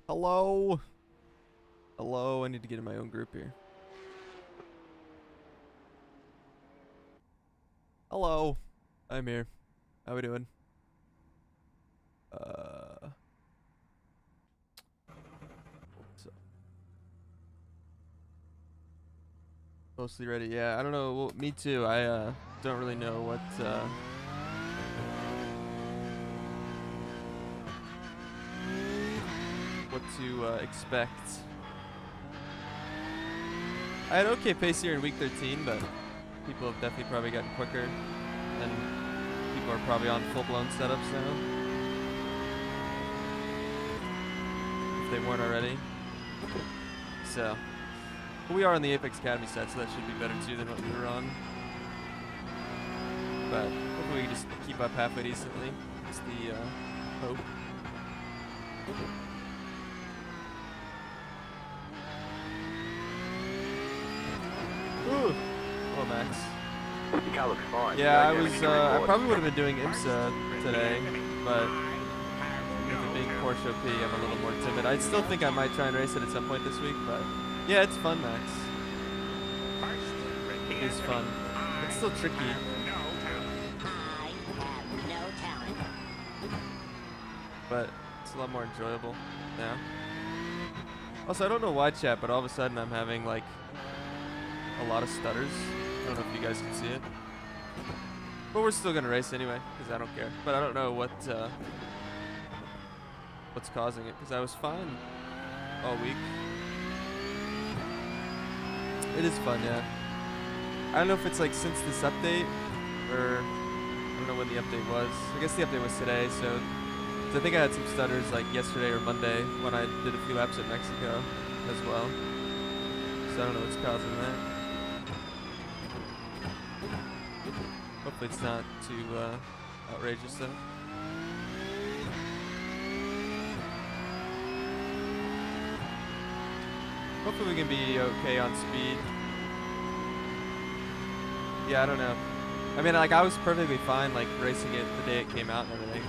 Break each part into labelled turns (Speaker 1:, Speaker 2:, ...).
Speaker 1: Hello? Hello, I need to get in my own group here. Hello. I'm here. How we doing? So mostly ready. Yeah, I don't know. Well, me too. I don't really know what to expect. I had okay pace here in week 13, but people have definitely probably gotten quicker, and people are probably on full-blown setups now, if they weren't already. So, but we are on the Apex Academy set, so that should be better too than what we were on. But hopefully we can just keep up halfway decently. It's the hope. Ooh. Oh, Max.
Speaker 2: Your car looks fine.
Speaker 1: Yeah, I probably would have been doing IMSA today, but with it being Porsche OP, I'm a little more timid. I still think I might try and race it at some point this week, but yeah, it's fun, Max. It is fun. It's still tricky. But it's a lot more enjoyable now. Also, I don't know why, chat, but all of a sudden I'm having like a lot of stutters. I don't know if you guys can see it. But we're still gonna race anyway, because I don't care. But I don't know what's causing it, because I was fine all week. It is fun, yeah. I don't know if it's like since this update, or I don't know when the update was. I guess the update was today, so I think I had some stutters like yesterday or Monday when I did a few laps at Mexico as well. So I don't know what's causing that. Hopefully it's not too outrageous though. Hopefully we can be okay on speed. Yeah, I don't know. I mean, like, I was perfectly fine, like, racing it the day it came out and everything.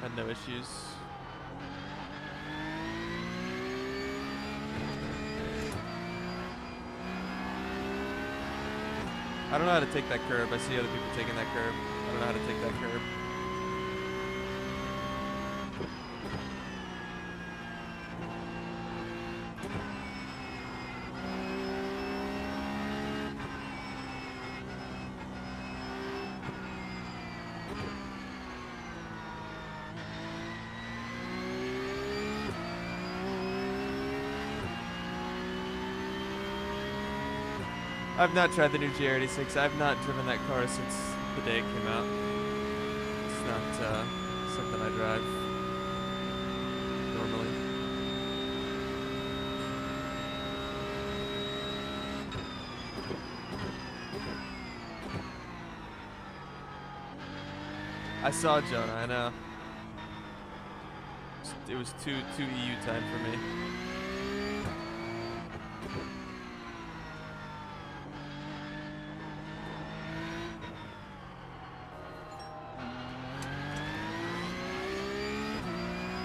Speaker 1: Had no issues. I don't know how to take that curb. I see other people taking that curb. I don't know how to take that curb. I've not tried the new GR86. I've not driven that car since the day it came out. It's not something I drive normally. I saw Jonah, I know. It was too EU time for me.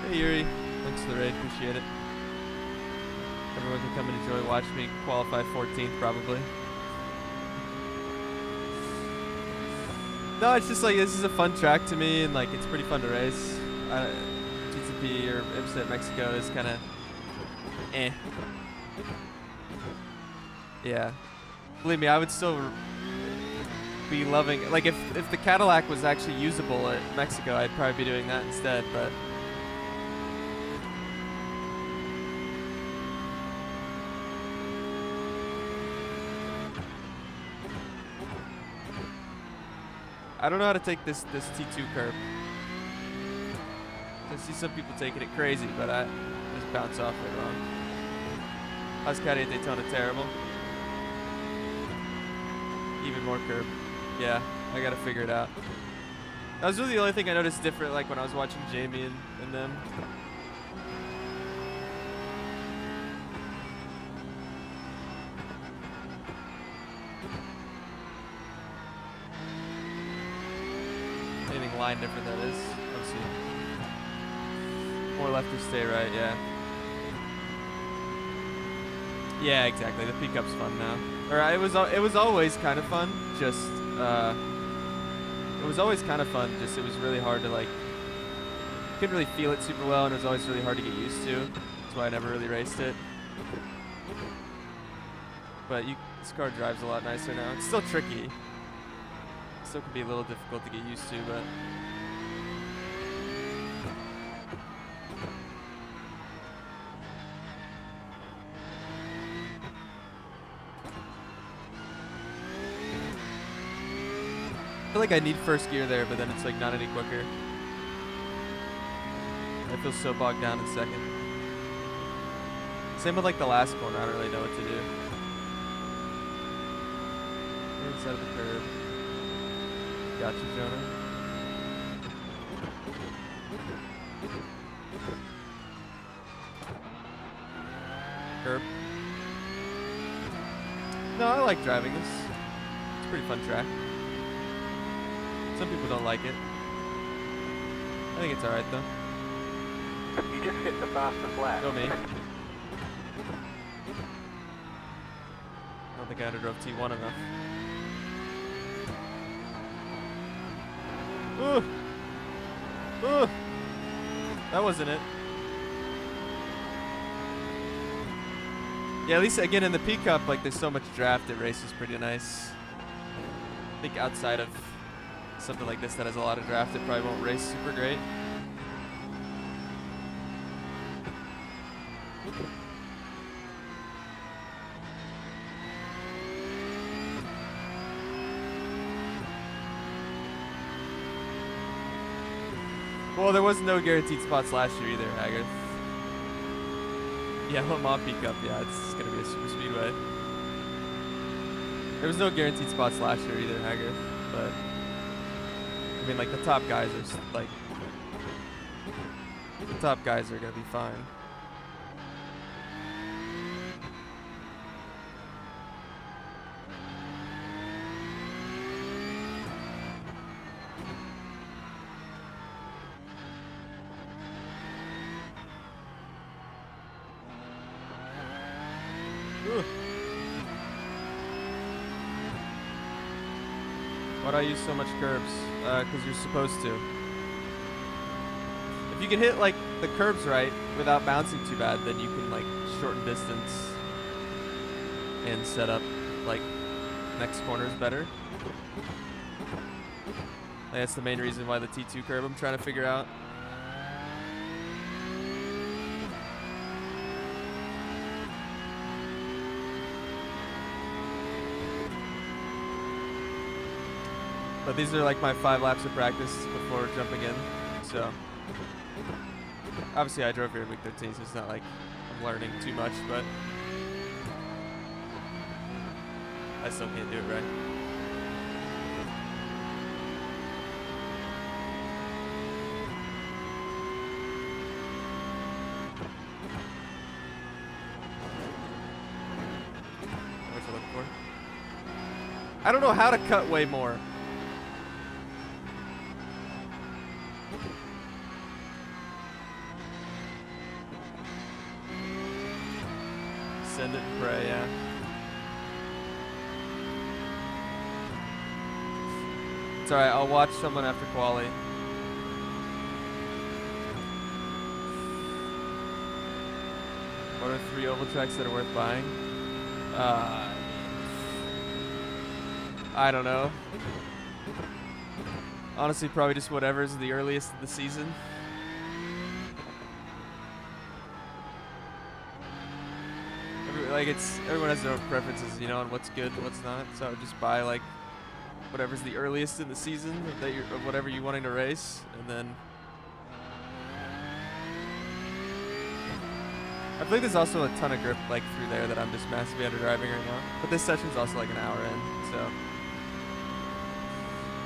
Speaker 1: Hey Yuri, thanks for the raid, appreciate it. Everyone can come and enjoy, watch me qualify 14th probably. No, it's just like, this is a fun track to me, and like, it's pretty fun to race. GTP or IMSA at Mexico is kind of eh. Yeah. Believe me, I would still be loving, like if the Cadillac was actually usable at Mexico, I'd probably be doing that instead, but I don't know how to take this T2 curb. I see some people taking it crazy, but I just bounce off it wrong. Heusinkveld at Daytona, terrible. Even more curb. Yeah, I gotta figure it out. That was really the only thing I noticed different, like when I was watching Jamie and them. Anything line different, that is. Let's see. More left or stay right, yeah. Yeah, exactly. The pickup's fun now. Or it was always kind of fun. Just it was always kind of fun. Just it was really hard to like. Couldn't really feel it super well, and it was always really hard to get used to. That's why I never really raced it. But this car drives a lot nicer now. It's still tricky. Still can be a little difficult to get used to, but. I feel like I need first gear there, but then it's like not any quicker. I feel so bogged down in second. Same with like the last corner, I don't really know what to do. Inside of the curb. Gotcha, Jonah. Curb. No, I like driving this. It's a pretty fun track. Some people don't like it. I think it's alright though.
Speaker 2: You just hit the faster flat.
Speaker 1: Go me. I don't think I underdrove T1 enough. Ooh! Ooh! That wasn't it. Yeah, at least again in the pcup, like there's so much draft, it races pretty nice. I think outside of something like this that has a lot of draft, it probably won't race super great. Well, there was no guaranteed spots last year either, Haggard. Yeah, Le Mans pickup, yeah, it's gonna be a super speedway. There was no guaranteed spots last year either, Haggard, but I mean, like the top guys are like the top guys are gonna be fine. Ooh. Why do I use so much curbs? Because you're supposed to. If you can hit like the curbs right without bouncing too bad, then you can like shorten distance and set up like next corners better. That's the main reason why the T2 curb I'm trying to figure out. But these are like my 5 laps of practice before jumping in, so obviously I drove here in week 13, so it's not like I'm learning too much, but I still can't do it right. What you looking for? I don't know how to cut way more. Send it and pray, yeah. It's alright, I'll watch someone after quali. What are 3 oval tracks that are worth buying? I don't know. Honestly, probably just whatever's the earliest of the season. Like everyone has their own preferences, you know, on what's good and what's not. So I would just buy like whatever's the earliest in the season of whatever you're wanting to race, and then I believe there's also a ton of grip like through there that I'm just massively under driving right now. But this session's also like an hour in, so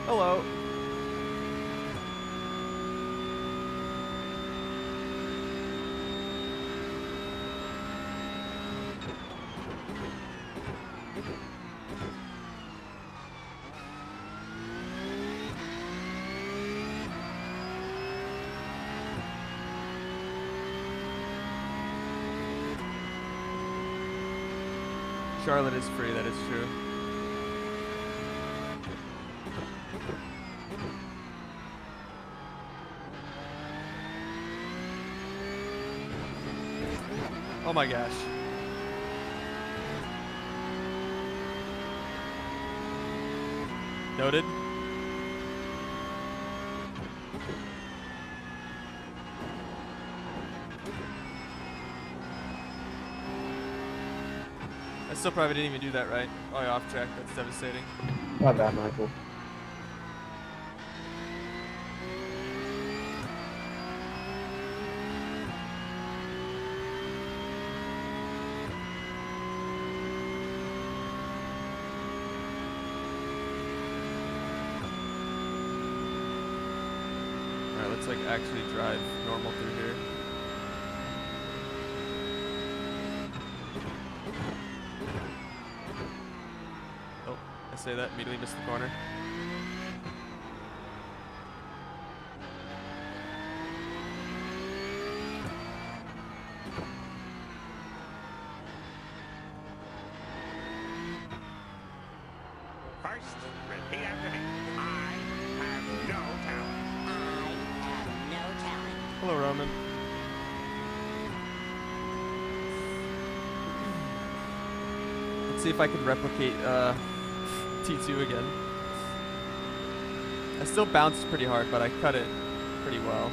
Speaker 1: hello. Charlotte is free, that is true. Oh my gosh. Noted. I still probably didn't even do that right. Oh, you're off track. That's devastating.
Speaker 3: Not bad, Michael.
Speaker 1: Alright, let's like actually drive normal through here. Oh, I say that, immediately missed the corner.
Speaker 4: First, repeat after me. I have no talent.
Speaker 5: I have no talent.
Speaker 1: Hello, Roman. Let's see if I can replicate T2 again. I still bounced pretty hard, but I cut it pretty well.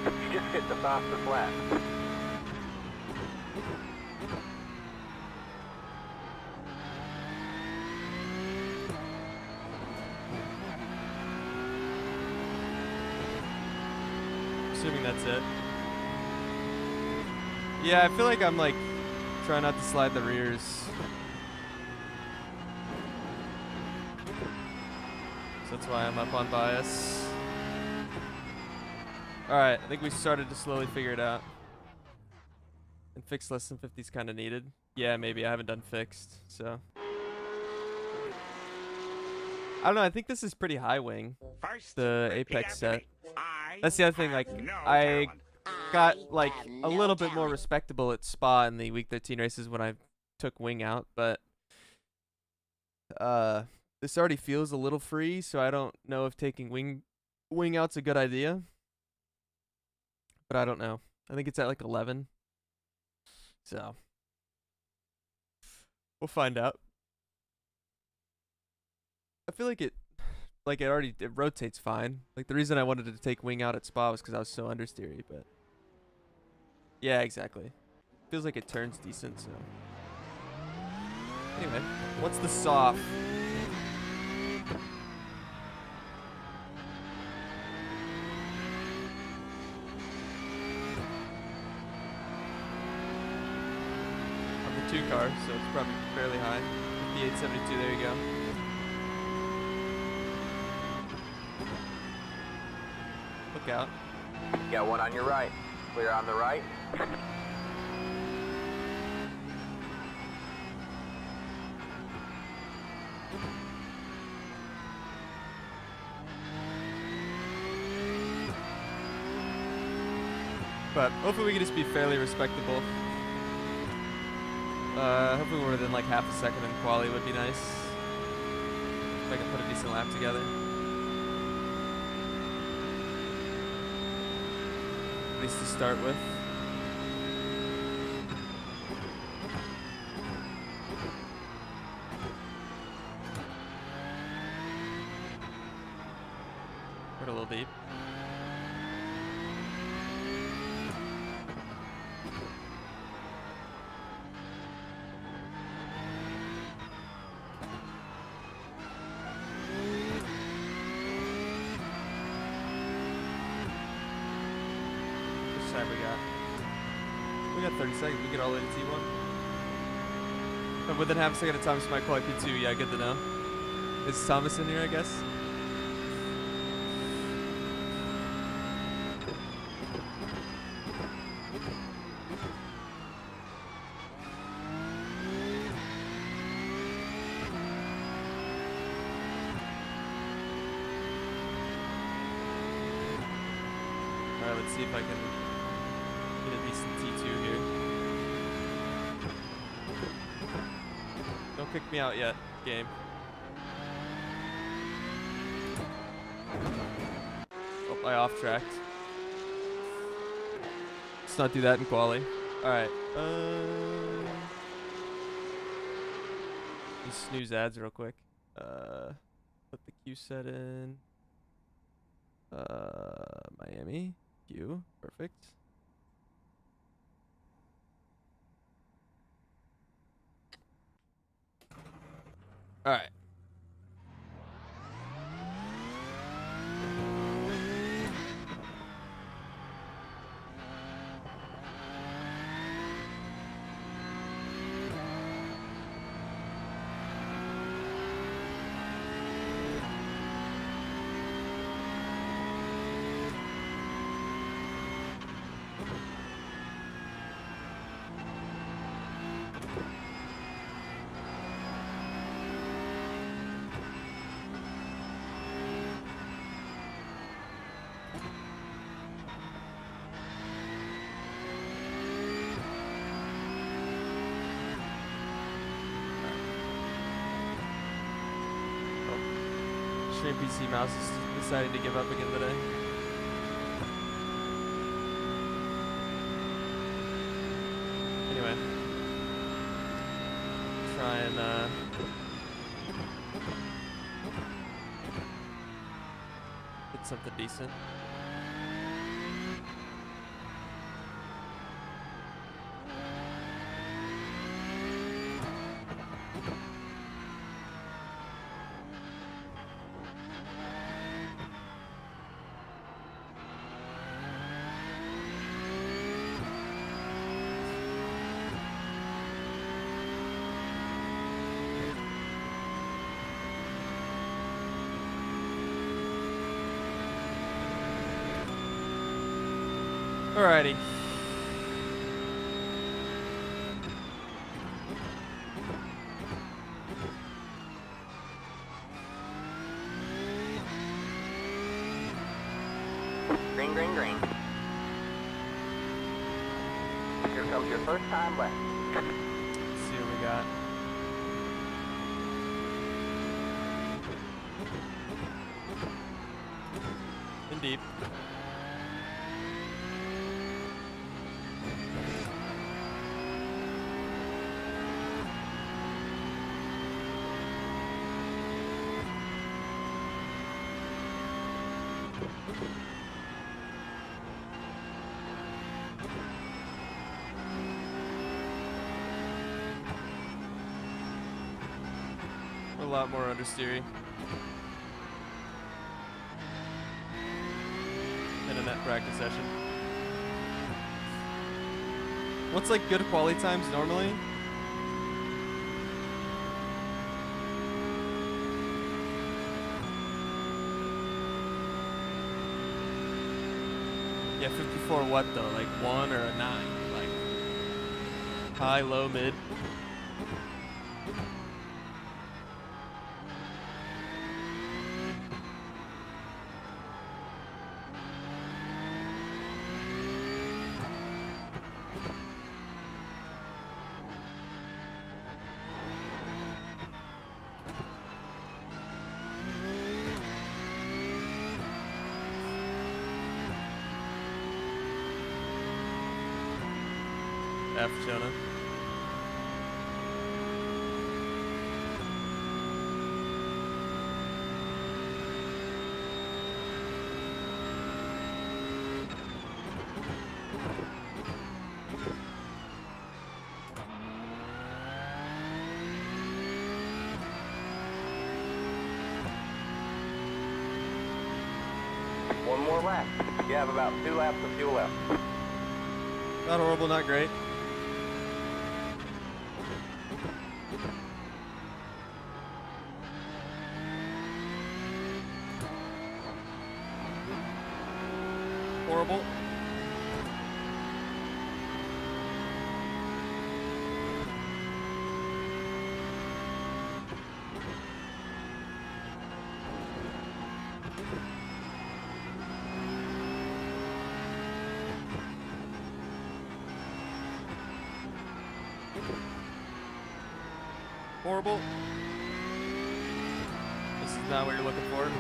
Speaker 2: You just hit the faster flat.
Speaker 1: Assuming that's it. Yeah, I feel like I'm like trying not to slide the rears. So that's why I'm up on bias. Alright, I think we started to slowly figure it out. And fixed less than 50 is kind of needed. Yeah, maybe. I haven't done fixed, so. I don't know, I think this is pretty high wing.
Speaker 4: First,
Speaker 1: The
Speaker 4: repeat
Speaker 1: Apex
Speaker 4: after
Speaker 1: set.
Speaker 4: me. I
Speaker 1: That's the other thing, like,
Speaker 4: have no
Speaker 1: I
Speaker 4: talent.
Speaker 1: got
Speaker 5: I
Speaker 1: like
Speaker 5: have
Speaker 1: a
Speaker 5: no
Speaker 1: little bit more
Speaker 5: talent.
Speaker 1: respectable at Spa in the week 13 races when I took wing out, but this already feels a little free, so I don't know if taking wing out's a good idea. But I don't know. I think it's at like 11. So we'll find out. I feel like it rotates fine. Like the reason I wanted to take wing out at Spa was because I was so understeery, but yeah, exactly. Feels like it turns decent, so. Anyway, what's the soft? On the 2 car, so it's probably fairly high. 58.72, there you go. Look out.
Speaker 2: You got one on your right. Clear on the right.
Speaker 1: But hopefully we can just be fairly respectable. Hopefully we're within like half a second in quali would be nice. If I can put a decent lap together. At least to start with. We're a little deep. We got 30 seconds. We get all the way to T1. But within half a second of Thomas might call P2. Yeah, good to know. Is Thomas in here, I guess? Let's see if I can get a decent T2 here. Don't kick me out yet, game. Oh, I off-tracked. Let's not do that in quali. Alright. Just snooze ads real quick. Put the Q set in. Miami. Q. Perfect. Alright. Stream PC mouse is deciding to give up again today. Anyway, try and get something decent. Alrighty.
Speaker 2: Green, green, green. Here comes your first time left.
Speaker 1: Let's see what we got. In deep. A lot more understeering in a net practice session. What's like good quality times normally? Yeah, 54 what though? Like 1 or a 9? Like high, low, mid? F, Jonah.
Speaker 2: One more lap. You have about 2 laps of fuel left.
Speaker 1: Not horrible, not great. Horrible. Horrible. This is not what you're looking for.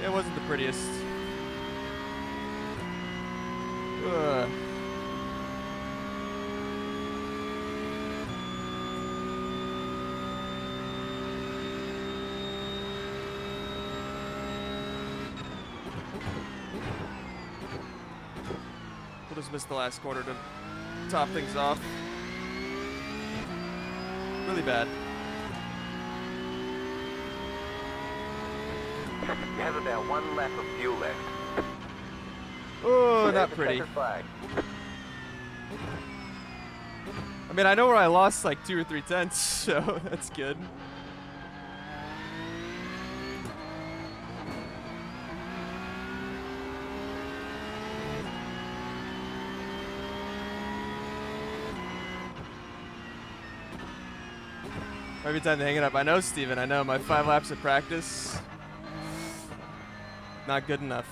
Speaker 1: It wasn't the prettiest. Ugh. We'll just miss the last quarter to top things off. Really bad.
Speaker 2: You have about 1 lap of fuel left.
Speaker 1: Oh,
Speaker 2: There's
Speaker 1: not
Speaker 2: the
Speaker 1: pretty.
Speaker 2: checkered flag.
Speaker 1: I mean, I know where I lost like 2 or 3 tenths, so that's good. Might be time to hang it up. I know, Steven. I know. My 5 laps of practice, not good enough.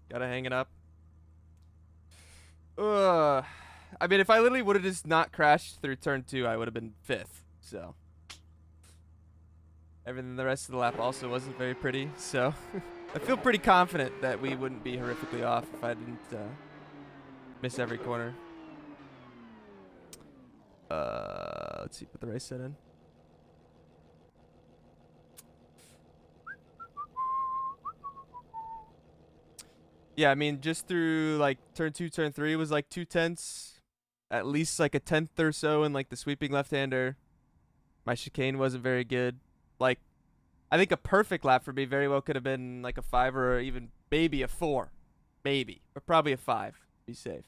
Speaker 1: Gotta hang it up. Ugh. I mean, if I literally would have just not crashed through turn 2, I would have been 5th. So everything the rest of the lap also wasn't very pretty. So I feel pretty confident that we wouldn't be horrifically off if I didn't miss every corner. Let's see, put the race set in. Yeah, I mean, just through like turn 2, turn 3 was like 2 tenths, at least like a tenth or so in like the sweeping left-hander. My chicane wasn't very good. Like, I think a perfect lap for me very well could have been like a 5 or even maybe a 4, maybe, but probably a 5. Be safe.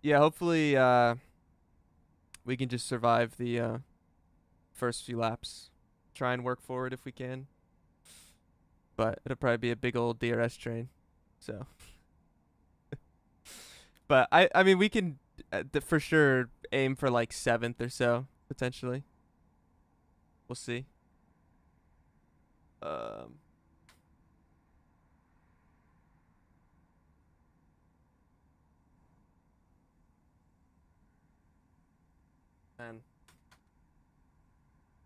Speaker 1: Yeah, hopefully we can just survive the first few laps. Try and work forward if we can. But it'll probably be a big old DRS train. So. But I mean, we can for sure aim for like 7th or so, potentially. We'll see. Man.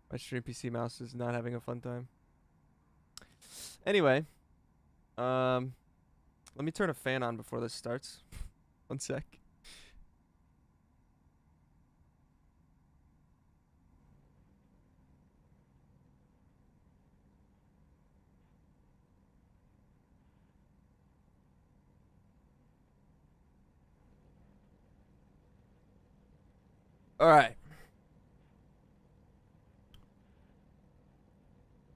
Speaker 1: My stream PC mouse is not having a fun time. Anyway, let me turn a fan on before this starts. 1 sec. All right.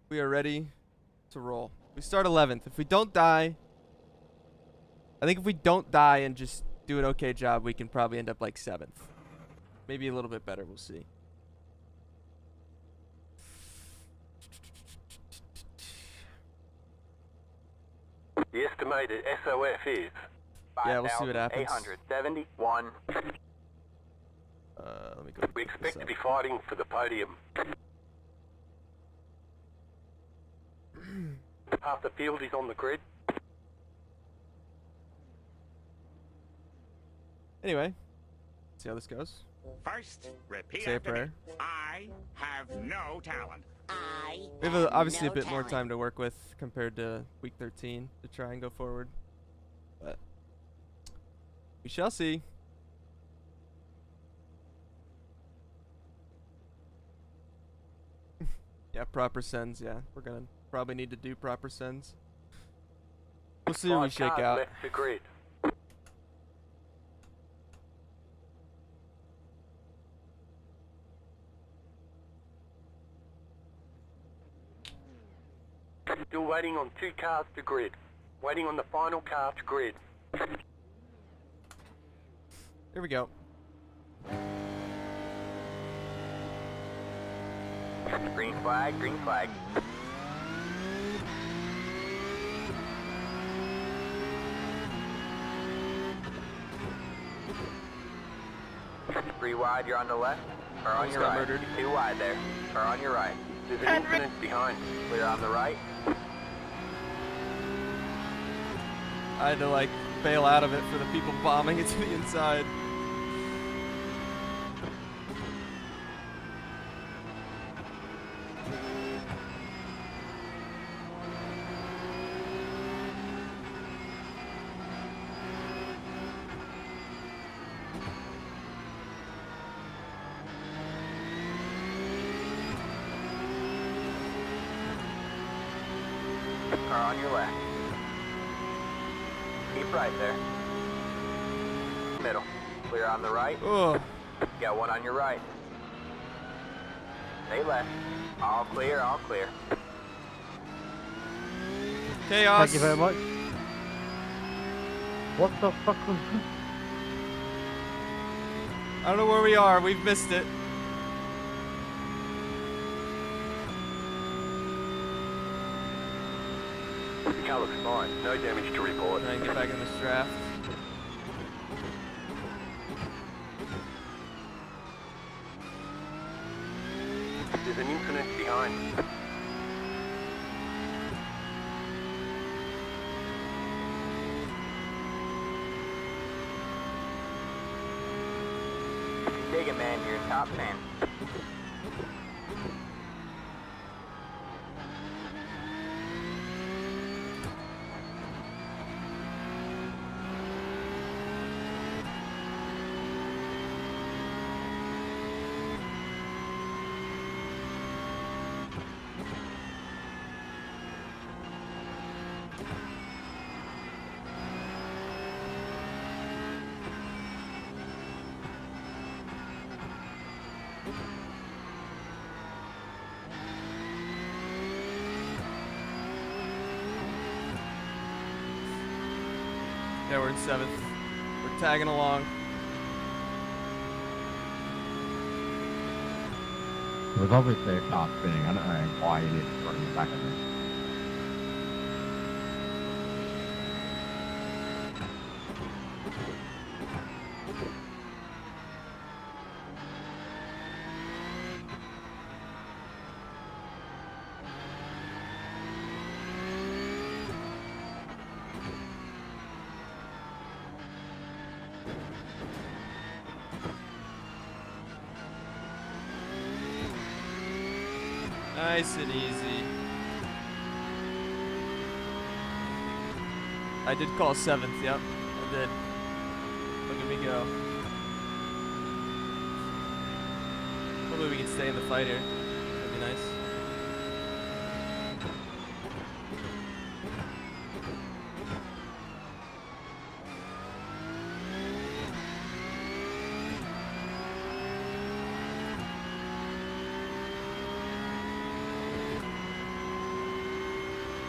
Speaker 1: We are ready to roll. We start 11th. If we don't die, I think if we don't die and just do an okay job, we can probably end up like 7th. Maybe a little bit better. We'll see.
Speaker 2: The estimated SOF is
Speaker 1: Yeah, we'll see what happens.
Speaker 2: 5,871.
Speaker 1: Let me go.
Speaker 2: We expect to be fighting for the podium. Half the field is on the grid.
Speaker 1: Anyway, see how this goes.
Speaker 4: First, repeat
Speaker 1: Say a
Speaker 4: after me.
Speaker 1: prayer.
Speaker 4: I have no talent.
Speaker 5: I
Speaker 1: We have
Speaker 5: have
Speaker 1: obviously
Speaker 5: no
Speaker 1: a bit more
Speaker 5: talent.
Speaker 1: time to work with compared to week 13 to try and go forward. But we shall see. Yeah, proper sends. Yeah, we're gonna probably need to do proper sends. We'll see where we
Speaker 2: 5
Speaker 1: shake
Speaker 2: cars
Speaker 1: out.
Speaker 2: left the grid. Still waiting on 2 cars to grid. Waiting on the final car to grid.
Speaker 1: Here we go.
Speaker 2: Green flag, green flag. Three wide, you're on the left, or on
Speaker 1: Almost
Speaker 2: your
Speaker 1: got
Speaker 2: right.
Speaker 1: murdered.
Speaker 2: 2 wide there, or on your right. There's an incident behind. Clear on the right.
Speaker 1: I had to like bail out of it for the people bombing it to the inside.
Speaker 2: Car on your left. Keep right there. Middle. Clear on the right.
Speaker 1: Oh,
Speaker 2: Got one on your right. Stay left. All clear, all clear.
Speaker 1: chaos.
Speaker 3: Thank you very much. What the fuck was that?
Speaker 1: I don't know where we are. We've missed it.
Speaker 2: The car looks fine. No damage to report.
Speaker 1: Try and get back in this draft.
Speaker 2: There's an incident behind. Dig it, man. You're in top 10.
Speaker 1: Yeah, we're in 7th. We're tagging along.
Speaker 3: It was obviously a car spinning. I don't know why you didn't run the back of it.
Speaker 1: Nice and easy. I did call 7th, yep. I did. Look at me go. Hopefully we can stay in the fight here. That'd be nice.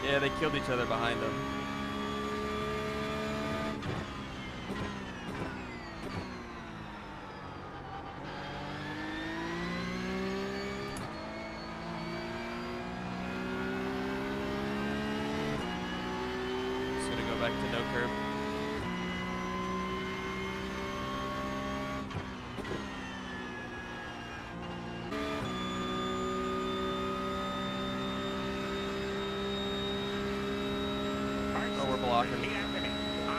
Speaker 1: Yeah, they killed each other behind them. Just gonna go back to no curb. Oh, we're blocking.
Speaker 4: The enemy. I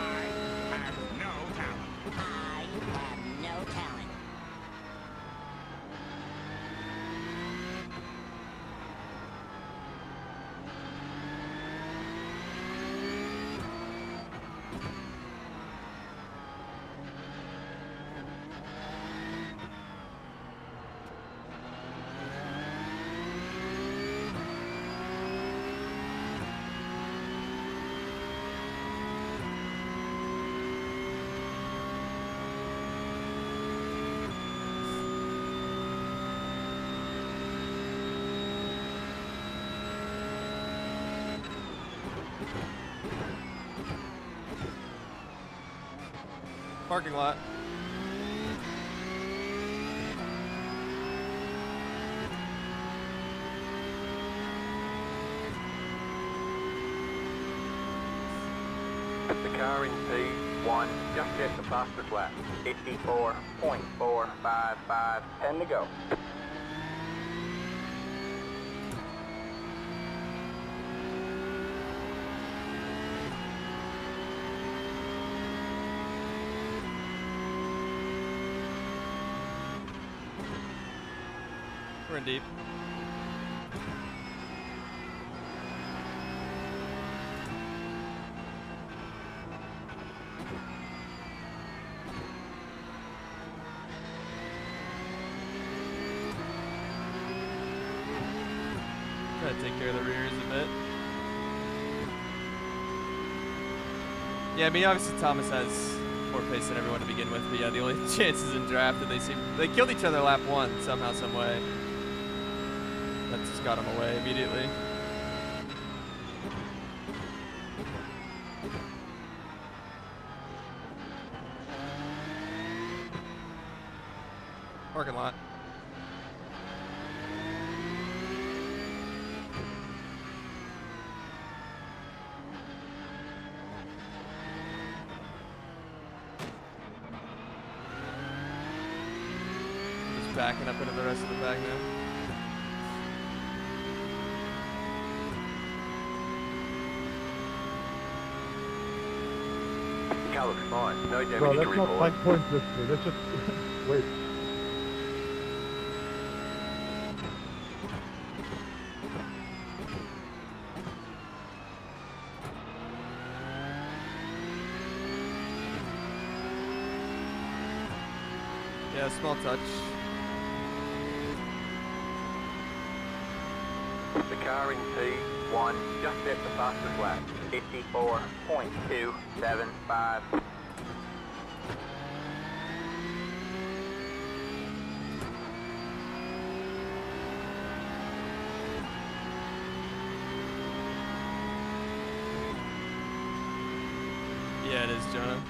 Speaker 4: have no talent.
Speaker 5: I have no talent.
Speaker 1: Parking lot.
Speaker 2: The car in P1 just checked the fastest lap. 54.455. 10 to go.
Speaker 1: We're in deep. Try to take care of the rears a bit. Yeah, I mean, obviously Thomas has more pace than everyone to begin with, but yeah, the only chances in draft that they killed each other lap 1 somehow, some way. That just got him away immediately. Parking lot. Just backing up into the rest of the back now.
Speaker 2: The car looks fine. No damage
Speaker 6: Bro,
Speaker 2: to
Speaker 6: that's not
Speaker 2: report.
Speaker 6: 5 points this way. That's just wait.
Speaker 1: Yeah, small touch.
Speaker 2: The car in P1 just set the fastest lap. 54.275.
Speaker 1: Yeah, it is, Jonah.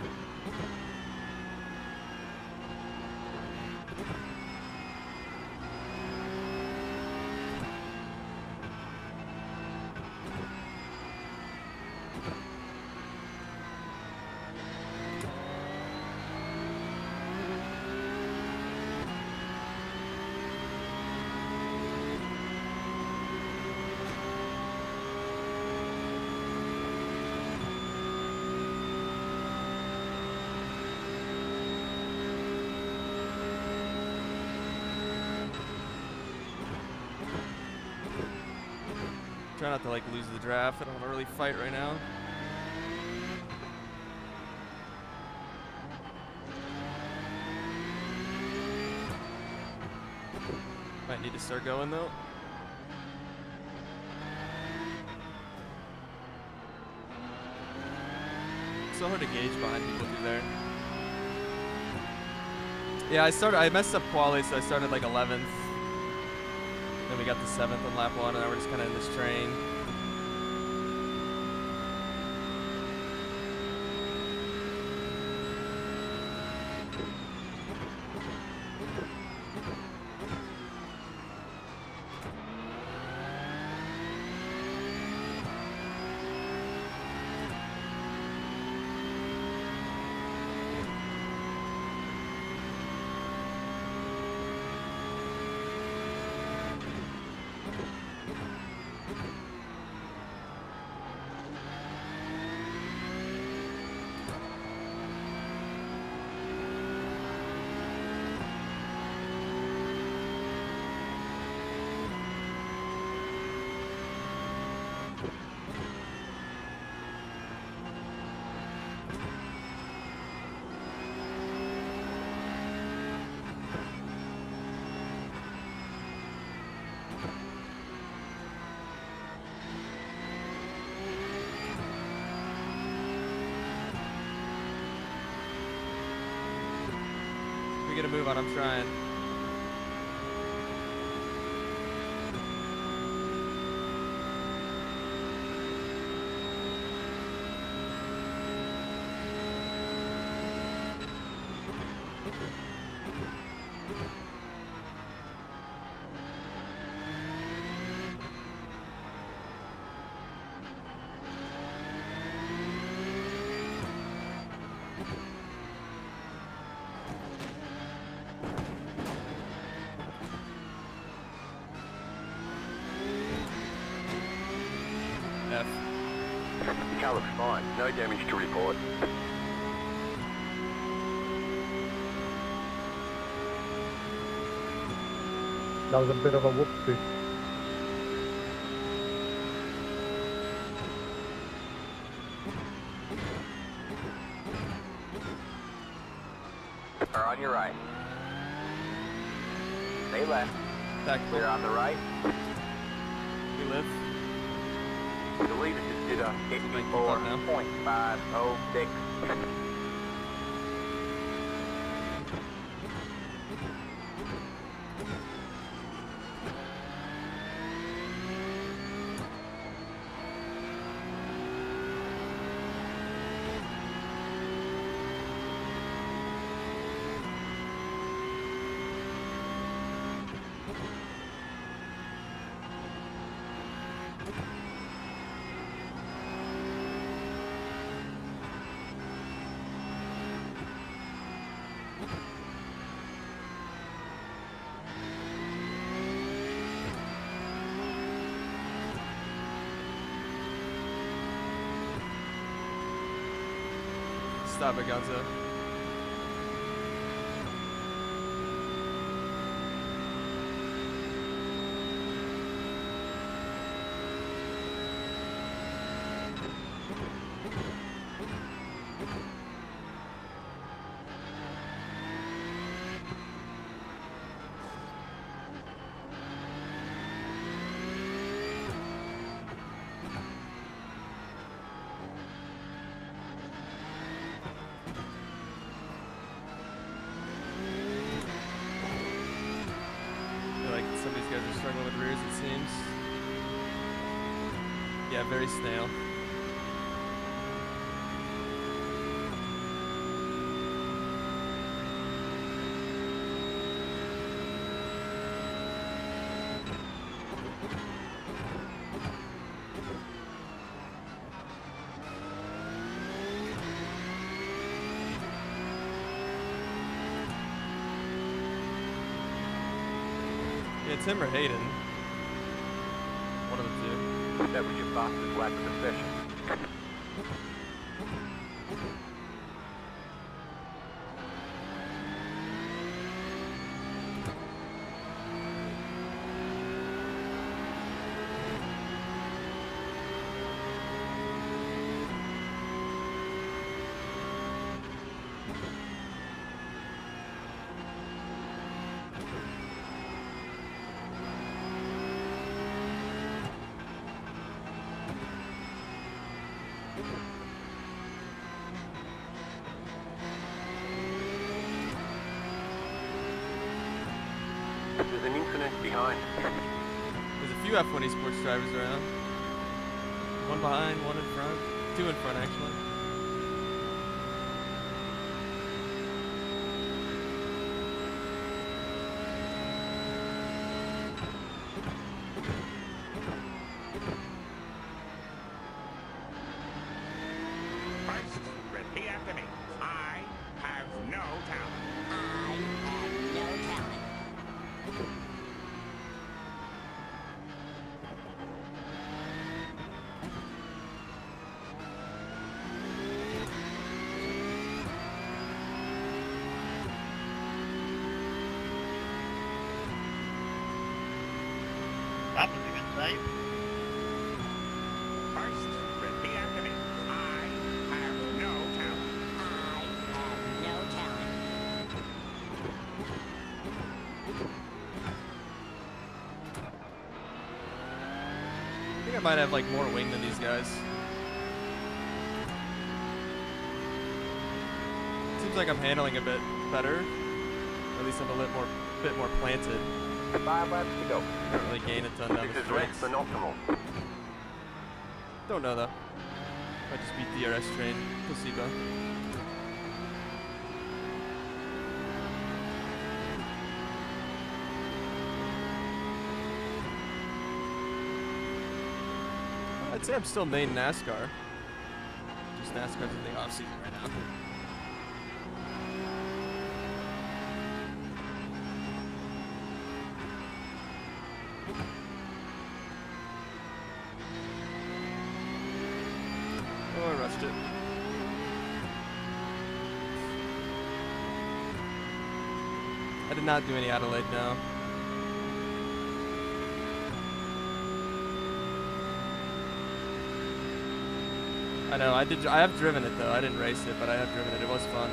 Speaker 1: Try not to like lose the draft. I don't want to really fight right now. Might need to start going though. So hard to gauge behind people through there. Yeah, I messed up quali, so I started like 11th. Then we got the 7th on lap 1, and now we're just kind of in this train. We get a move on, I'm trying.
Speaker 2: The car looks fine. No damage to report.
Speaker 6: That was a bit of a whoopsie.
Speaker 2: Are on your right. Stay left.
Speaker 1: Back
Speaker 2: Clear on the right.
Speaker 1: We live.
Speaker 2: The leader just did a
Speaker 1: Keep up now.
Speaker 2: 84.506.
Speaker 1: Stop it, Gonzo. Some of these guys are struggling with rears, it seems. Yeah, very snail. Yeah, Tim or Hayden. One of the two.
Speaker 2: That was your fastest lap of the session. There's an incident behind.
Speaker 1: There's a few F1 esports drivers around. One behind, one in front. Two in front, actually.
Speaker 4: First, repeat after me. I have no talent.
Speaker 5: I have no talent.
Speaker 7: That was a good save.
Speaker 4: First, repeat after me. I have no talent.
Speaker 5: I have no talent.
Speaker 1: I think I might have like more wing than these guys. Seems like I'm handling a bit better. Or at least I'm a bit more planted.
Speaker 2: 5 laps to go.
Speaker 1: Don't really gain a ton down
Speaker 2: This
Speaker 1: the
Speaker 2: is less
Speaker 1: straights.
Speaker 2: than optimal.
Speaker 1: Don't know though. Might just be DRS train placebo. I'd say I'm still main NASCAR. Just NASCAR's in the off season right now. Oh, I rushed it. I did not do any Adelaide, no. I know, I have driven it though. I didn't race it, but I have driven it. It was fun.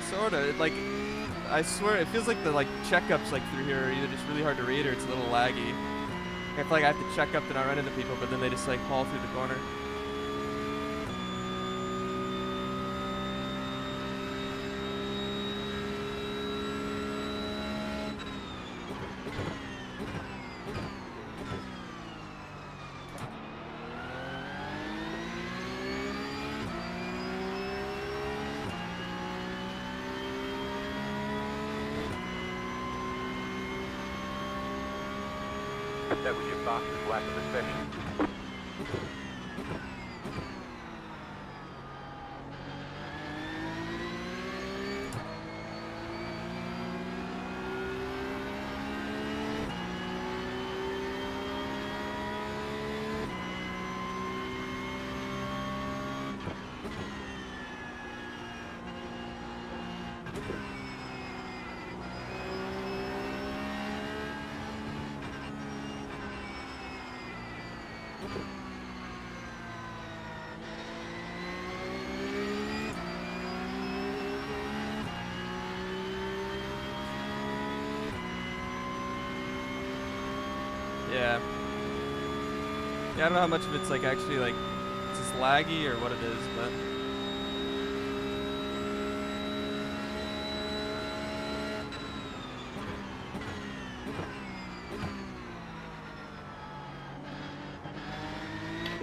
Speaker 1: Sorta, like, I swear, it feels like the checkups through here are either just really hard to read or it's a little laggy. I feel like I have to check up to not run into people, but then they just haul through the corner.
Speaker 2: That was your boss's lack of affection.
Speaker 1: Yeah. Yeah, I don't know how much of it's actually it's just laggy or what it is, but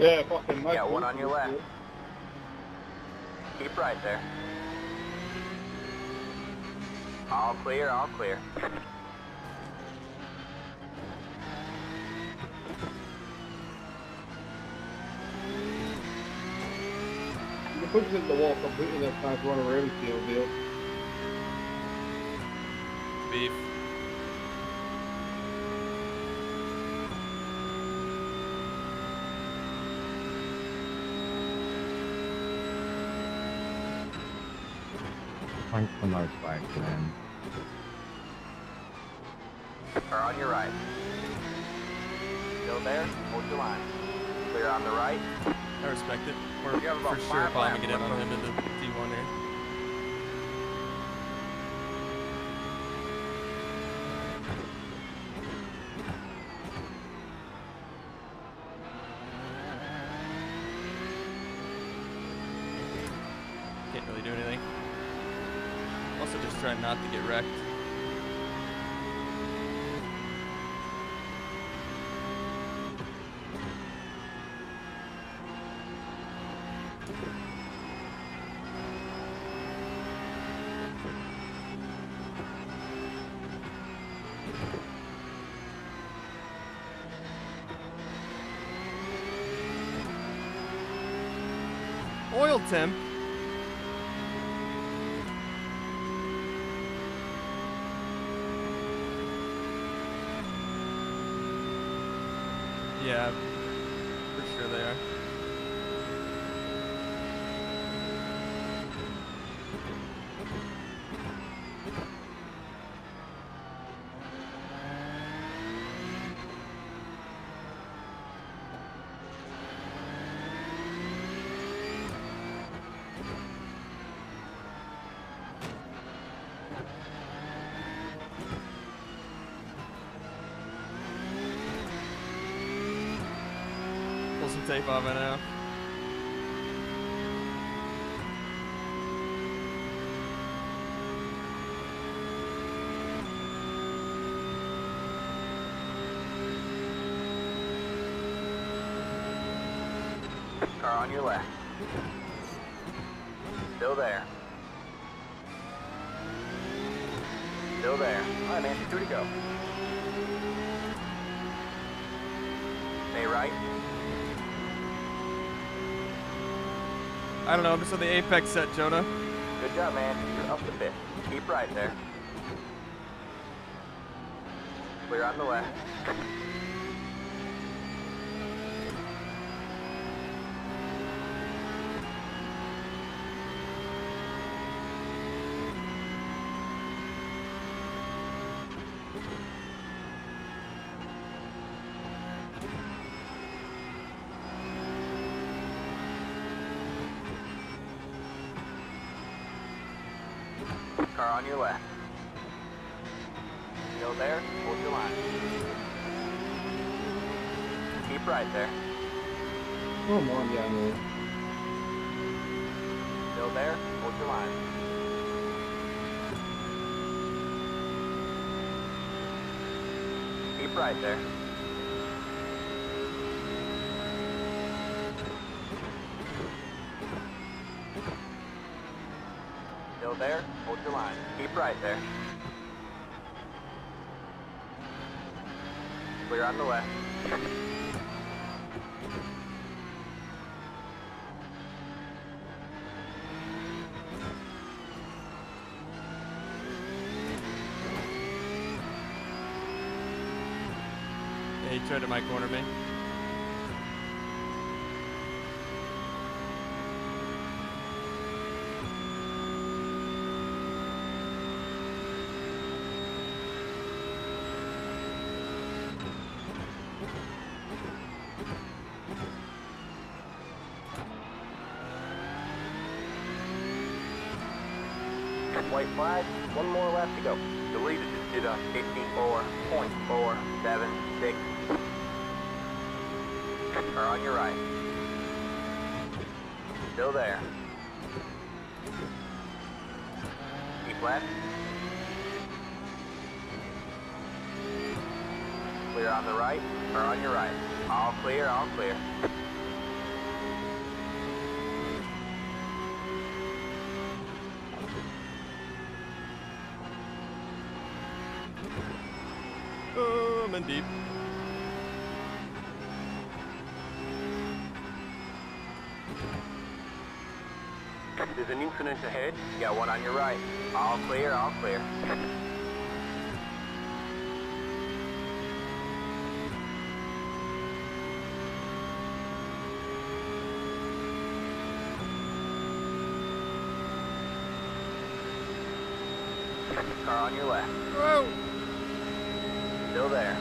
Speaker 7: Yeah, fucking nice.
Speaker 2: Got one on your left. Keep right there. All clear, all clear.
Speaker 7: You push it in the wall completely that time to run around field deal.
Speaker 1: beef.
Speaker 3: Thanks for those bikes, man.
Speaker 2: Or on your right. Still there? Hold your line. Clear on the right.
Speaker 1: I respect it. We're
Speaker 2: You have about
Speaker 1: for sure
Speaker 2: 5
Speaker 1: bombing
Speaker 2: laps
Speaker 1: it in on
Speaker 2: left.
Speaker 1: him in the D1 here. Can't really do anything. Also just trying not to get wrecked. Oil temp. Yeah, for sure they are. Pull some tape off right now.
Speaker 2: Car on your left. Still there. Still there. All right, man. 2 to go. right.
Speaker 1: I don't know, I'm just on the apex set, Jonah.
Speaker 2: Good job, man. You're up the bit. Keep right there. Clear on the left. Car on your left. Still there, hold your line. Keep right there.
Speaker 7: Come on, yeah, man.
Speaker 2: Still there, hold your line. Keep right there. Still there, hold your line. Keep right there. Clear on the left.
Speaker 1: Yeah, he tried to my corner me.
Speaker 2: White flag, one more left to go. Deleted it to 54.476. Car on your right. Still there. Keep left. Clear on the right, or on your right. All clear, all clear.
Speaker 1: Oh, I'm in deep.
Speaker 2: There's an incident ahead. You got one on your right. All clear, all clear. Car on your left.
Speaker 1: Whoa!
Speaker 2: Still there.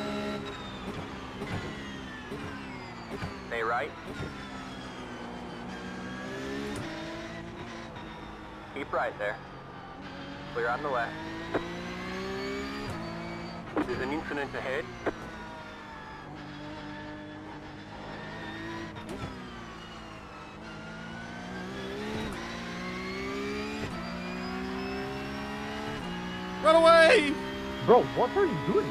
Speaker 2: Stay right. Keep right there. Clear on the left. There's an incident ahead.
Speaker 1: Run away!
Speaker 6: Bro, what are you doing?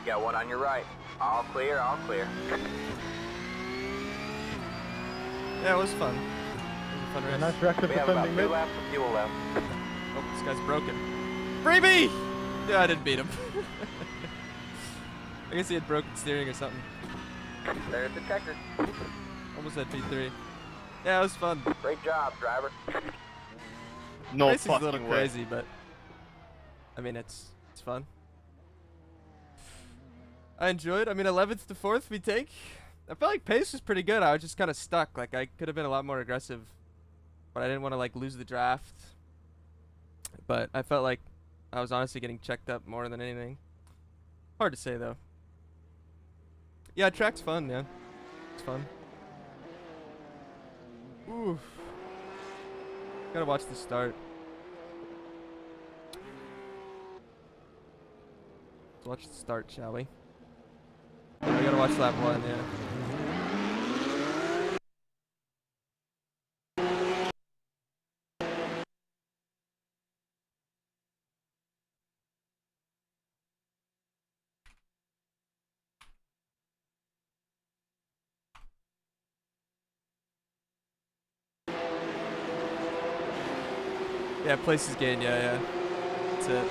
Speaker 2: Got one on your right. All clear, all clear.
Speaker 1: Yeah, it was fun. It was a fun race.
Speaker 6: Nice record
Speaker 2: We have about
Speaker 6: defending
Speaker 2: 2
Speaker 6: mid.
Speaker 2: laps of fuel left.
Speaker 1: Oh, this guy's broken. Freebie! Yeah, I didn't beat him. I guess he had broken steering or something.
Speaker 2: There's the checker.
Speaker 1: Almost at P3. Yeah, it was fun.
Speaker 2: Great job, driver.
Speaker 8: No
Speaker 1: Racing's a little
Speaker 8: fucking way.
Speaker 1: crazy, but I mean, it's fun. I enjoyed. I mean, 11th to 4th we take. I felt like pace was pretty good. I was just kind of stuck. Like, I could have been a lot more aggressive, but I didn't want to like lose the draft. But I felt like I was honestly getting checked up more than anything. Hard to say though. Yeah, track's fun. Yeah, it's fun. Oof. Gotta watch the start. Let's watch the start, shall we? Yeah, we gotta watch lap 1, yeah. Yeah, places gained. Yeah. That's it.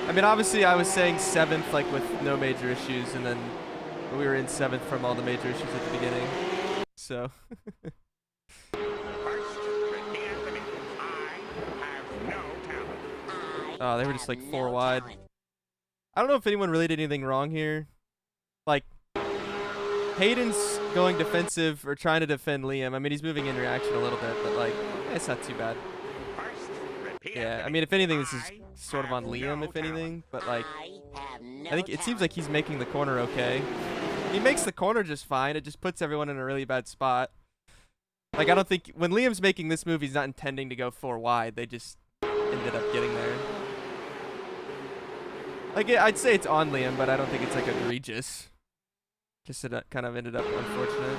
Speaker 1: I mean, obviously, I was saying 7th, like, with no major issues, and then we were in 7th from all the major issues at the beginning. So. Oh, they were just, like, 4 wide. I don't know if anyone really did anything wrong here. Like, Hayden's going defensive or trying to defend Liam. I mean, he's moving in reaction a little bit, but, like, it's not too bad. Yeah, I mean, if anything, this is sort of on Liam, if anything. But, like, I think it seems like he's making the corner okay. He makes the corner just fine. It just puts everyone in a really bad spot. Like, I don't think... When Liam's making this move, he's not intending to go 4 wide. They just ended up getting there. Like, I'd say it's on Liam, but I don't think it's, like, egregious. Just it kind of ended up unfortunate.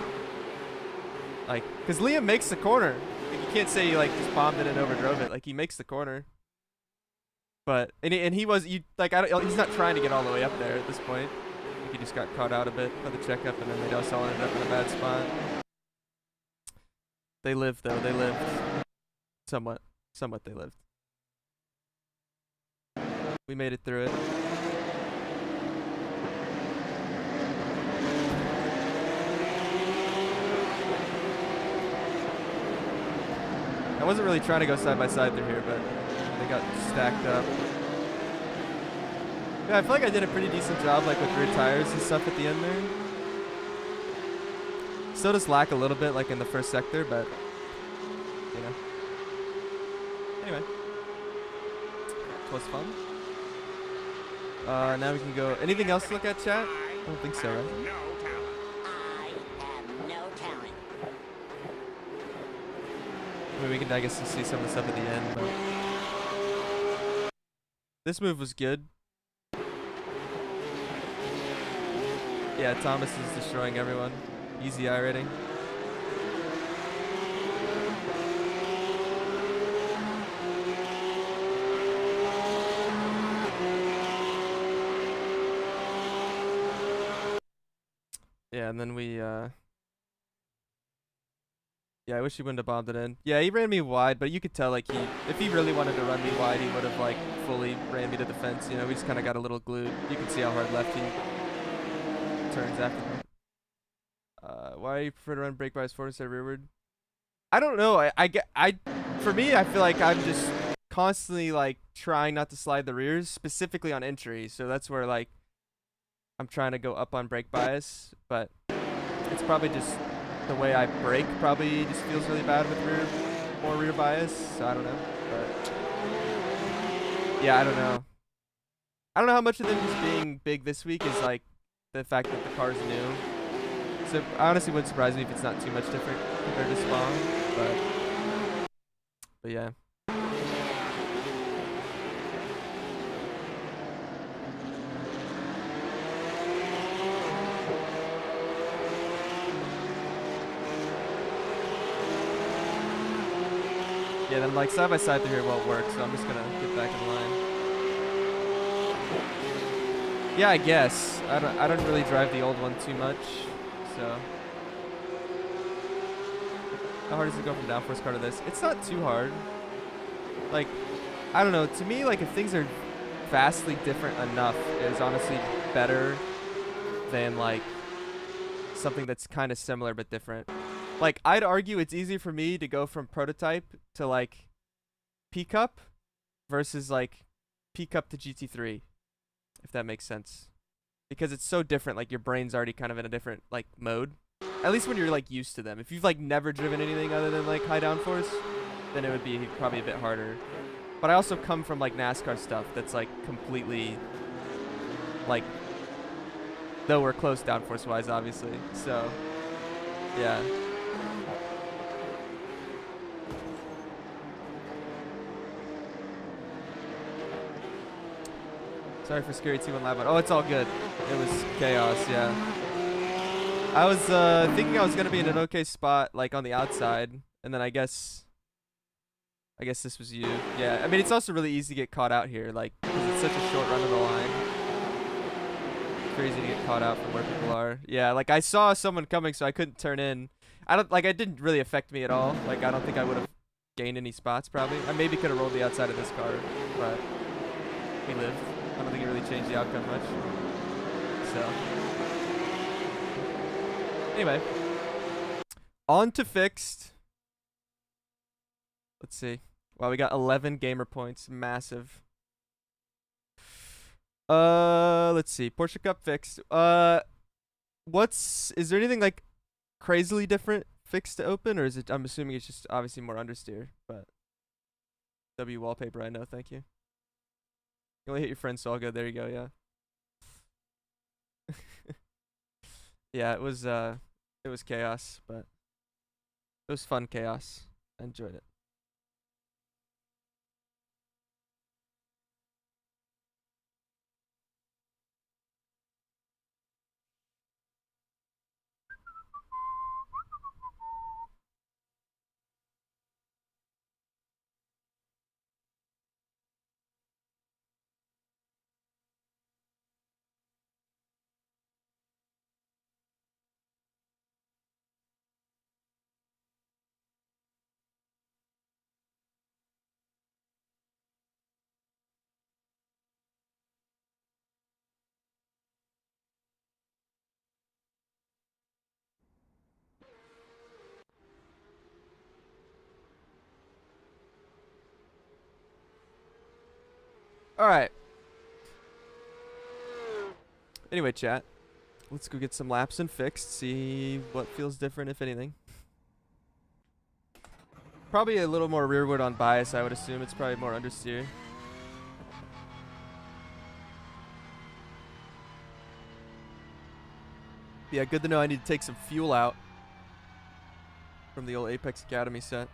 Speaker 1: Like, because Liam makes the corner. Like, you can't say he, like, just bombed it and overdrove it. Like, he makes the corner. But, and he was, like, he's not trying to get all the way up there at this point. Like, he just got caught out a bit by the checkup, and then they just all ended up in a bad spot. They lived, though. They lived. Somewhat they lived. We made it through it. I wasn't really trying to go side by side through here, but they got stacked up. Yeah, I feel like I did a pretty decent job, like, with rear tires and stuff at the end there. Still just lack a little bit, like, in the first sector, but, you know. Anyway. It was fun. Now we can go. Anything else to look at, chat? I don't think so, right?
Speaker 5: I have no talent.
Speaker 1: I mean, we can, I guess, see some of the stuff at the end, but this move was good. Yeah, Thomas is destroying everyone. Easy eye rating. Yeah, and then we, yeah, I wish he wouldn't have bombed it in. Yeah, he ran me wide, but you could tell, like, if he really wanted to run me wide, he would have, like, fully ran me to the fence. You know, we just kind of got a little glued. You can see how hard left he turns after that. Why do you prefer to run brake bias forward instead of rearward? I don't know. For me, I feel like I'm just constantly, like, trying not to slide the rears, specifically on entry. So that's where, like, I'm trying to go up on brake bias, but it's probably just the way I brake probably just feels really bad with more rear bias. So I don't know, but yeah, I don't know. I don't know how much of them just being big this week is like the fact that the car's new. So I honestly wouldn't surprise me if it's not too much different compared to Spawn, but yeah. Yeah, then like side by side through here won't work, so I'm just gonna get back in line. Yeah, I guess. I don't really drive the old one too much, so. How hard does it go from downforce car to this? It's not too hard. Like, I don't know. To me, like, if things are vastly different enough, it is honestly better than like something that's kind of similar but different. Like, I'd argue it's easier for me to go from prototype to, like, pcup versus, like, pcup to GT3, if that makes sense. Because it's so different, like, your brain's already kind of in a different, like, mode. At least when you're, like, used to them. If you've, like, never driven anything other than, like, high downforce, then it would be probably a bit harder. But I also come from, like, Nascar stuff that's, like, completely, like, though we're close downforce-wise, obviously. So, yeah. Sorry for Scary T1 Lab. Oh, it's all good. It was chaos, yeah. I was thinking I was going to be in an okay spot, like, on the outside. And then I guess this was you. Yeah, I mean, it's also really easy to get caught out here, like, 'cause it's such a short run of the line. It's crazy to get caught out from where people are. Yeah, like, I saw someone coming, so I couldn't turn in. It didn't really affect me at all. Like, I don't think I would have gained any spots, probably. I maybe could have rolled the outside of this car, but we lived. I don't think it really changed the outcome much. So, anyway. On to fixed. Let's see. Wow, we got 11 gamer points. Massive. Let's see. Porsche Cup fixed. Is there anything like crazily different fixed to open, or is it? I'm assuming it's just obviously more understeer, but W wallpaper. I know. Thank you. You only hit your friend, so all good. There you go. Yeah. Yeah, it was chaos, but it was fun chaos. I enjoyed it. All right. Anyway, chat. Let's go get some laps and fixed. See what feels different, if anything. Probably a little more rearward on bias, I would assume. It's probably more understeer. Yeah, good to know I need to take some fuel out from the old Apex Academy set.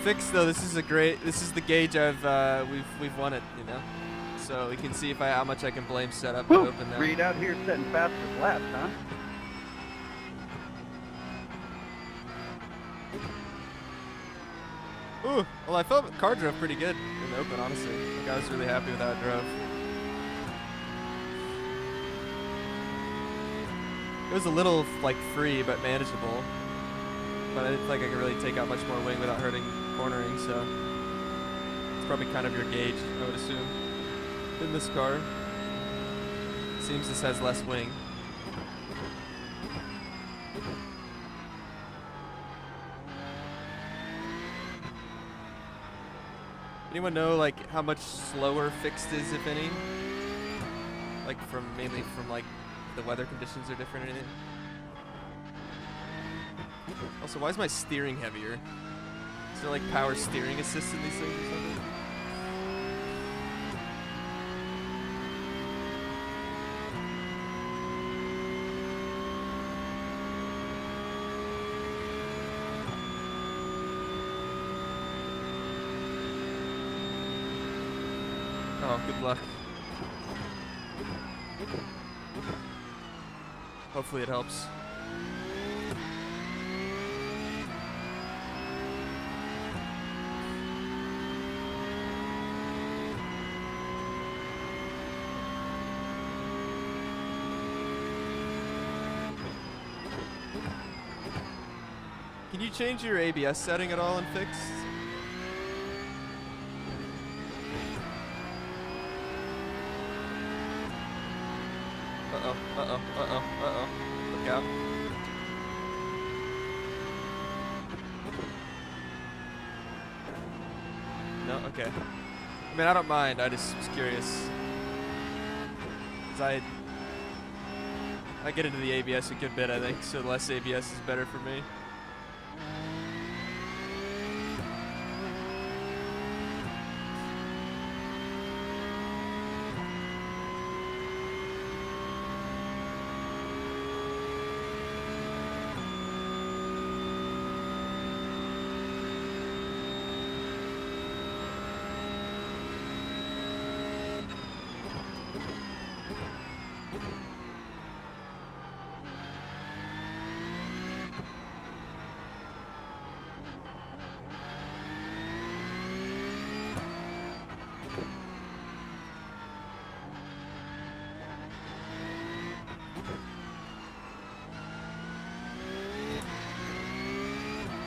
Speaker 1: Fixed though, this is the gauge we've won it, you know. So we can see how much I can blame setup to open that.
Speaker 6: Reed out here setting fastest laps, huh?
Speaker 1: Ooh, well I felt the car drove pretty good in the open, honestly. Like, I was really happy with how it drove. It was a little like free but manageable. But I didn't think I could really take out much more wing without hurting cornering, so it's probably kind of your gauge, I would assume. In this car, seems this has less wing. Anyone know like how much slower fixed is, if any? Like mainly from like the weather conditions are different or anything? Also, why is my steering heavier? Is there like power steering assist in these things or something? Oh, good luck. Hopefully it helps. Can you change your ABS setting at all in fixed? Uh-oh, uh-oh, uh-oh, uh-oh. Look out. No? Okay. I mean, I don't mind. I just was curious. 'Cause I get into the ABS a good bit, I think, so less ABS is better for me.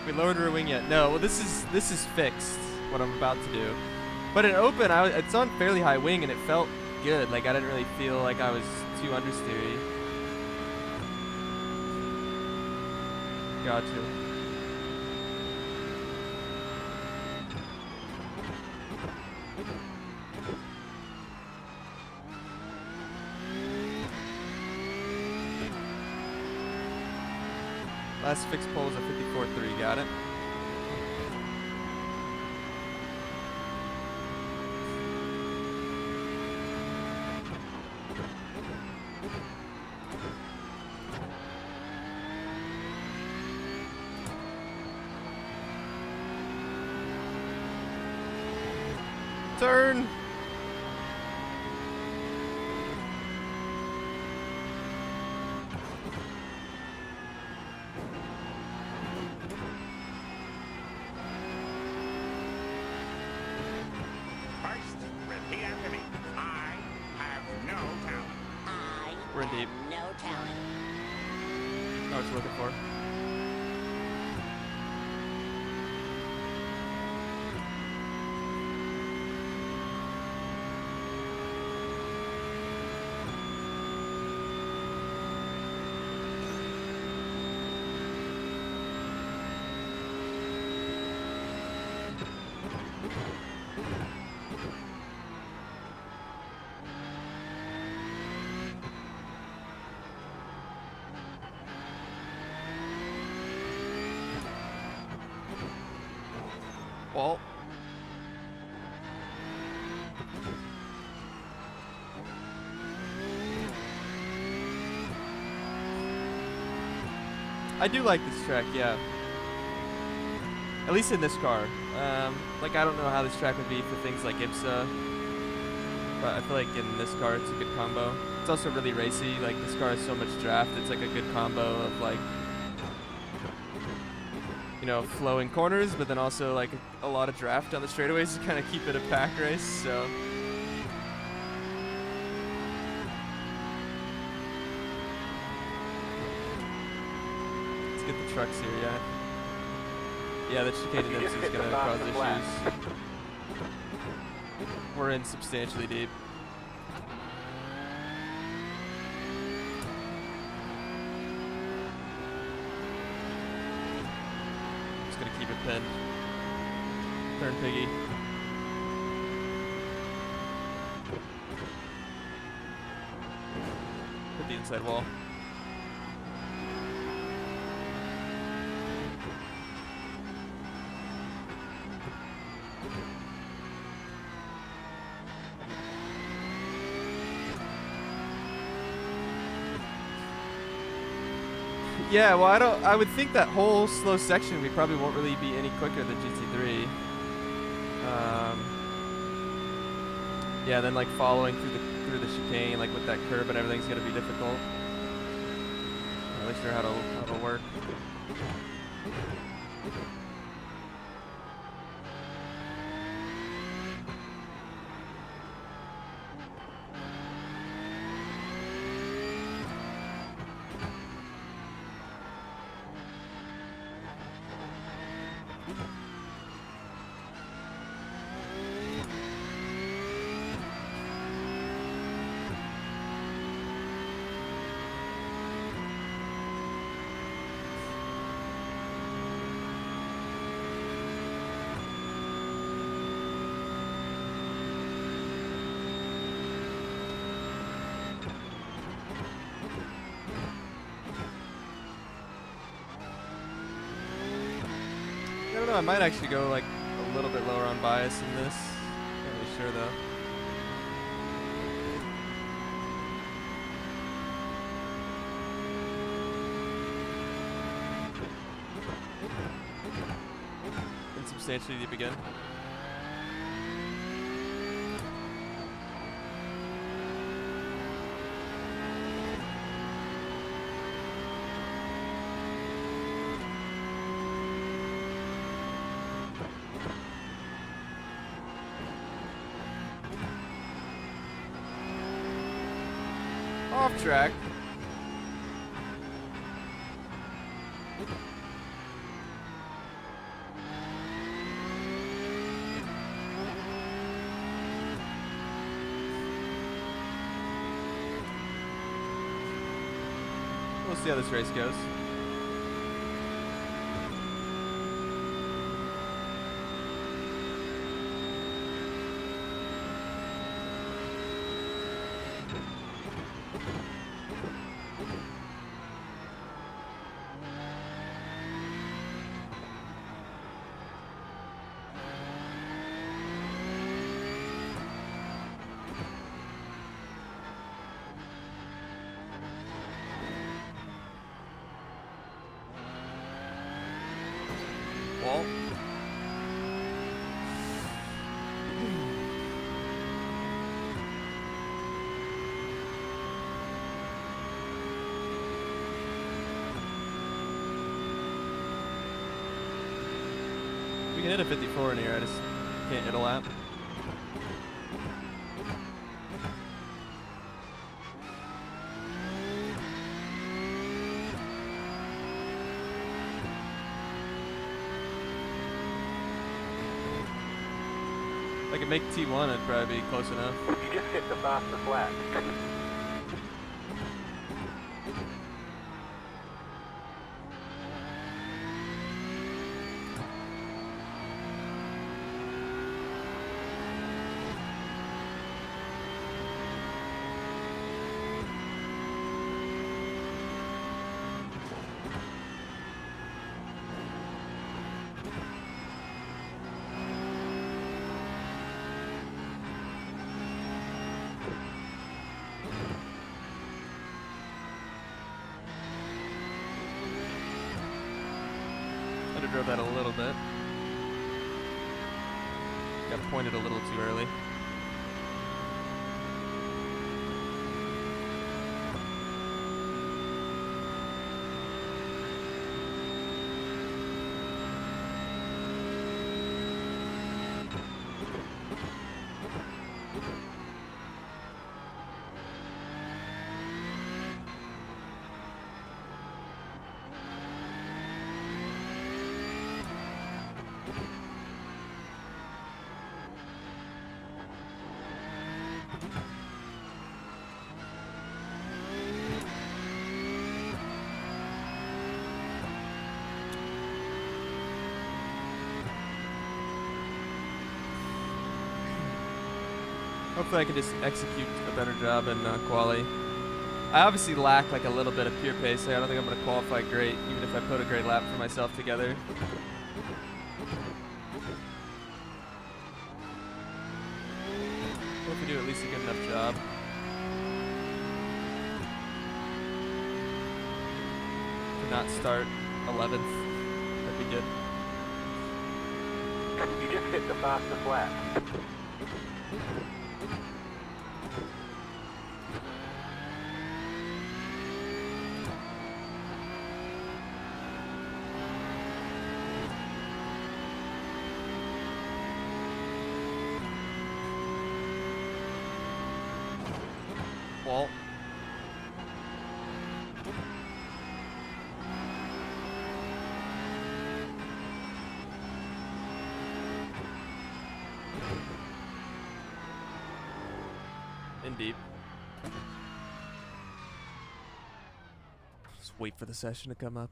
Speaker 1: We lowered rear wing yet? No. Well, this is fixed. What I'm about to do. But in open, it's on fairly high wing, and it felt good. Like I didn't really feel like I was too understeery. Gotcha. Last fixed pole is a 54.3. Got it. Turn.
Speaker 4: First, repeat after me. I have no talent.
Speaker 5: I
Speaker 1: We're in
Speaker 5: have
Speaker 1: deep.
Speaker 5: no talent.
Speaker 1: Know what you're looking for. Well, I do like this track, yeah. At least in this car. Like I don't know how this track would be for things like IPSA, but I feel like in this car it's a good combo. It's also really racy. Like this car has so much draft. It's like a good combo of like, you know, flowing corners, but then also like a lot of draft on the straightaways to kind of keep it a pack race. So let's get the trucks here, yeah. Yeah, the chicane is gonna cause issues. We're in substantially deep. Gonna keep it pinned. Turn piggy. Hit the inside wall. Yeah, well, I would think that whole slow section we probably won't really be any quicker than GT3. Yeah, then like following through the chicane, like with that curb and everything's gonna be difficult. Not really sure how it'll work. I don't know, I might actually go like a little bit lower on bias in this. Not really sure though. Insubstantially deep again. Off track. see how this race goes. Wall. We can hit a 54 in here, I just can't hit a lap. If I could make T1, it'd probably be close enough.
Speaker 2: You just hit the fastest lap.
Speaker 1: I'd have drove that a little bit. Got pointed a little too early. Hopefully I can just execute a better job in quali. I obviously lack like a little bit of pure pace there. I don't think I'm going to qualify great, even if I put a great lap for myself together. Hope we do at least a good enough job. To not start 11th. That'd be good.
Speaker 2: You just hit the fastest lap.
Speaker 1: Wall. In deep. Just wait for the session to come up.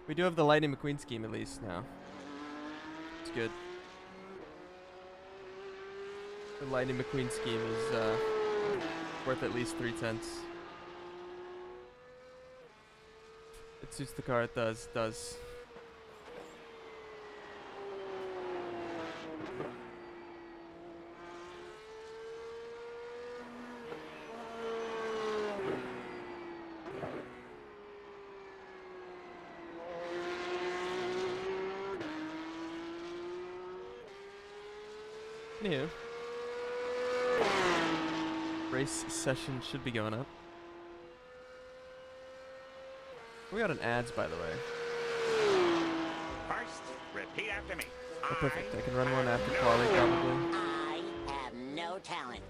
Speaker 1: We do have the Lightning McQueen scheme at least now. It's good. The Lightning McQueen scheme is worth at least 3/10. It suits the car, it does. Anywho, race session should be going up. We got an ads, by the way.
Speaker 4: First, repeat after me.
Speaker 1: Oh, perfect. I can run one after quali, probably.
Speaker 5: I no talent.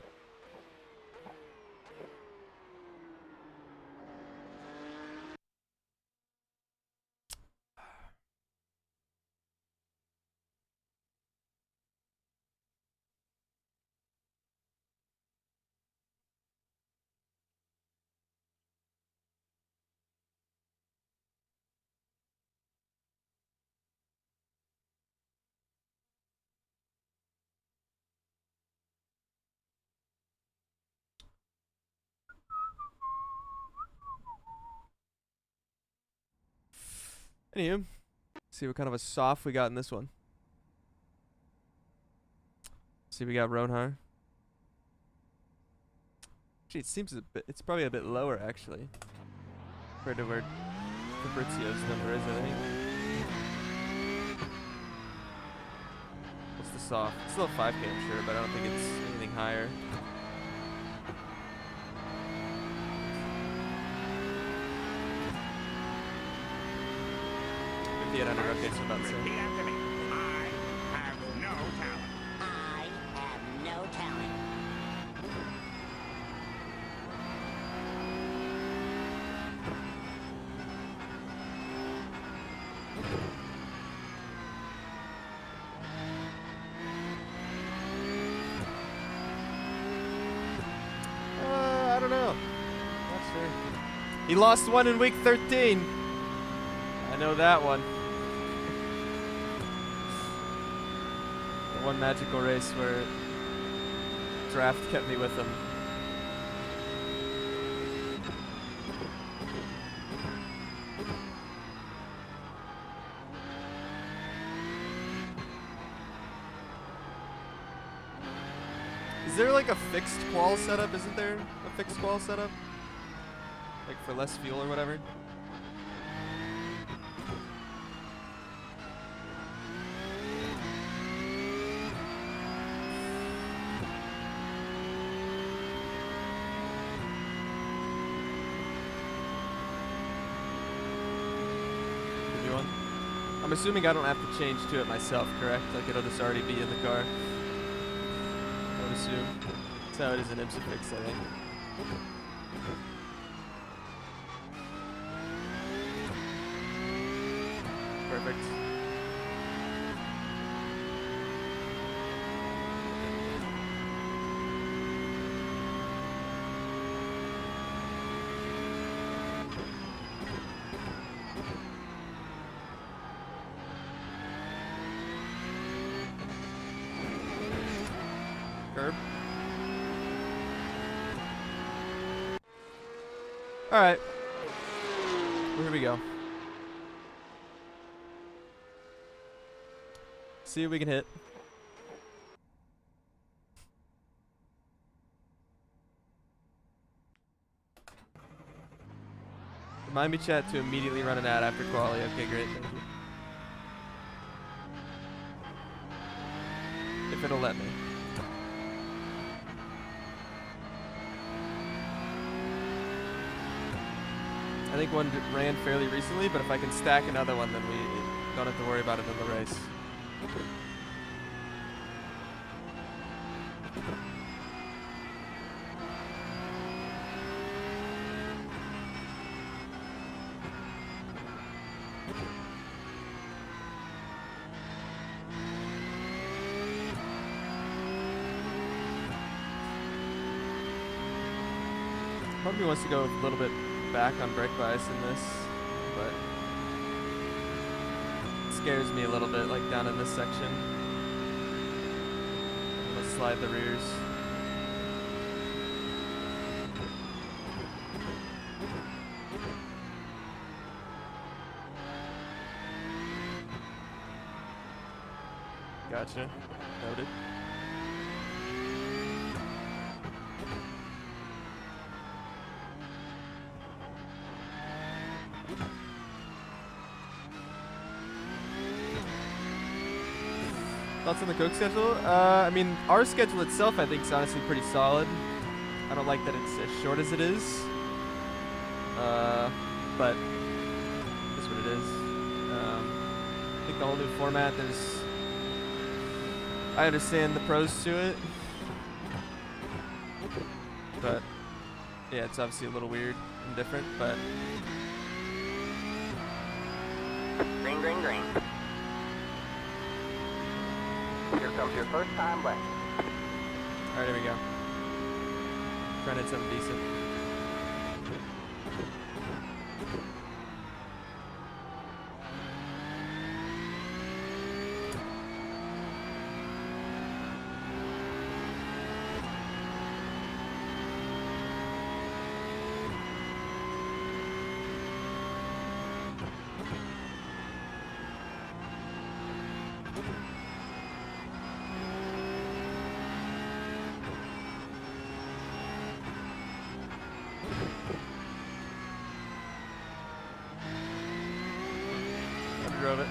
Speaker 1: Anywho, see what kind of a soft we got in this one. See, we got Ronhar. Actually, it seems a bit. It's probably a bit lower actually, compared to where Fabrizio's number is. I think. What's the soft? It's still a 5K, I'm sure, but I don't think it's anything higher. Okay, so about the same.
Speaker 4: Repeat after me. I have no talent.
Speaker 5: I have no talent.
Speaker 1: I don't know. Not sure. He lost one in week 13. I know that one. The one magical race where draft kept me with him. Is there like a fixed qual setup? Isn't there a fixed qual setup? Like for less fuel or whatever? Could be one. I'm assuming I don't have to change to it myself, correct? Like it'll just already be in the car. I would assume. That's how it is in Imsafix, I think. Perfect. Curb. All right. Well, here we go. See what we can hit. Remind me, chat, to immediately run an ad after quality. Okay, great. Thank you. If it'll let me. I think one ran fairly recently, but if I can stack another one, then we don't have to worry about it in the race. Part of me wants to go a little bit back on brake bias in this, but it scares me a little bit, like down in this section. I'm gonna slide the rears. Gotcha. Noted. Thoughts on the Coke schedule? I mean, our schedule itself, I think, is honestly pretty solid. I don't like that it's as short as it is. But that's what it is. I think the whole new format, I understand the pros to it. But yeah, it's obviously a little weird and different, but
Speaker 2: Green, green, green. Here comes your first time left.
Speaker 1: alright, here we go. Trying to hit something decent. Drove it.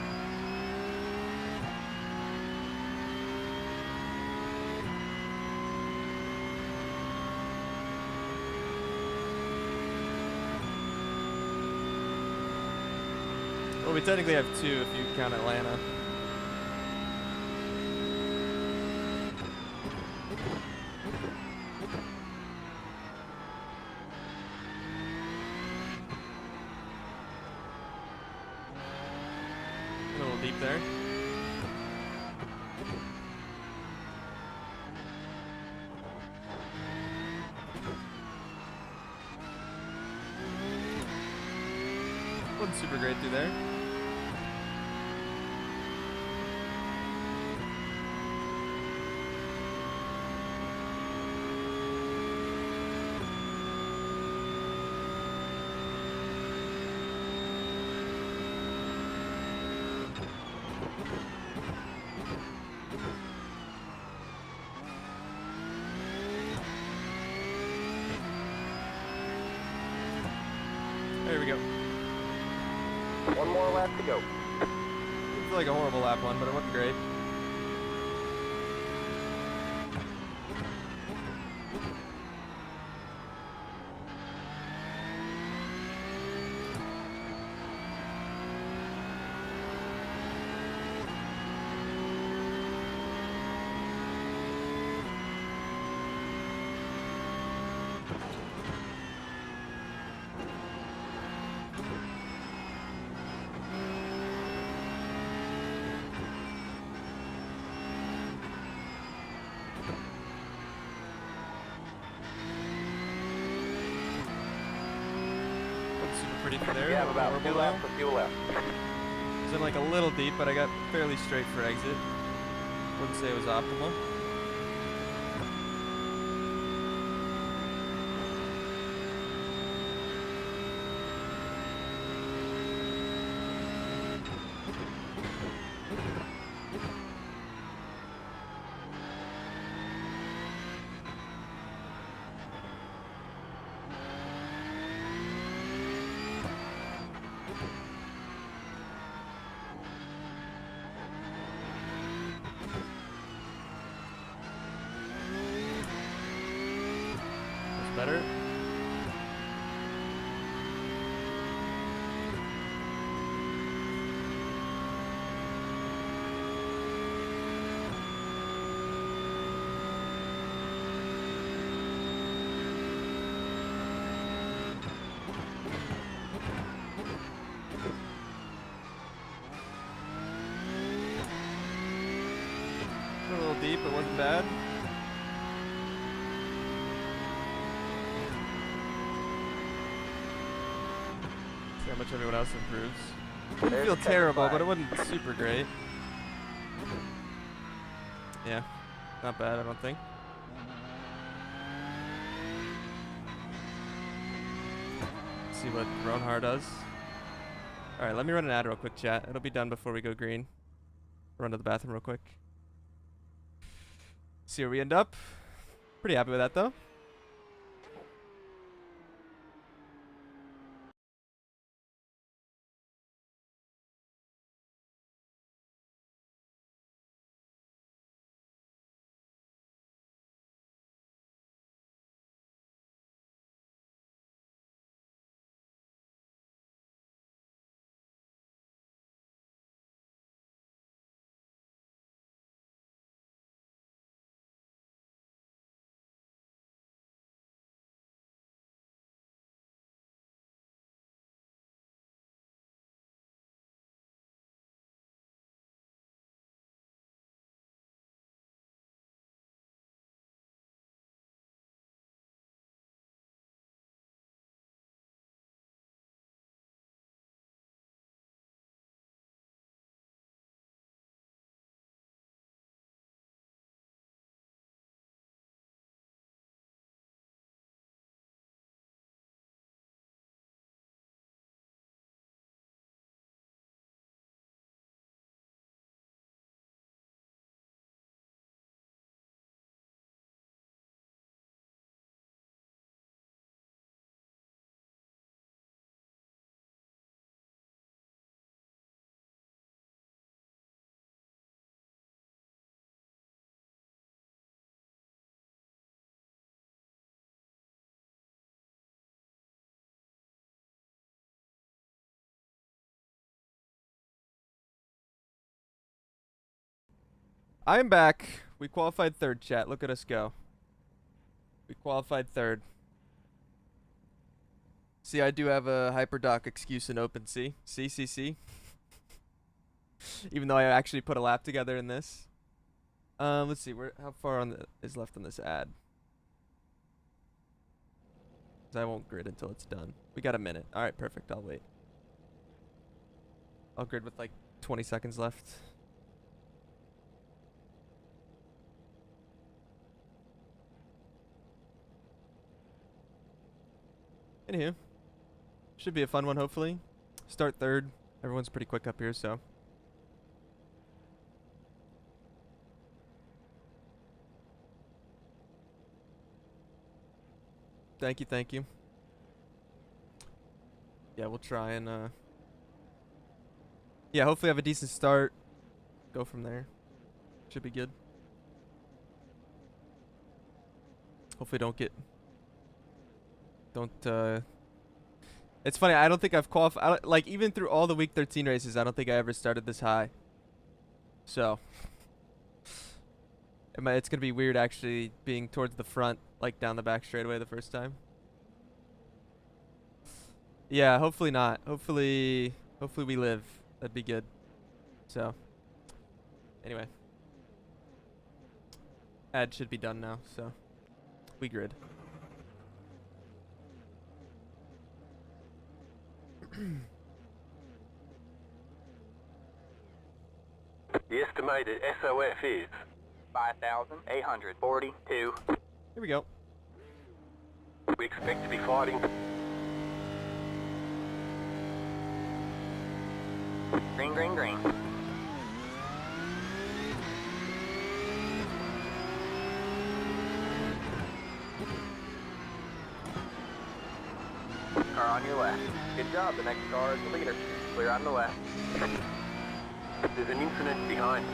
Speaker 1: Well, we technically have 2 if you count Atlanta. A little deep there. Wasn't super great through there. There we go.
Speaker 2: One more lap to go.
Speaker 1: It's like a horrible lap one, but it wasn't great. Pretty for there.
Speaker 2: You have about
Speaker 1: horrible
Speaker 2: 2 laps of fuel left.
Speaker 1: It's in like a little deep, but I got fairly straight for exit. Wouldn't say it was optimal. Better. A little deep, but wasn't bad. See how much everyone else improves. Didn't
Speaker 2: There's
Speaker 1: feel
Speaker 2: the second
Speaker 1: terrible,
Speaker 2: flag.
Speaker 1: but it wasn't super great. Yeah, not bad, I don't think. See what Ronhar does. Alright, let me run an ad real quick, chat. It'll be done before we go green. Run to the bathroom real quick. See where we end up. Pretty happy with that, though. I'm back. We qualified third, chat. Look at us go. We qualified third. See, I do have a hyperdoc excuse in OpenSea. See. Even though I actually put a lap together in this. Let's see. How far is left on this ad? 'Cause I won't grid until it's done. We got a minute. All right, perfect. I'll wait. I'll grid with like 20 seconds left. Anywho, should be a fun one, hopefully. Start third. Everyone's pretty quick up here, so. Thank you. Yeah, we'll try and, yeah, hopefully have a decent start. Go from there. Should be good. Hopefully don't, it's funny, I don't think I've qualified, like, even through all the week 13 races, I don't think I ever started this high. So, it's gonna be weird actually being towards the front, like down the back straightaway the first time. Yeah, hopefully not. Hopefully we live. That'd be good. So, anyway. Ad should be done now, so we grid.
Speaker 2: The estimated SOF is 5,842.
Speaker 1: Here we go.
Speaker 2: We expect to be fighting. Green. Car on your left. Good job, the next car is the leader. Clear on the left. There's an incident behind.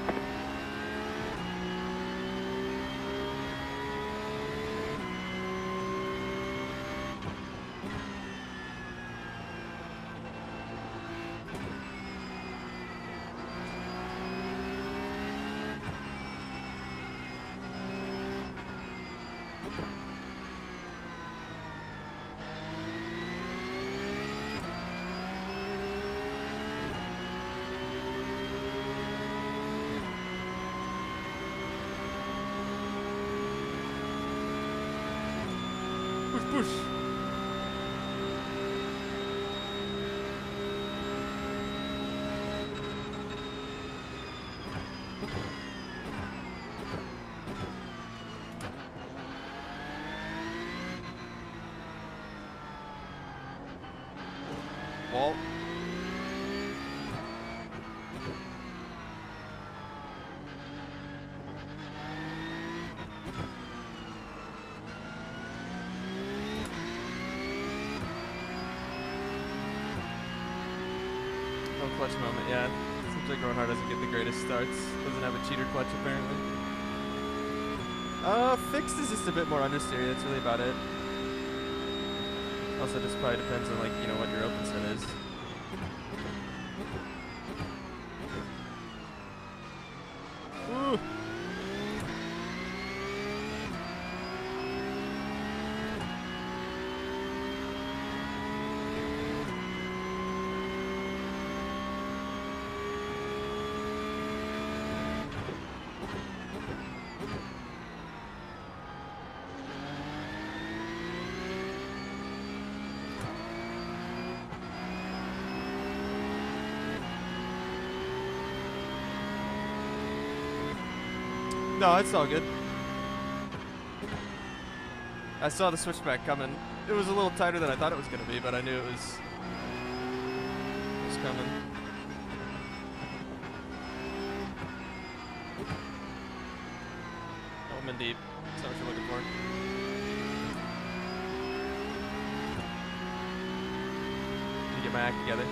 Speaker 1: Push. Walt. Clutch moment, yeah. Seems like Rohan doesn't get the greatest starts. Doesn't have a cheater clutch apparently. Fixed is just a bit more understeer. That's really about it. Also, just probably depends on, like, you know, what your open set is. Ooh. No, it's all good. I saw the switchback coming. It was a little tighter than I thought it was going to be, but I knew it was coming. Oh, I'm in deep. That's not what you're looking for. Let me get my act together.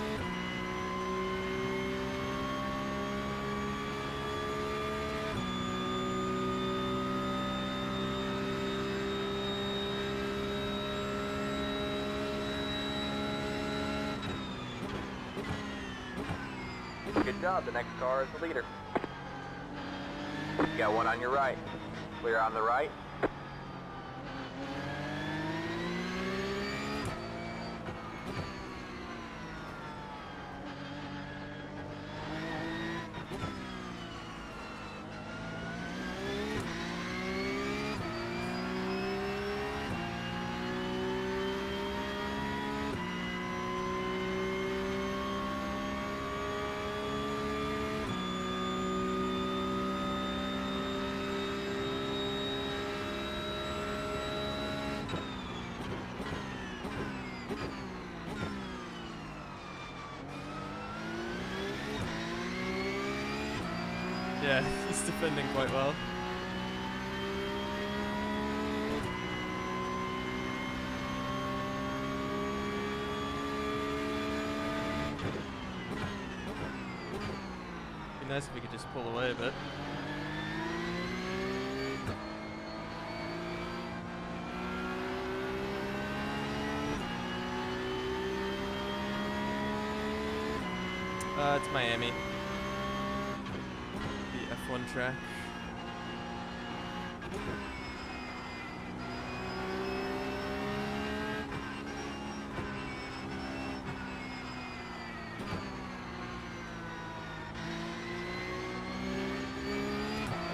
Speaker 2: Good job, the next car is the leader. You got one on your right. Clear on the right.
Speaker 1: Yeah, he's defending quite well. Be nice if we could just pull away a bit. It's Miami. The F1 track.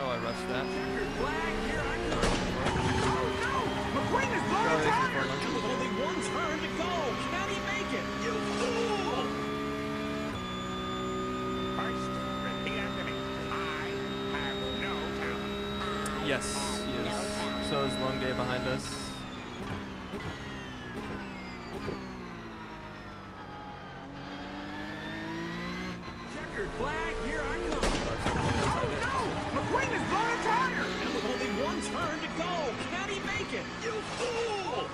Speaker 1: Oh, I rushed that.
Speaker 4: Checkered flag, here I come. Oh no! McQueen is blown a tire! And with only one turn to go, can he make it? You fool! First, repeat after me. I have no talent.
Speaker 1: Yes, he
Speaker 5: No
Speaker 1: is.
Speaker 5: talent.
Speaker 1: So is Long Day behind us.
Speaker 4: Checkered flag, here I come. Oh no! McQueen is blown a tire! And with only one turn to go, can he make it? You fool!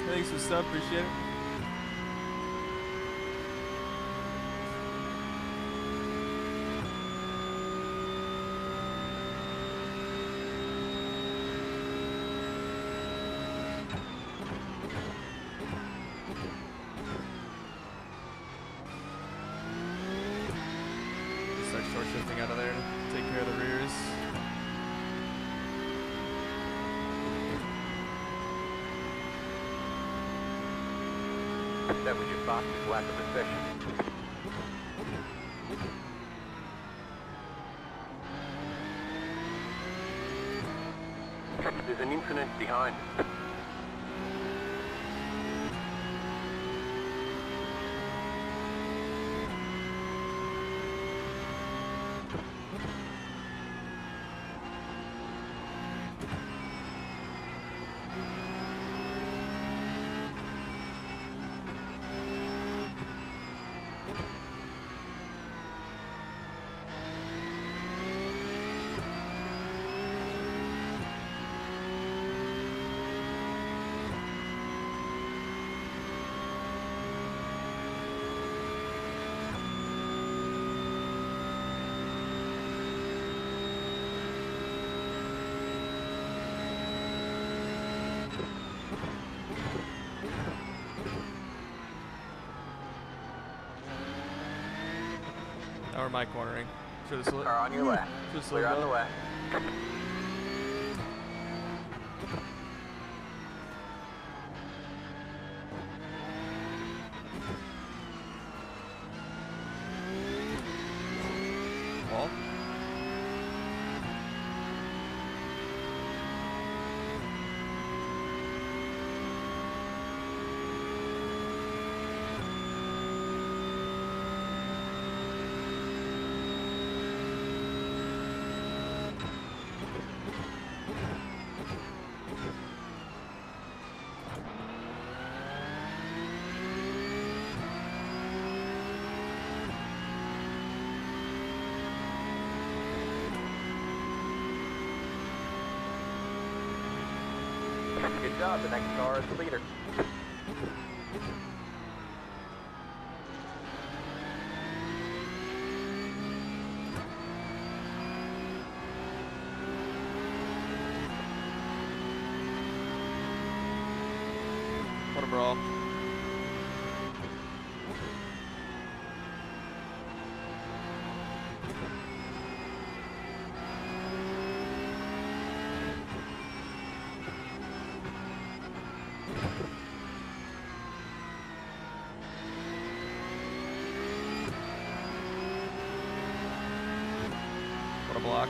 Speaker 1: Thanks for sub, appreciate it. Start short shifting out of there to take care of the rears.
Speaker 2: That was your boss's lack of efficiency. There's an incident behind us.
Speaker 1: Or am I cornering? Should have
Speaker 2: Car on your left. Clear on the left.
Speaker 1: Wall.
Speaker 2: Good job. The next car is the leader.
Speaker 1: brawl. What a block.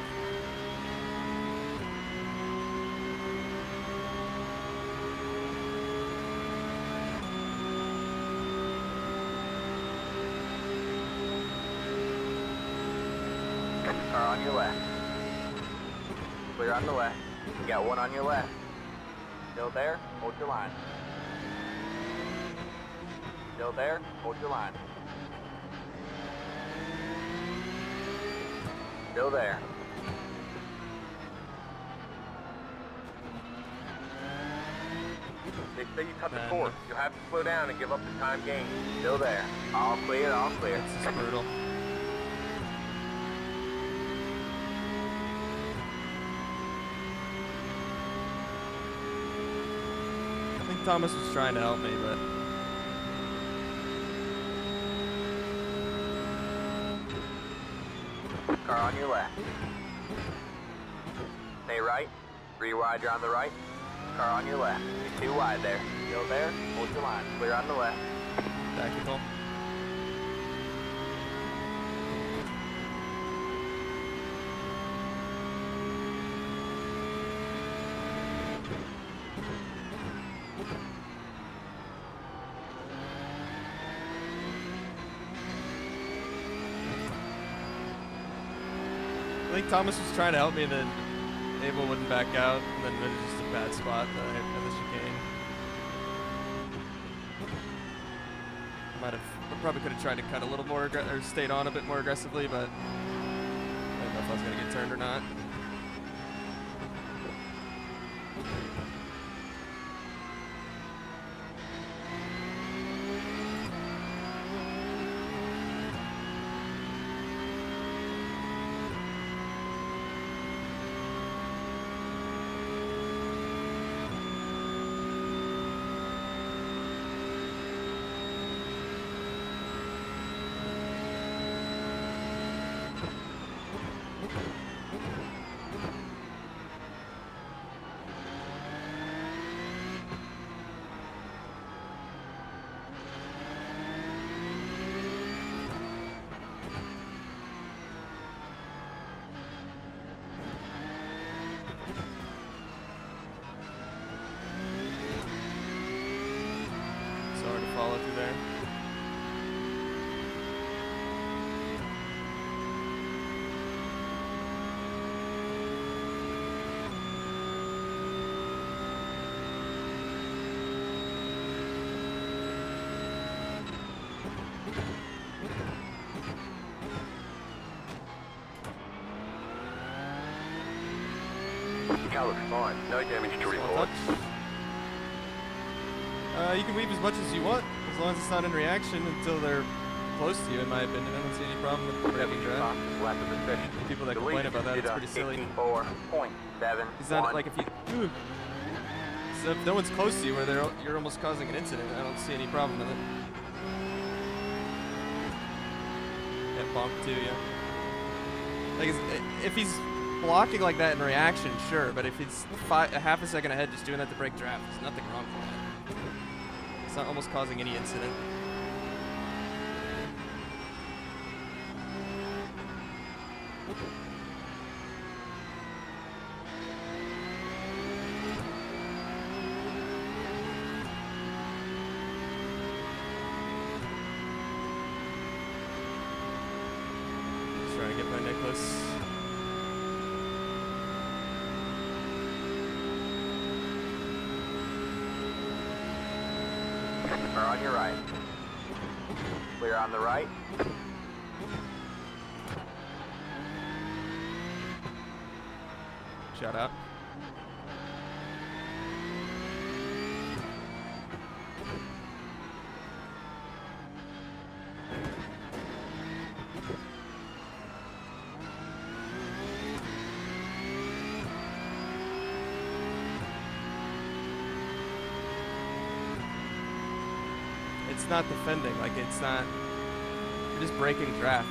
Speaker 2: Car on your left. Clear on the left. You got one on your left. Still there? Hold your line. Still there? Hold your line. Still there. They say you cut the
Speaker 1: Man.
Speaker 2: course. You'll have to slow down and give up the time gained. Still there. All clear, all clear.
Speaker 1: This is brutal. I think Thomas was trying to help me, but
Speaker 2: Car on your left. Stay right. 3 wide, you're on the right. Car on your left. You're 2 wide there. Still there. Hold your line. Clear on the left.
Speaker 1: tactical. I think Thomas was trying to help me, and then Abel wouldn't back out, and then it was just a bad spot that I hit at the chicane. I probably could have tried to cut a little more, or stayed on a bit more aggressively, but I don't know if I was gonna get turned or not. It's hard to follow through there.
Speaker 2: Car looks fine. No damage to
Speaker 1: Small
Speaker 2: report.
Speaker 1: touch. You can weave as much as you want, as long as it's not in reaction until they're close to you, in my opinion. I don't see any problem with grabbing drive.
Speaker 2: Lap of the session.
Speaker 1: People that complain about that, it's pretty silly.
Speaker 2: 54.7.
Speaker 1: It's not like if you... So if no one's close to you, where you're almost causing an incident, I don't see any problem with it. Yeah, bonk too, yeah. Like, if he's blocking like that in reaction, sure, but if he's a half a second ahead just doing that to break draft, there's nothing wrong with that. It's not almost causing any incident. Just trying to get my necklace.
Speaker 2: Car on your right. Clear on the right.
Speaker 1: Shout out. it's not defending. Like it's not. You're just breaking draft.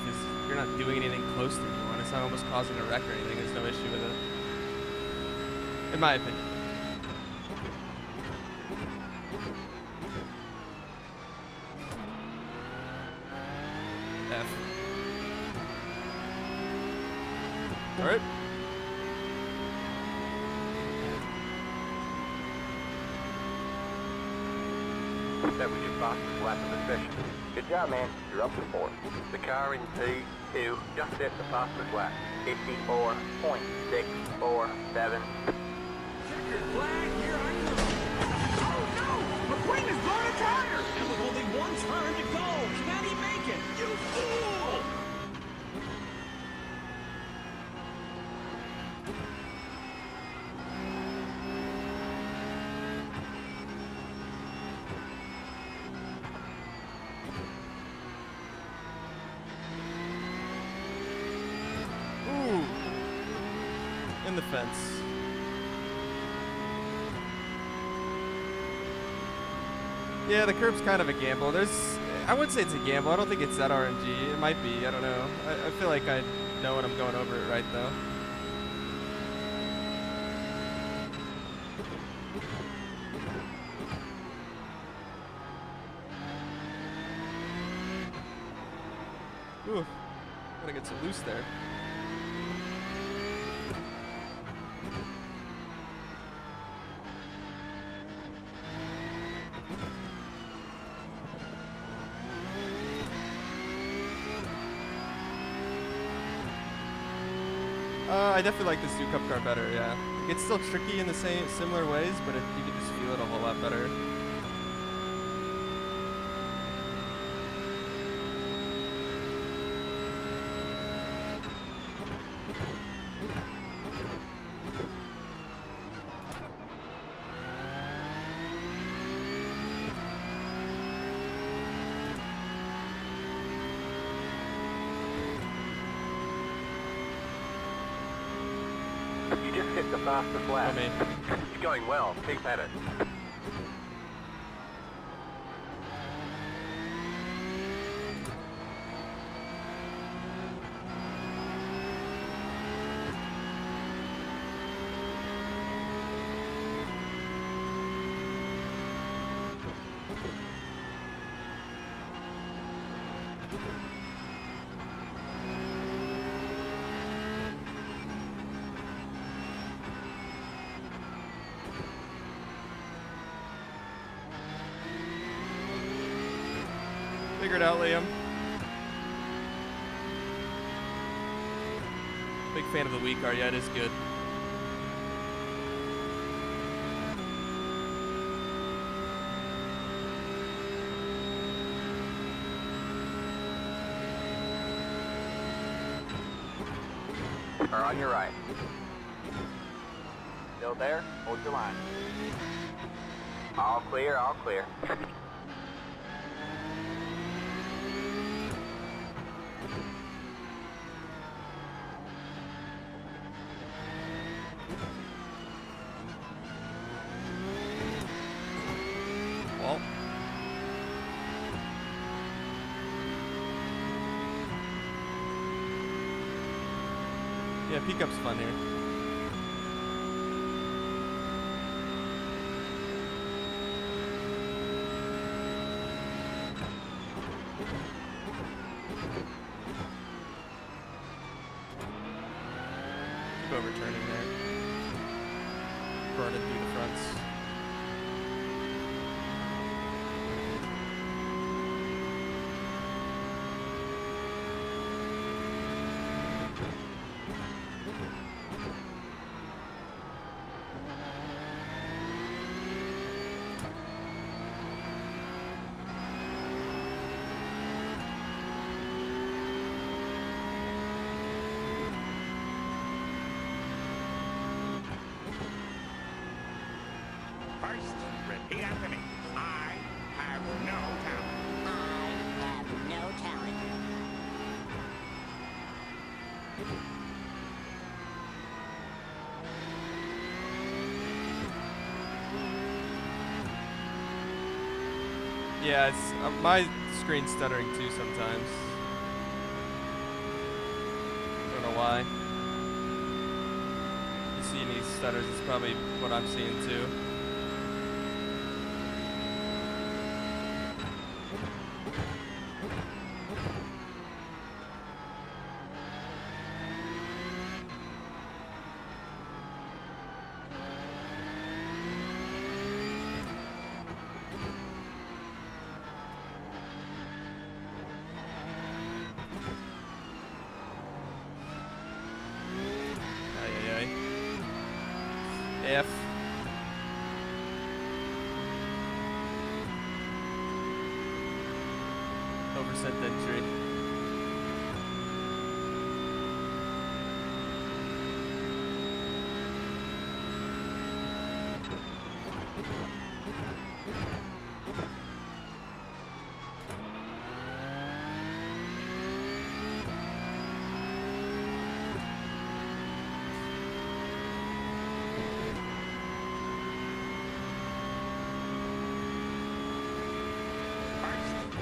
Speaker 1: You're not doing anything close to anyone. It's not almost causing a wreck or anything. There's no issue with it, in my opinion. F. All right.
Speaker 2: That was your fastest lap of the session. Good job, man. You're up to 4. The car in P2 just set the fastest lap. 54.647.
Speaker 4: Checkered flag, here I come. Oh no! McQueen has blown a tire! And with only one turn to go, can he make it? You fool!
Speaker 1: Ooh. In the fence. Yeah, the curb's kind of a gamble. I wouldn't say it's a gamble. I don't think it's that RNG. It might be. I don't know. I feel like I know when I'm going over it right, though. Ooh. Gotta get so loose there. I definitely like this new cup car better, yeah. It's still tricky in the similar ways, but you can just feel it a whole lot better.
Speaker 2: You just hit the fastest lap.
Speaker 1: I mean,
Speaker 2: It's going well. Keep at it.
Speaker 1: figure it out, Liam. Big fan of the week car. Yeah, it is good.
Speaker 2: Are on your right. Still there? Hold your line. All clear, all clear.
Speaker 1: Well. Yeah, pickup's fun here. Keep overturning there. Burning through the fronts.
Speaker 4: First, repeat after me. I have no talent.
Speaker 5: I have no talent.
Speaker 1: Yeah, it's my screen's stuttering too sometimes. Don't know why. You see any stutters? It's probably what I'm seeing too. F. Overset the entry.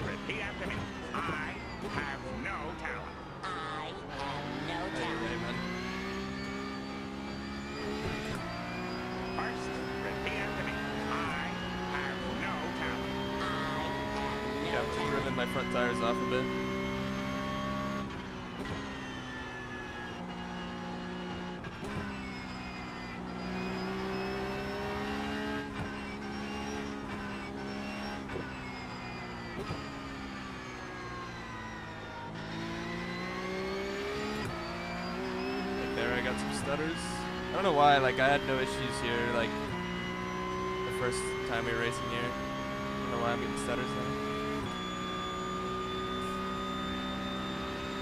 Speaker 4: Repeat after me. I have no talent.
Speaker 5: I have no
Speaker 1: Hey,
Speaker 5: talent.
Speaker 1: Raymond.
Speaker 4: First, repeat after me. I have no talent.
Speaker 5: I have
Speaker 1: Yeah,
Speaker 5: no
Speaker 1: I've
Speaker 5: talent.
Speaker 1: driven my front tires off a bit. There, I got some stutters. I don't know why, like, I had no issues here, like, the first time we were racing here. I don't know why I'm getting stutters now.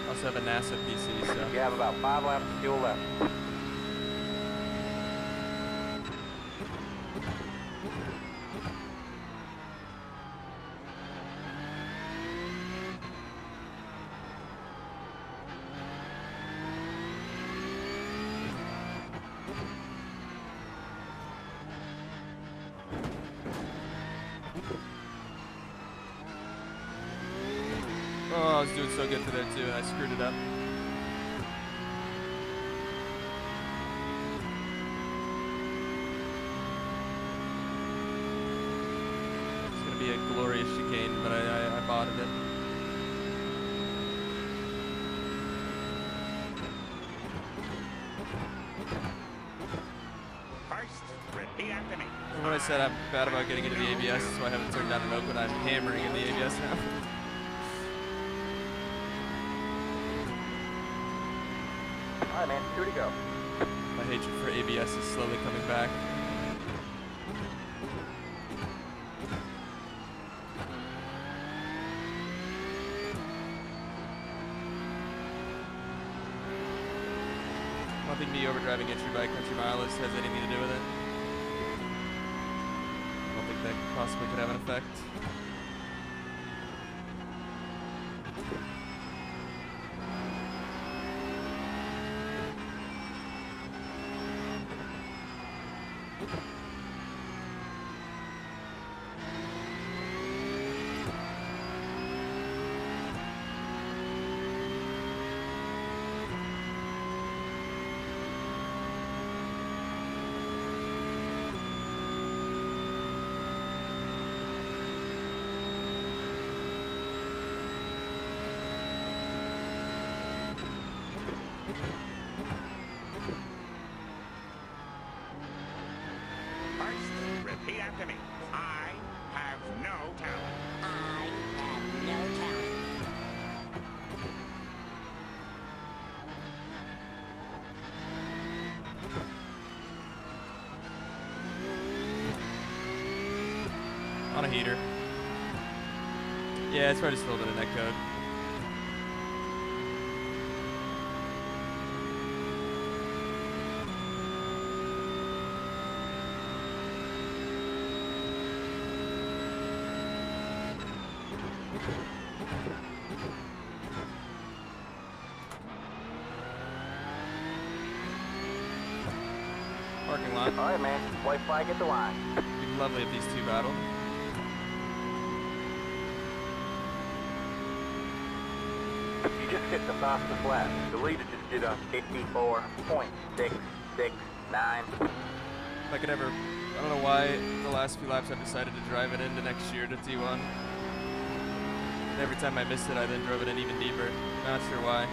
Speaker 1: Also have a NASA PC, so.
Speaker 2: You have about 5 laps of fuel left.
Speaker 1: Oh, I was doing so good through there too, and I screwed it up. It's gonna be a glorious chicane, but I botted it.
Speaker 4: First, repeat after me.
Speaker 1: And when I said I'm bad about getting into the ABS, so I haven't turned down an open, I'm hammering in the ABS now.
Speaker 2: Alright, man, 2 to go.
Speaker 1: My hatred for ABS is slowly coming back. I don't think me overdriving entry by country mile has anything to do with it. I don't think that possibly could have an effect.
Speaker 4: First, repeat after me. I have no talent.
Speaker 5: I have no talent.
Speaker 1: On a heater. Yeah, it's probably just a little bit of net code. Parking lot.
Speaker 2: Alright, man, white flag at the line.
Speaker 1: It'd be lovely if these two battled.
Speaker 2: You just hit the fastest lap. The leader just did a 54.669.
Speaker 1: If I could ever, I don't know why the last few laps I've decided to drive it into next year to T1. And every time I missed it, I then drove it in even deeper. Not sure why.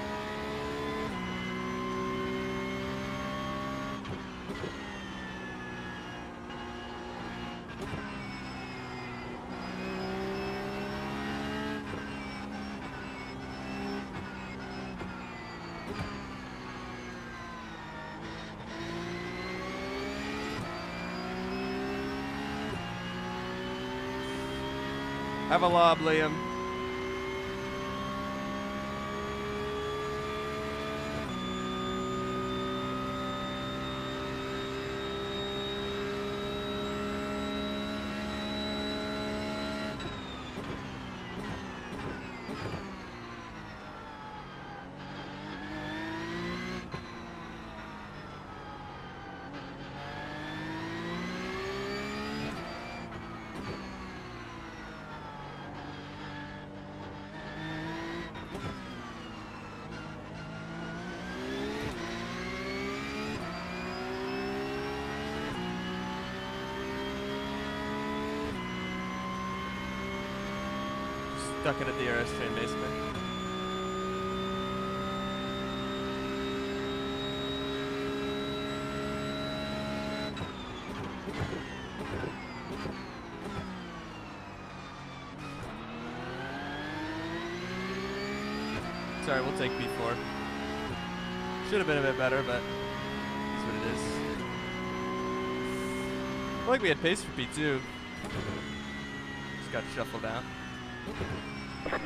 Speaker 1: Have a lob, Liam. Stuck in a DRS train, basically. Sorry, we'll take P4. Should have been a bit better, but that's what it is. I feel like we had pace for P2. Just got shuffled out.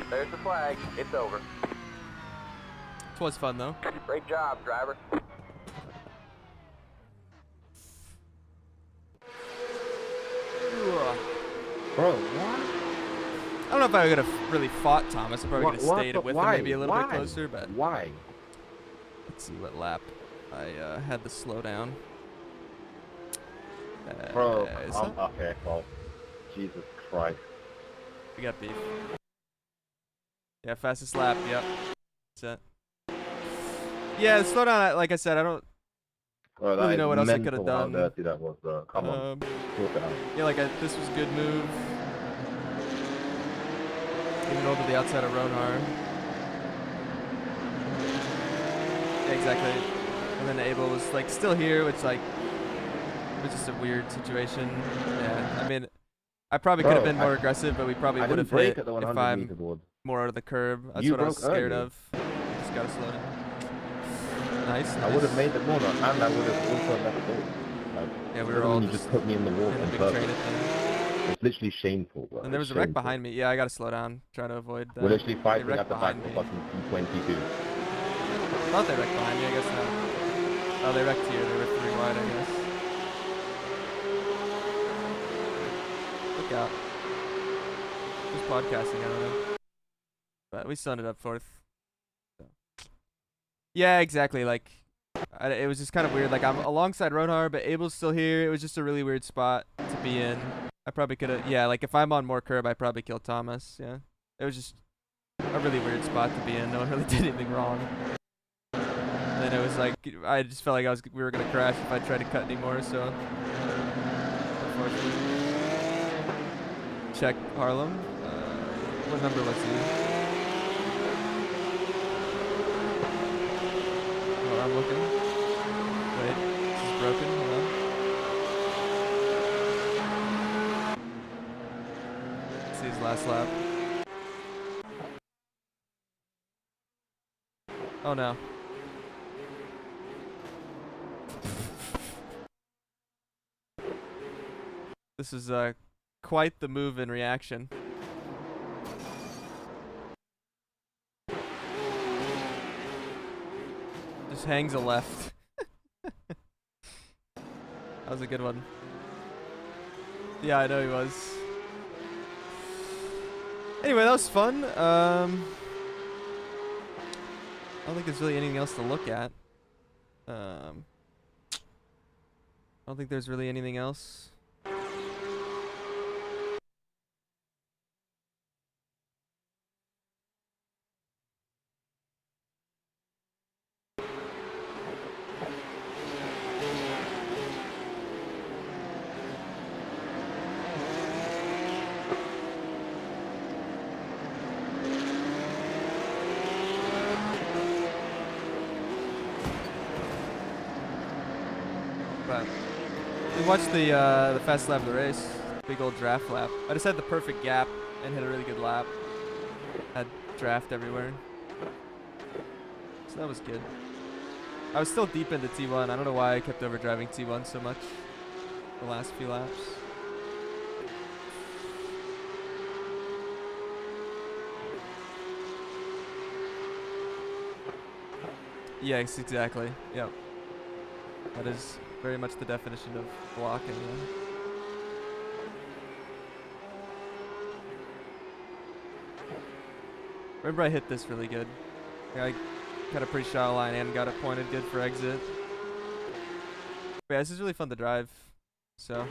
Speaker 2: There's the flag. It's over.
Speaker 1: It was fun, though.
Speaker 2: Great job, driver.
Speaker 3: Bro, what?
Speaker 1: I don't know if I would have really fought Thomas. I probably could have stayed with him maybe a little bit closer, but
Speaker 3: Why?
Speaker 1: let's see what lap I had the slowdown.
Speaker 3: Bro,
Speaker 1: is that-
Speaker 3: okay, well, Jesus Christ.
Speaker 1: we got beef. Yeah, fastest lap. Yep. Set. Yeah, the slowdown. Like I said, I don't
Speaker 3: Bro,
Speaker 1: really
Speaker 3: that
Speaker 1: know
Speaker 3: is
Speaker 1: what else I
Speaker 3: mental
Speaker 1: could have
Speaker 3: how
Speaker 1: done.
Speaker 3: dirty that was, bro. Come on, sort it out.
Speaker 1: Yeah, like this was a good move. Even over the outside of Ronar. Yeah, exactly. And then Abel was like still here, which like was just a weird situation. Yeah, I mean, I probably could have
Speaker 3: Bro,
Speaker 1: been more aggressive, but we probably
Speaker 3: I
Speaker 1: would
Speaker 3: didn't
Speaker 1: have
Speaker 3: break
Speaker 1: hit
Speaker 3: at the
Speaker 1: if
Speaker 3: 100 meter
Speaker 1: I'm
Speaker 3: board.
Speaker 1: more out of the curb. That's
Speaker 3: You
Speaker 1: what I was
Speaker 3: broke
Speaker 1: scared
Speaker 3: early.
Speaker 1: of. Just gotta slow down. Nice.
Speaker 3: I would have made the corner, and I would have also left go. Like,
Speaker 1: Yeah, we were all
Speaker 3: you just put me in the wall
Speaker 1: in the
Speaker 3: on
Speaker 1: big
Speaker 3: purpose.
Speaker 1: train at the end.
Speaker 3: It's literally shameful, bro.
Speaker 1: And there was a wreck behind me. Yeah, I gotta slow down. Try to avoid that.
Speaker 3: We're literally fighting
Speaker 1: wrecked
Speaker 3: at the back
Speaker 1: behind
Speaker 3: of
Speaker 1: me.
Speaker 3: button P22.
Speaker 1: I thought they wrecked behind me, I guess not. Oh, they wrecked here. They wrecked 3 wide, I guess. Look out. Who's podcasting? I don't know. But we still ended up 4th. So. Yeah, exactly. Like, it was just kind of weird. Like, I'm alongside Ronar, but Abel's still here. It was just a really weird spot to be in. I probably could have. Yeah, like, if I'm on more curb, I probably kill Thomas. Yeah. It was just a really weird spot to be in. No one really did anything wrong. And then it was like, I just felt like we were gonna crash if I tried to cut anymore, so unfortunately. Check Harlem. What number was he? Oh, I'm looking. Wait, this is broken. Hold on. Let's see his last lap. Oh no. This is quite the move in reaction. Just hangs a left. That was a good one. Yeah, I know he was. Anyway, that was fun. I don't think there's really anything else to look at. I don't think there's really anything else. should watch the fast lap of the race. Big old draft lap. I just had the perfect gap and hit a really good lap. Had draft everywhere. So that was good. I was still deep into T1. I don't know why I kept overdriving T1 so much the last few laps. Yes, exactly. Yep. That is very much the definition of blocking. Yeah. Remember, I hit this really good. I got a pretty shallow line and got it pointed good for exit. But yeah, this is really fun to drive. So,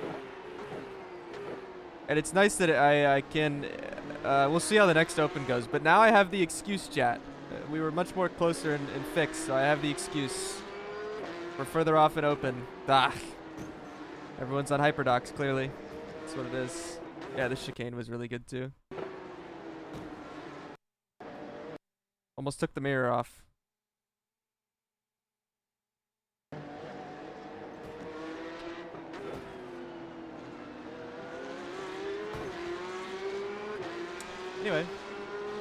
Speaker 1: and it's nice that I can. We'll see how the next open goes. But now I have the excuse, chat. We were much more closer and fixed, so I have the excuse. We're further off and open. Ah. Everyone's on hyperdocs, clearly. That's what it is. Yeah, this chicane was really good too. Almost took the mirror off. Anyway,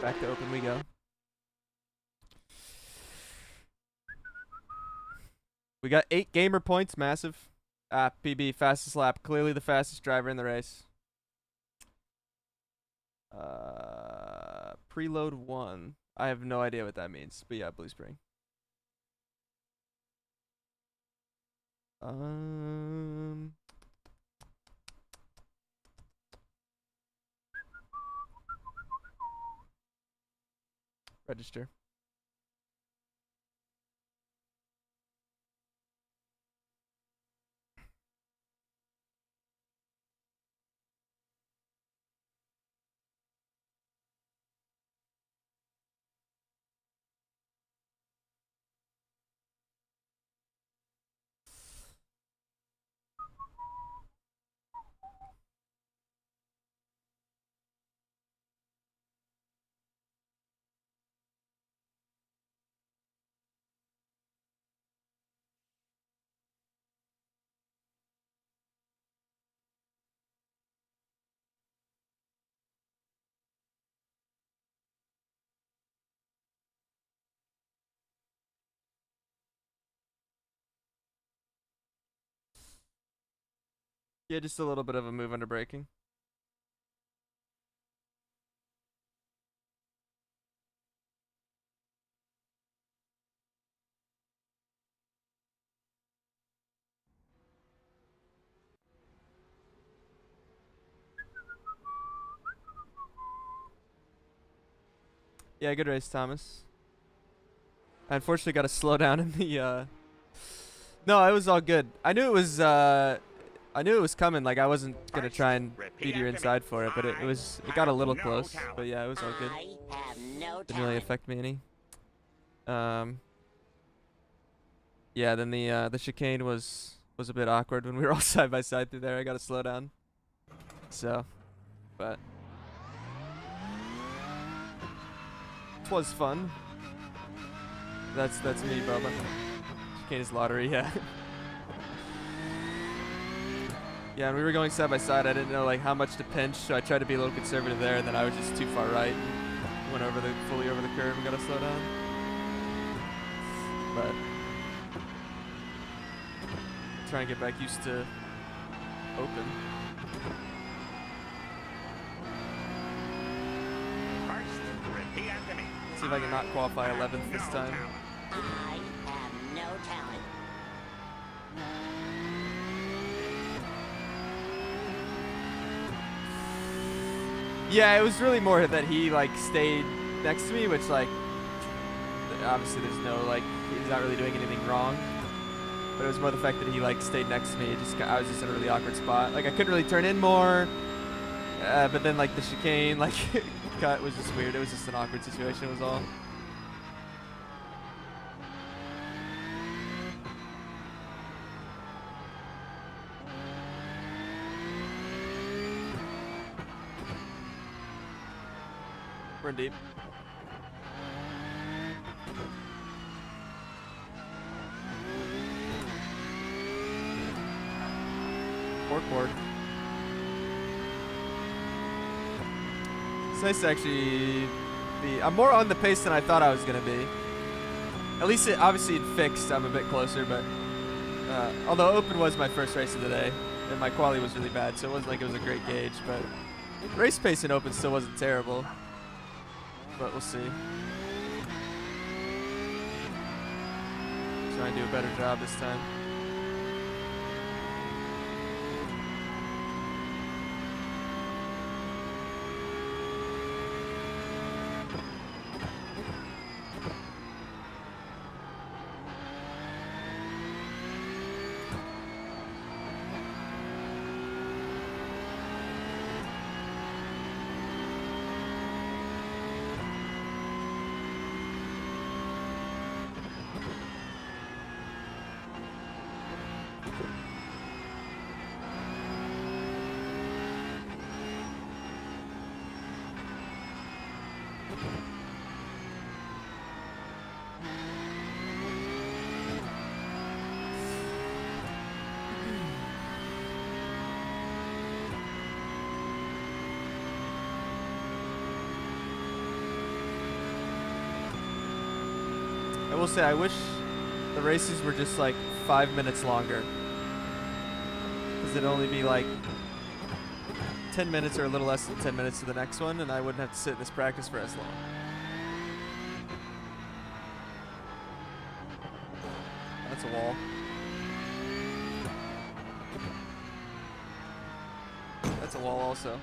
Speaker 1: back to open we go. We got 8 gamer points, massive. PB, fastest lap. Clearly the fastest driver in the race. Preload 1. I have no idea what that means, but yeah, Blue Spring. Register. Yeah, just a little bit of a move under braking. Yeah, good race, Thomas. I unfortunately got to slow down in the. No, it was all good. I knew it was coming. Like I wasn't gonna try and beat your inside for it, but it got a little close. But yeah, it was all good. Didn't really affect me any. Yeah, then the chicane was a bit awkward when we were all side by side through there. I got to slow down. So, but it was fun. That's me, Bubba. Chicane is lottery, yeah. Yeah, and we were going side by side. I didn't know like how much to pinch, so I tried to be a little conservative there, and then I was just too far right. And went fully over the curve and got to slow down. But trying to get back used to open. See if I can not qualify 11th this time.
Speaker 5: I have no talent.
Speaker 1: Yeah, it was really more that he like stayed next to me, which like obviously there's no like he's not really doing anything wrong. But it was more the fact that he like stayed next to me. I was just in a really awkward spot. Like I couldn't really turn in more. But then like the chicane like cut was just weird. It was just an awkward situation was all. We're in deep. It's nice to actually be. I'm more on the pace than I thought I was gonna be. At least obviously it fixed. I'm a bit closer, but although open was my first race of the day, and my quali was really bad, so it wasn't like it was a great gauge. But race pace in open still wasn't terrible. But we'll see. Try and do a better job this time. I will say I wish the races were just like 5 minutes longer, because it'd only be like 10 minutes or a little less than 10 minutes to the next one, and I wouldn't have to sit in this practice for as long. That's a wall. That's a wall also.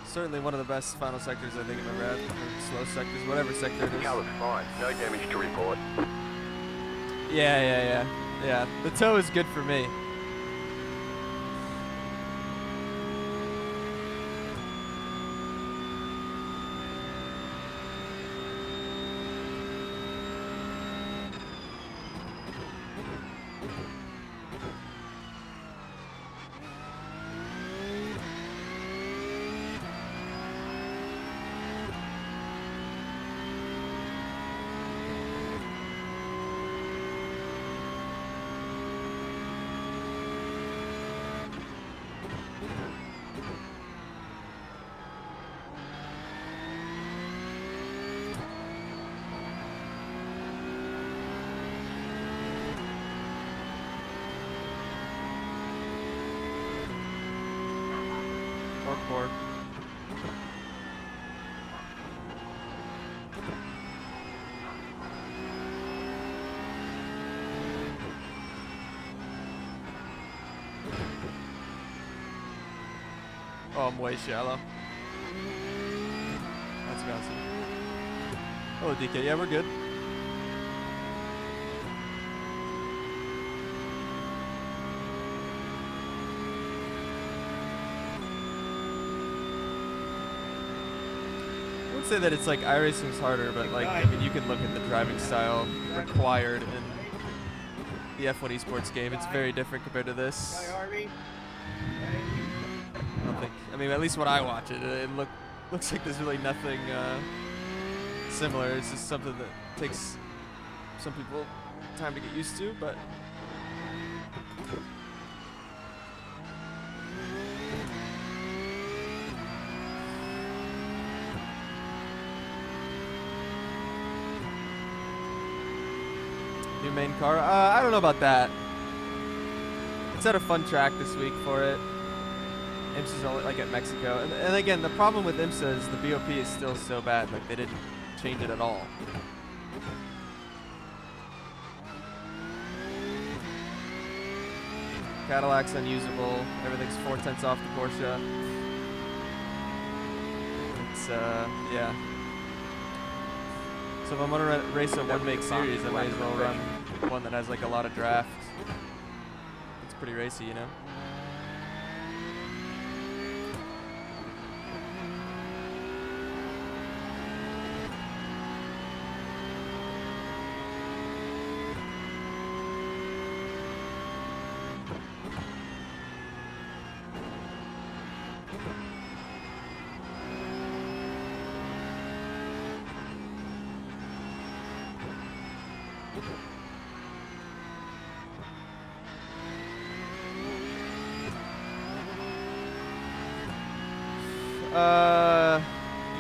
Speaker 1: Certainly one of the best final sectors I think I've ever had, or slow sectors, whatever sector it is.
Speaker 2: Car looks fine. No damage to report.
Speaker 1: Yeah. The toe is good for me. Or oh, I'm way shallow. That's bouncy. Oh, DK, yeah, we're good. I would say that it's like iRacing's harder, but like, I mean, you can look at the driving style required in the F1 esports game. It's very different compared to this. I mean, at least when I watch it, it looks like there's really nothing similar. It's just something that takes some people time to get used to, but new main car? I don't know about that. It's at a fun track this week for it. IMSA's only like at Mexico. And again, the problem with IMSA is the BOP is still so bad. Like, they didn't change it at all. Cadillac's unusable. Everything's 4/10 off the Porsche. It's, yeah. So if I'm gonna race a one-make series, I might as well run one that has like a lot of draft. It's pretty racy, you know?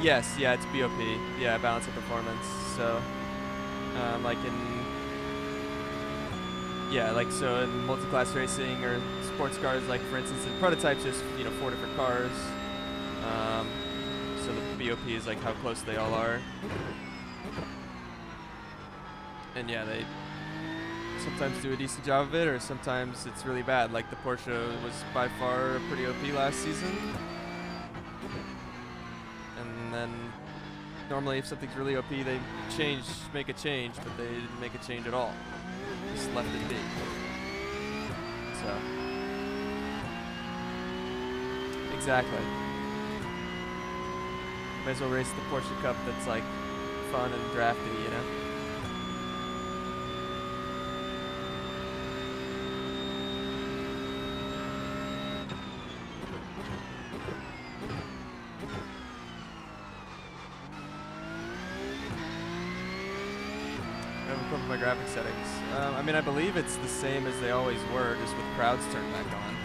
Speaker 1: Yes, yeah, it's BOP. Yeah, balance of performance. So, like so in multi-class racing or sports cars, like for instance, in prototypes, there's 4 different cars. So the BOP is like how close they all are. And yeah, they sometimes do a decent job of it, or sometimes it's really bad. Like the Porsche was by far pretty OP last season. And then normally if something's really OP, they make a change, but they didn't make a change at all. Just left it be. So. Exactly. Might as well race the Porsche Cup that's like fun and drafty, you know? My graphic settings. I mean, I believe it's the same as they always were, just with crowds turned back on.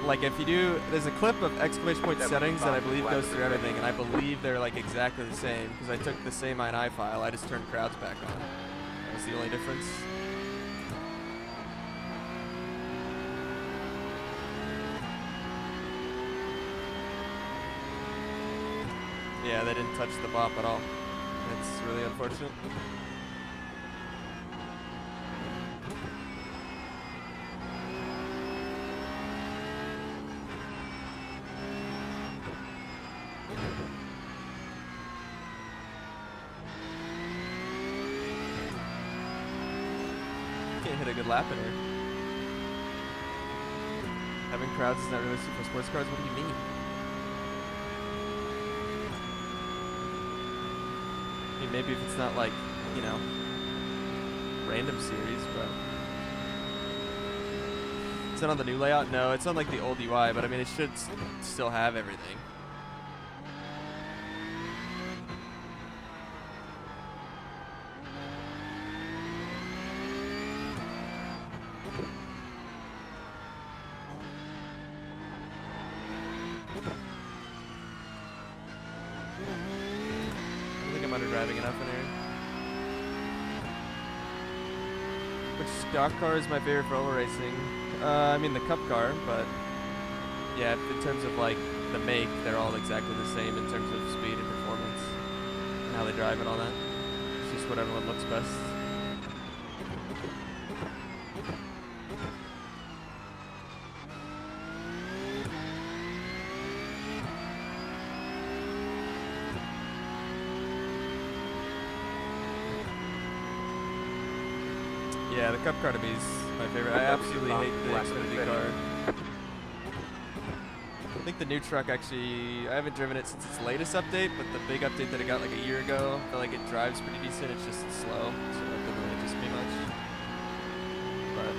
Speaker 1: Like if you do, there's a clip of exclamation point settings that I believe goes through everything, and I believe they're like exactly the same because I took the same INI file. I just turned crowds back on. That was the only difference. Yeah, they didn't touch the bop at all. It's really unfortunate. Can't hit a good lap in here. Having crowds is not realistic for sports cars? What do you mean? I mean, maybe if it's not like, random series, but is that on the new layout? No, it's on like the old UI, but I mean, it should still have everything. Driving enough in here. Which stock car is my favorite for oval racing? I mean the Cup car, but yeah, in terms of like the make, they're all exactly the same in terms of speed and performance and how they drive and all that. It's just whatever one looks best. Yeah, the Cup car to me is my favorite. I absolutely hate the Xfinity car. I think the new truck actually, I haven't driven it since its latest update, but the big update that it got like a year ago, I feel like it drives pretty decent. It's just slow, so it doesn't really interest me much. But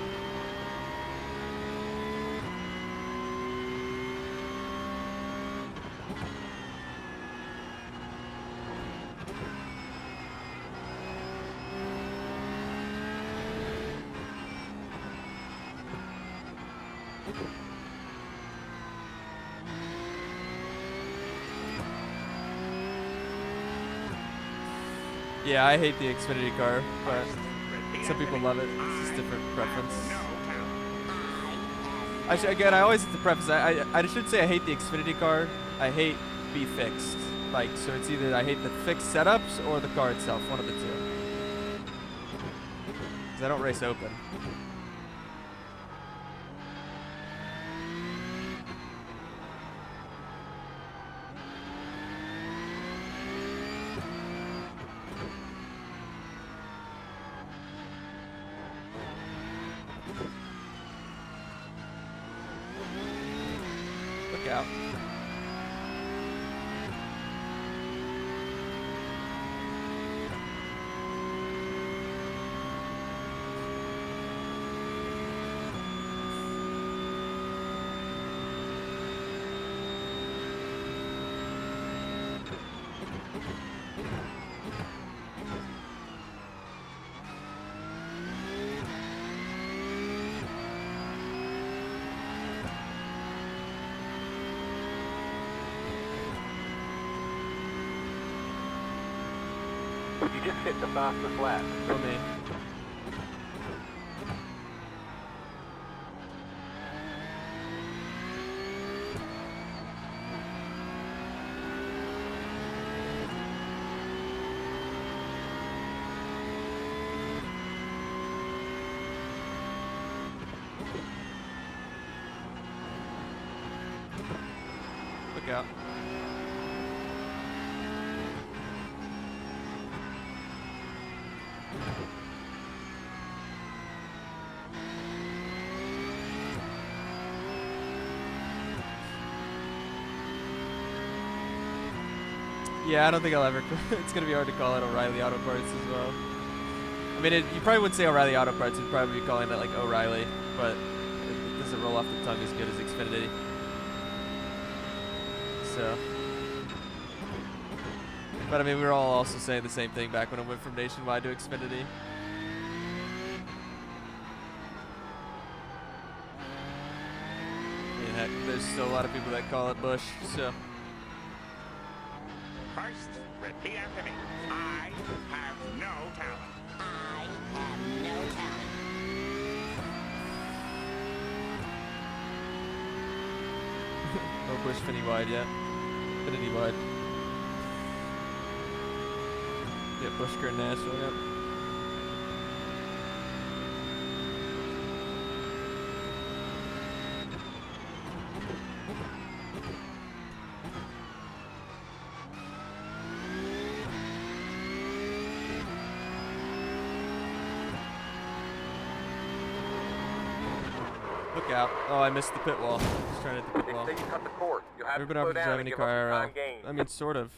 Speaker 1: yeah, I hate the Xfinity car, but some people love it. It's just different preference. I always have to preface. I should say I hate the Xfinity car. I hate be fixed. Like, so it's either I hate the fixed setups or the car itself, one of the two. Because I don't race open. Out.
Speaker 2: just hit the fastest lap.
Speaker 1: Go me. Look out. Yeah, I don't think I'll ever. It's gonna be hard to call it O'Reilly Auto Parts as well. I mean, you probably wouldn't say O'Reilly Auto Parts. You'd probably be calling it like O'Reilly, but it doesn't roll off the tongue as good as Xfinity. So, but I mean, we were all also saying the same thing back when it went from Nationwide to Xfinity. Yeah, heck, there's still a lot of people that call it Bush. So.
Speaker 4: First, repeat after me. I have no talent.
Speaker 5: I have no talent.
Speaker 1: No Bush Finny wide yet. Infinity wide. Yeah, Bushker and Nashville, yep. Look out. Oh, I missed the pit wall. Just trying to hit the pit wall.
Speaker 2: Instead, you cut the course. You'll have
Speaker 1: Never
Speaker 2: to
Speaker 1: been able
Speaker 2: slow
Speaker 1: to
Speaker 2: down
Speaker 1: drive
Speaker 2: and
Speaker 1: any
Speaker 2: give up
Speaker 1: car
Speaker 2: some
Speaker 1: IRL.
Speaker 2: time gained.
Speaker 1: I mean, sort of.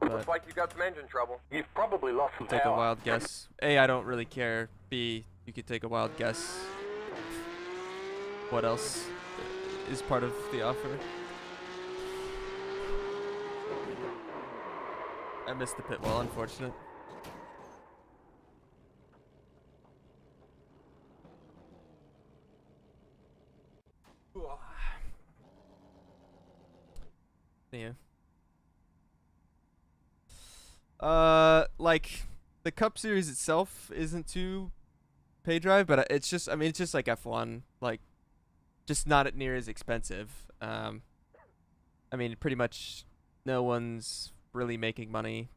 Speaker 2: Looks
Speaker 1: But
Speaker 2: like you've got some engine trouble. You've probably lost some
Speaker 1: take a
Speaker 2: power.
Speaker 1: wild guess. A, I don't really care. B, you could take a wild guess. What else is part of the offer? I missed the pit wall, unfortunate. Yeah. Like the Cup Series itself isn't too pay drive, but it's just, I mean, it's just like F1, like just not near as expensive. I mean, pretty much no one's really making money,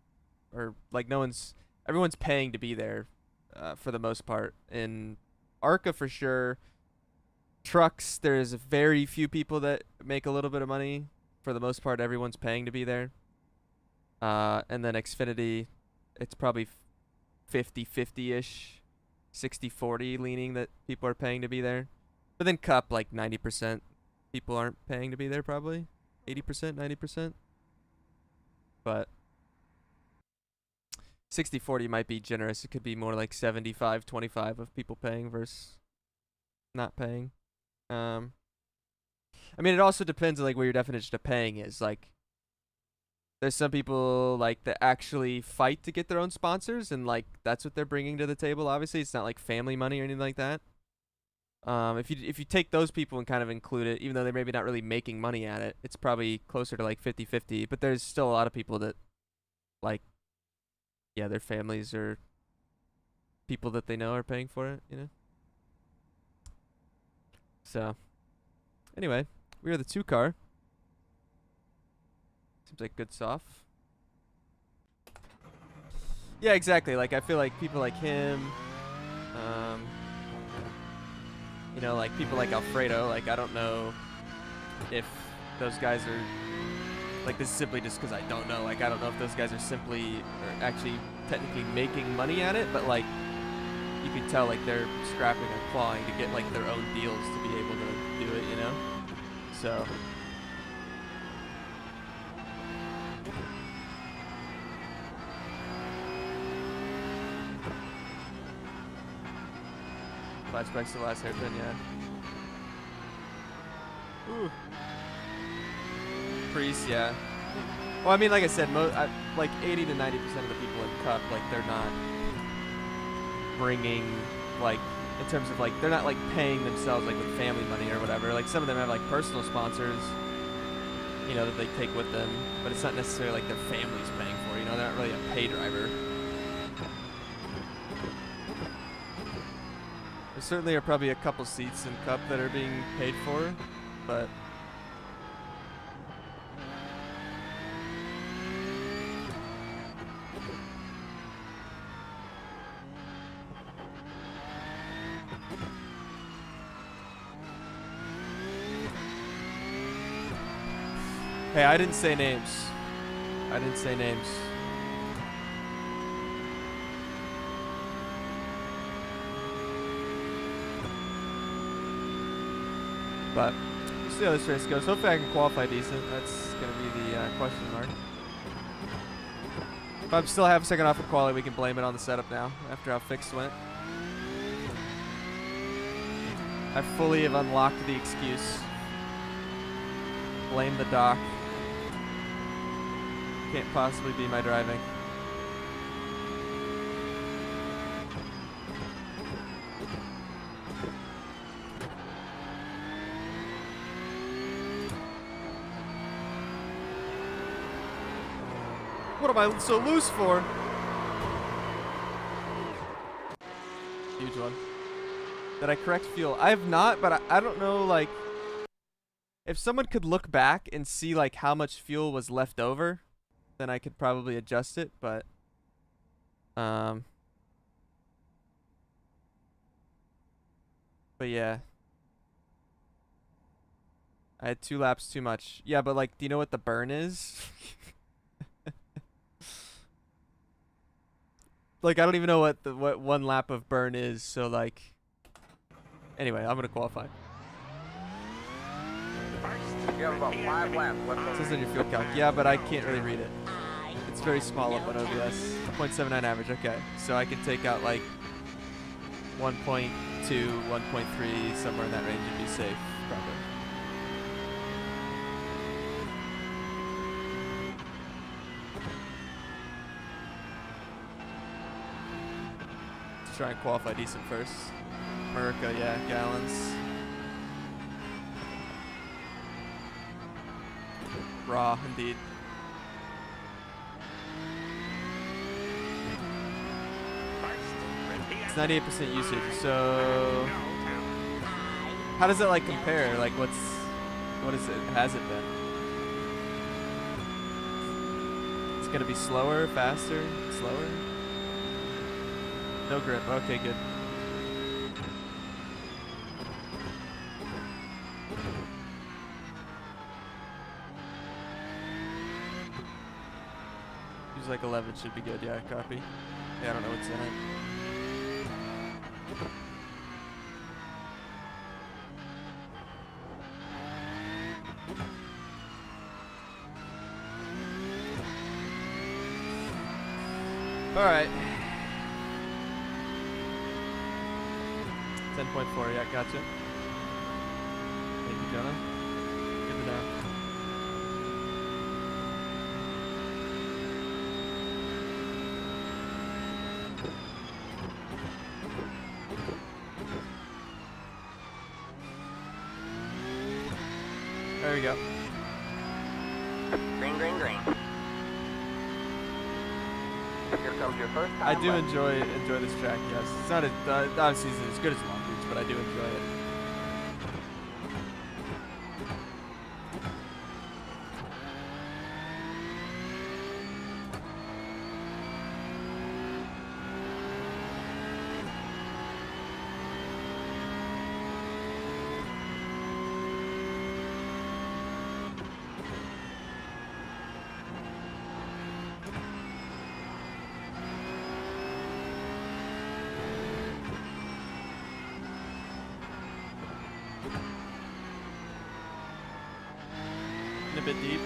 Speaker 1: or like everyone's paying to be there, for the most part. In ARCA for sure. Trucks, there's very few people that make a little bit of money. For the most part, everyone's paying to be there. And then Xfinity, it's probably 50-50-ish, 60-40 leaning that people are paying to be there. But then Cup, like 90% people aren't paying to be there probably. 80%, 90%. But 60-40 might be generous. It could be more like 75-25 of people paying versus not paying. I mean, it also depends on like where your definition of paying is. Like, there's some people like that actually fight to get their own sponsors, and like that's what they're bringing to the table. Obviously, it's not like family money or anything like that. If you take those people and kind of include it, even though they're maybe not really making money at it, it's probably closer to like 50-50. But there's still a lot of people that, like, yeah, their families or people that they know are paying for it, you know. So, anyway, we are the 2 car. Seems like good soft. Yeah, exactly. Like, I feel like people like him, you know, like people like Alfredo, like I don't know if those guys are, like, this is simply just because I don't know. Like, I don't know if those guys are simply or actually technically making money at it, but like you could tell like they're scrapping and clawing to get like their own deals to be able to do it, you know? So flashbacks to the last hairpin, yeah. Ooh. Priest, yeah. Well, I mean, like I said, like 80 to 90% of the people in Cup, like they're not bringing, like, in terms of like, they're not like paying themselves like with family money or whatever. Like some of them have like personal sponsors, you know, that they take with them, but it's not necessarily like their family's paying for, you know, they're not really a pay driver. There certainly are probably a couple seats in Cup that are being paid for, but hey, I didn't say names. I didn't say names. But we'll see how this race goes. Hopefully I can qualify decent. That's going to be the question mark. If I'm still half a second off of quality, we can blame it on the setup now, after how fixed went. I fully have unlocked the excuse. Blame the dock. Can't possibly be my driving. What am I so loose for? Huge one. Did I correct fuel? I have not, but I don't know, like, if someone could look back and see, like, how much fuel was left over, then I could probably adjust it, but, yeah. I had 2 laps too much. Yeah, but, like, do you know what the burn is? Like, I don't even know what 1 lap of burn is, so, like, anyway, I'm gonna qualify.
Speaker 2: You have about 5 laps left.
Speaker 1: It says on your fuel calc. Yeah, but I can't really read it. It's very small up on OBS. 0.79 average, okay. So I can take out, like, 1.2, 1.3, somewhere in that range and be safe, probably. Try and qualify decent first. America, yeah, gallons. Raw, indeed. It's 98% usage, so how does it like compare? Like what is it? Has it been? It's gonna be slower, faster, slower? No grip. Okay, good. Use like 11 should be good. Yeah, copy. Yeah, I don't know what's in it. All right. 10.4, yeah, gotcha. Thank you, Jonah. Good to know. There we go.
Speaker 2: Green, green, green. Here comes your first time.
Speaker 1: I do enjoy this track, yes. It's not obviously it's as good as Long Beach, but I do enjoy it. A bit deep.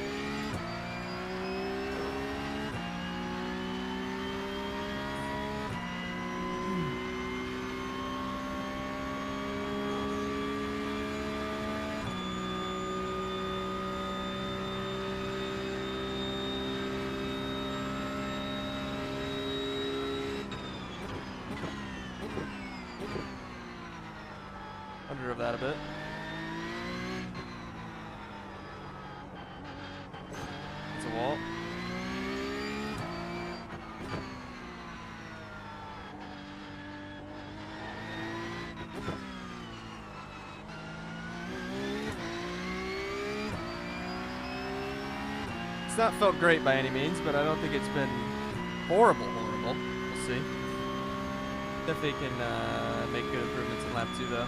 Speaker 1: Under of that a bit. Wall. It's not felt great by any means, but I don't think it's been horrible. We'll see. Definitely can make good improvements in lap 2 though.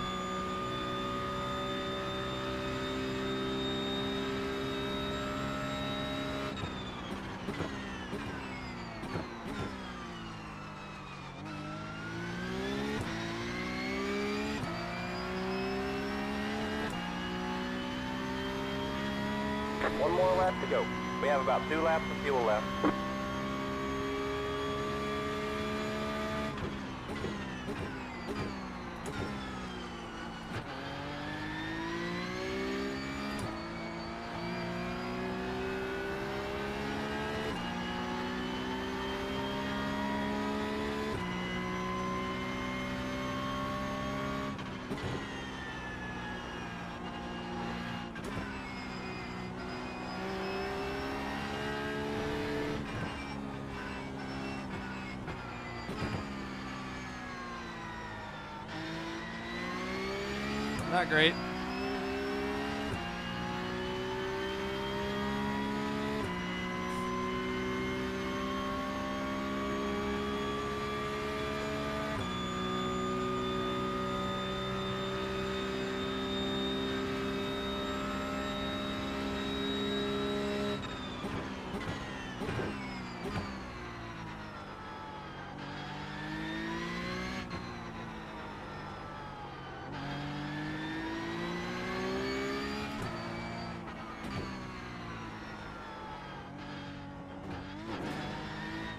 Speaker 2: One more lap to go. We have about 2 laps of fuel left.
Speaker 1: Not great.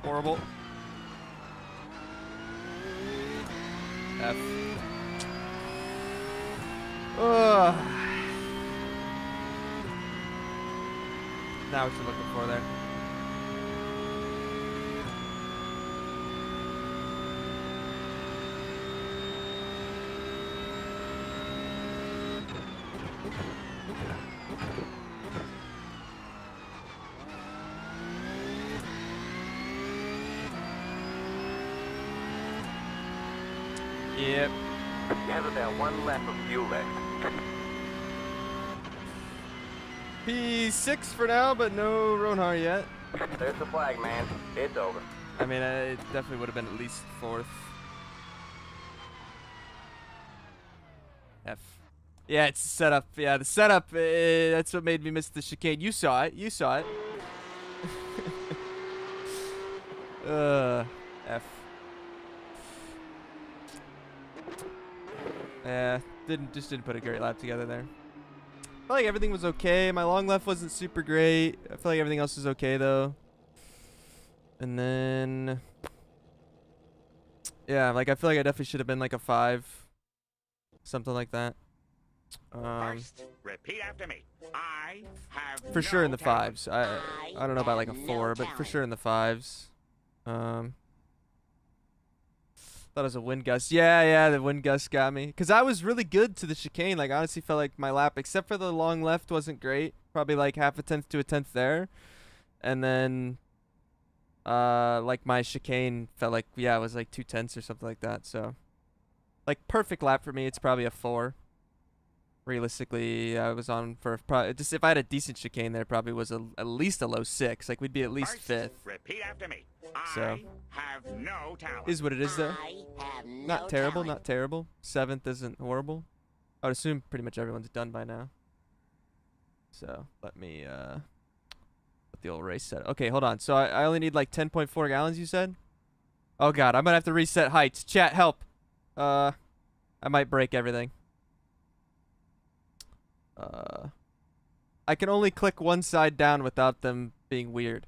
Speaker 1: Horrible. F. Ugh. Now what you're looking for there. Yep.
Speaker 2: You have about 1 lap of fuel left.
Speaker 1: P6 for now, but no Ronhar yet.
Speaker 2: There's the flag, man. It's over.
Speaker 1: I mean, it definitely would have been at least 4th. F. Yeah, it's setup. Yeah, the setup, that's what made me miss the chicane. You saw it. You saw it. F. Yeah, just didn't put a great lap together there. I felt like everything was okay. My long left wasn't super great. I feel like everything else was okay though. And then, yeah, like I feel like I definitely should have been like a 5, something like that.
Speaker 4: First, repeat after me. I have
Speaker 1: For sure in the
Speaker 4: talent.
Speaker 1: 5s. I don't know about like a 4, but for sure in the 5s. Thought it was a wind gust. Yeah, the wind gust got me. Because I was really good to the chicane. Like, honestly felt like my lap, except for the long left, wasn't great. Probably like half a tenth to a tenth there. And then, like my chicane felt like, yeah, it was like 2 tenths or something like that. So, like, perfect lap for me, it's probably a 4. Realistically, I was on for probably just if I had a decent chicane there, probably was at least a low 6. Like we'd be at least
Speaker 4: First,
Speaker 1: 5th.
Speaker 4: repeat after me.
Speaker 1: So.
Speaker 4: I have no talent.
Speaker 1: Is what it is though.
Speaker 5: I have no
Speaker 1: Not terrible,
Speaker 5: talent.
Speaker 1: not terrible. 7th isn't horrible. I would assume pretty much everyone's done by now. So let me let the old race set. Okay, hold on. So I only need like 10.4 gallons. You said? Oh god, I'm gonna have to reset heights. Chat, help. I might break everything. I can only click one side down without them being weird.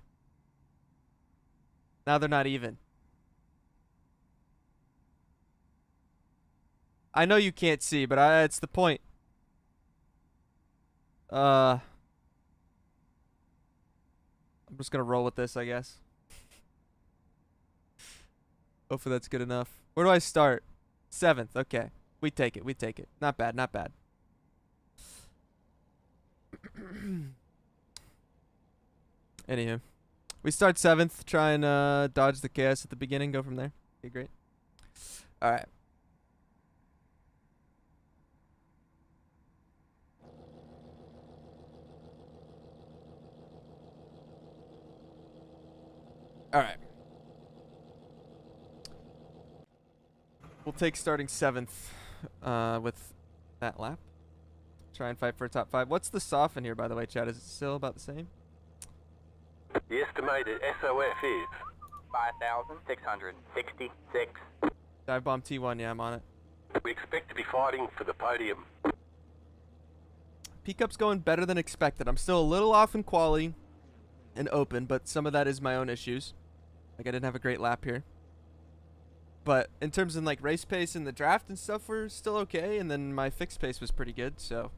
Speaker 1: Now they're not even. I know you can't see, but it's the point. I'm just gonna roll with this, I guess. Hopefully that's good enough. Where do I start? 7th. Okay. We take it. We take it. Not bad. Not bad. Anywho, we start 7th. Try and dodge the chaos at the beginning. Go from there. Okay, great. All right. All right. We'll take starting 7th with that lap. Try and fight for a top 5. What's the soft in here, by the way, Chad? Is it still about the same?
Speaker 2: The estimated SOF is 5,666.
Speaker 1: Dive bomb T1, yeah, I'm on it.
Speaker 2: We expect to be fighting for the podium.
Speaker 1: Picup's going better than expected. I'm still a little off in quali and open, but some of that is my own issues. Like, I didn't have a great lap here. But in terms of, like, race pace and the draft and stuff, we're still okay. And then my fixed pace was pretty good, so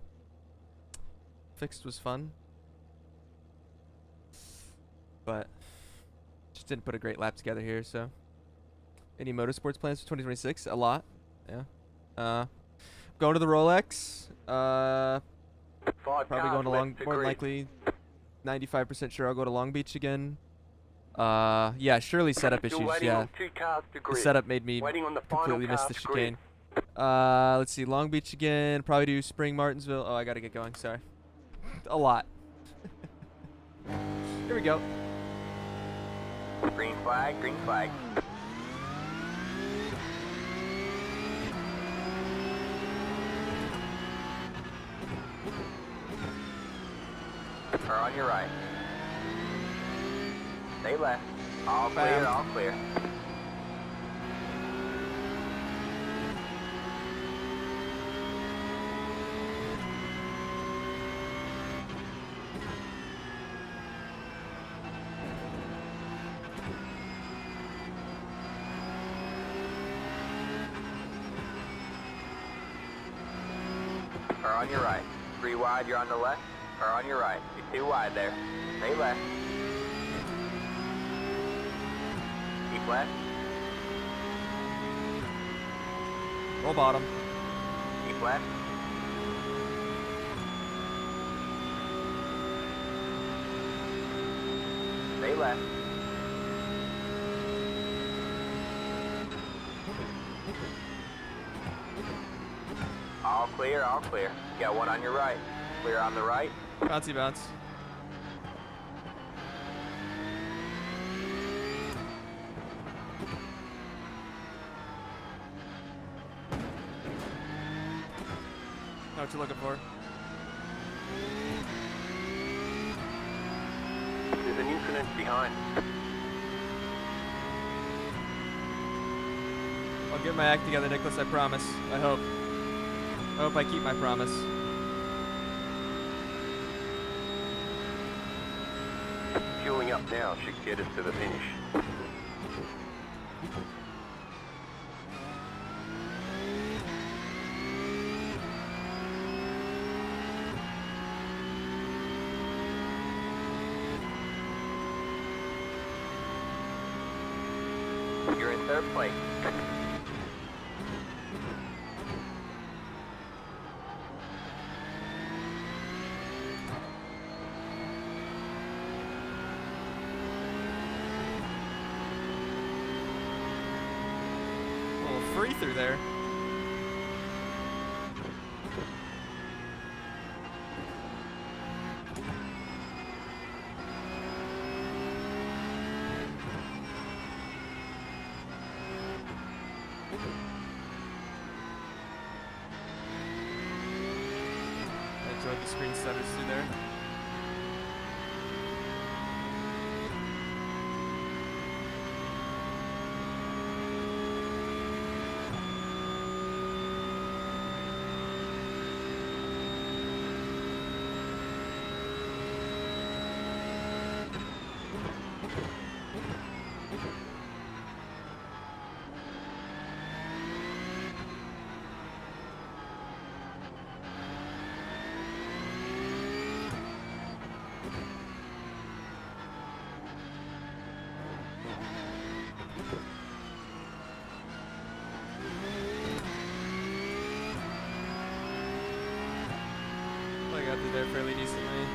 Speaker 1: fixed was fun. But just didn't put a great lap together here, so. Any motorsports plans for 2026? A lot. Yeah. Going to the Rolex. Probably going to Long, more than likely 95% sure I'll go to Long Beach again. Yeah, surely setup issues, yeah. The setup made me completely miss the chicane. Let's see, Long Beach again, probably do Spring Martinsville. Oh, I gotta get going, sorry. A lot. Here we go.
Speaker 2: Green flag, green flag. Car on your right. Stay left. All clear, all clear. Car on your right. 3 wide, you're on the left. Car on your right. You're 2 wide there. Stay left. Keep left.
Speaker 1: Roll bottom.
Speaker 2: Keep left. Stay left. All clear, all clear. You got 1 on your right. Clear on the right.
Speaker 1: Bouncy bounce. Know what you're looking for.
Speaker 2: There's an incident behind.
Speaker 1: I'll get my act together, Nicholas, I promise. I hope. I hope I keep my promise.
Speaker 2: Fueling up now should get us to the finish. You're in 3rd place.
Speaker 1: Free through there. I enjoyed the screen stutters through there. I got through there fairly decently.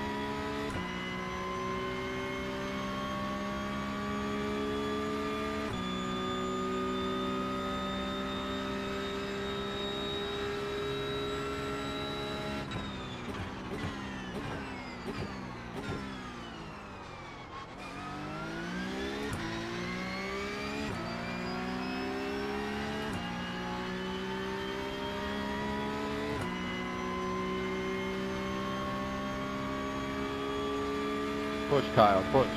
Speaker 3: Push, Kyle, push.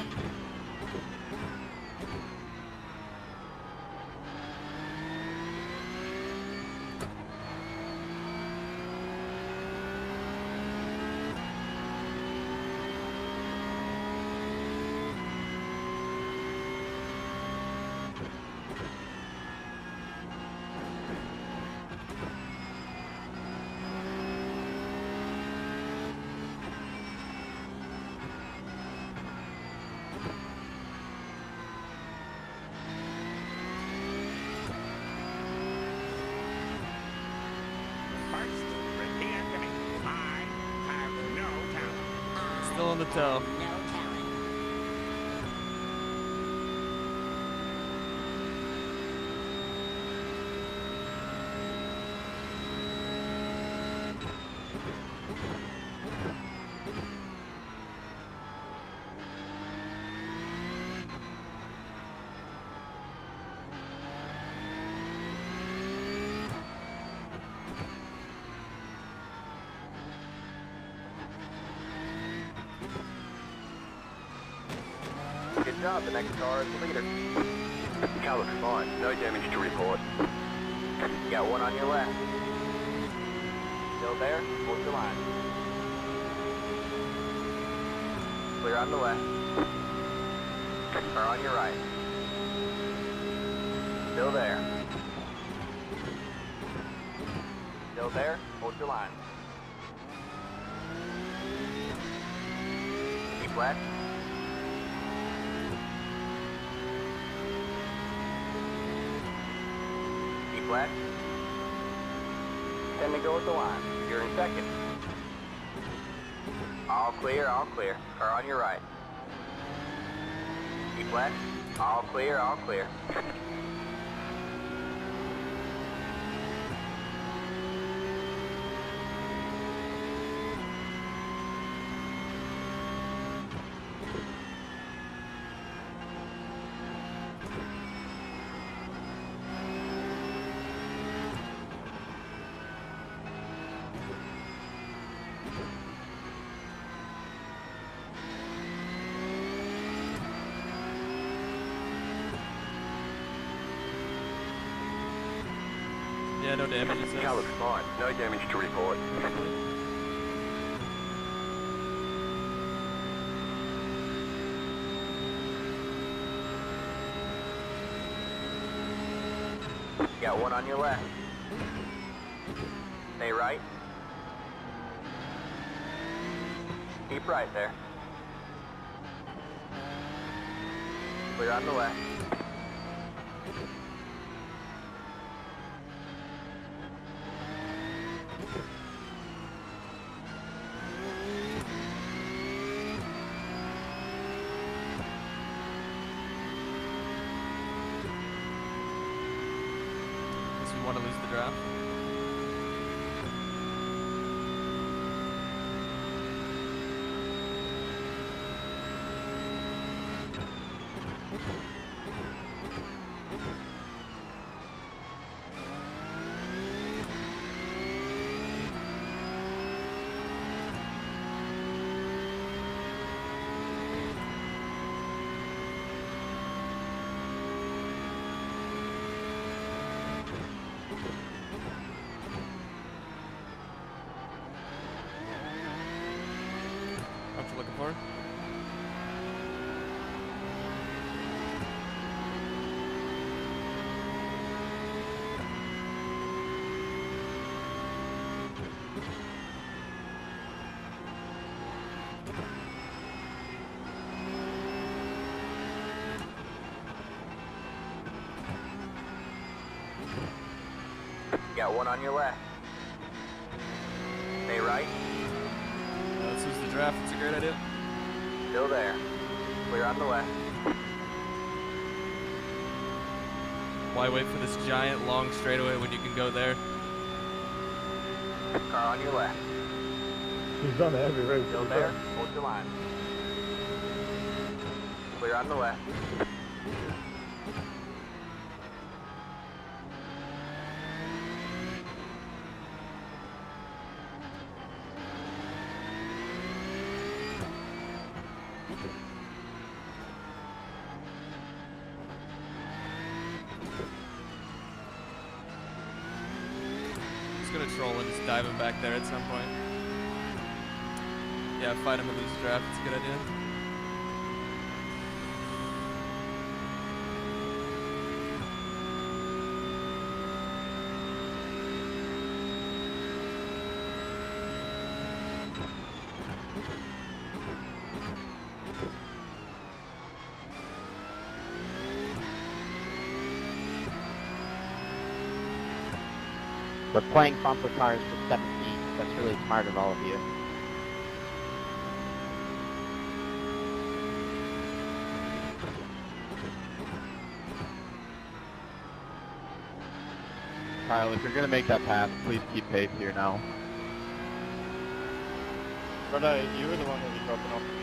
Speaker 4: First, repeat after me. I have no talent.
Speaker 1: Still on the toe.
Speaker 5: No talent.
Speaker 2: Good job, the next car is the leader. Car looks fine, no damage to report. You got one on your left. Still there, hold your line. Clear on the left. Car on your right. Still there. Still there, hold your line. Keep left. Keep left. 10 to go at the line. You're in second. All clear, all clear. Car on your right. Keep left. All clear, all clear.
Speaker 1: Yeah, no damage. It says.
Speaker 2: Car looks fine, no damage to report. You got one on your left. Stay right. Keep right there. Clear on the left.
Speaker 1: Guess we want to lose the draft. What you looking for?
Speaker 2: You got one on your left. Stay right.
Speaker 1: Let's use the draft. It's a great idea.
Speaker 2: Still there. Clear on the left.
Speaker 1: Why wait for this giant long straightaway when you can go there?
Speaker 2: Car on your left.
Speaker 7: He's done it every race.
Speaker 2: Still there. Hold your line. Clear on the left.
Speaker 1: control and just dive him back there at some point. Yeah, fight him and lose the draft. It's a good idea.
Speaker 9: We're playing bumper cars for 17. That's really smart of all of you.
Speaker 8: Kyle, if you're gonna make that pass, please keep pace here now. Brother, you were the one who was dropping off the beat.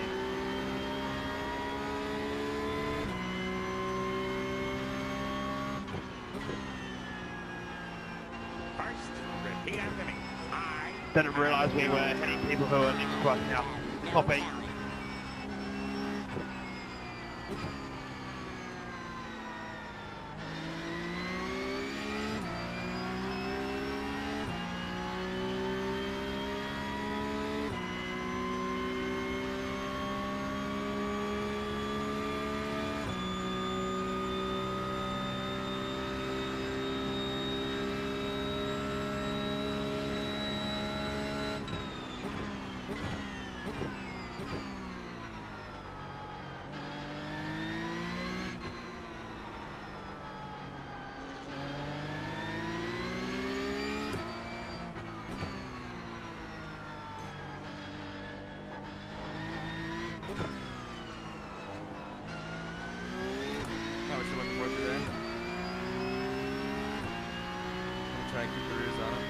Speaker 4: First, repeat after me. I
Speaker 8: Didn't realise we were heading people who are next to us now. Top 8.
Speaker 1: Not what you're looking for today. I'm trying to keep the ruse on him.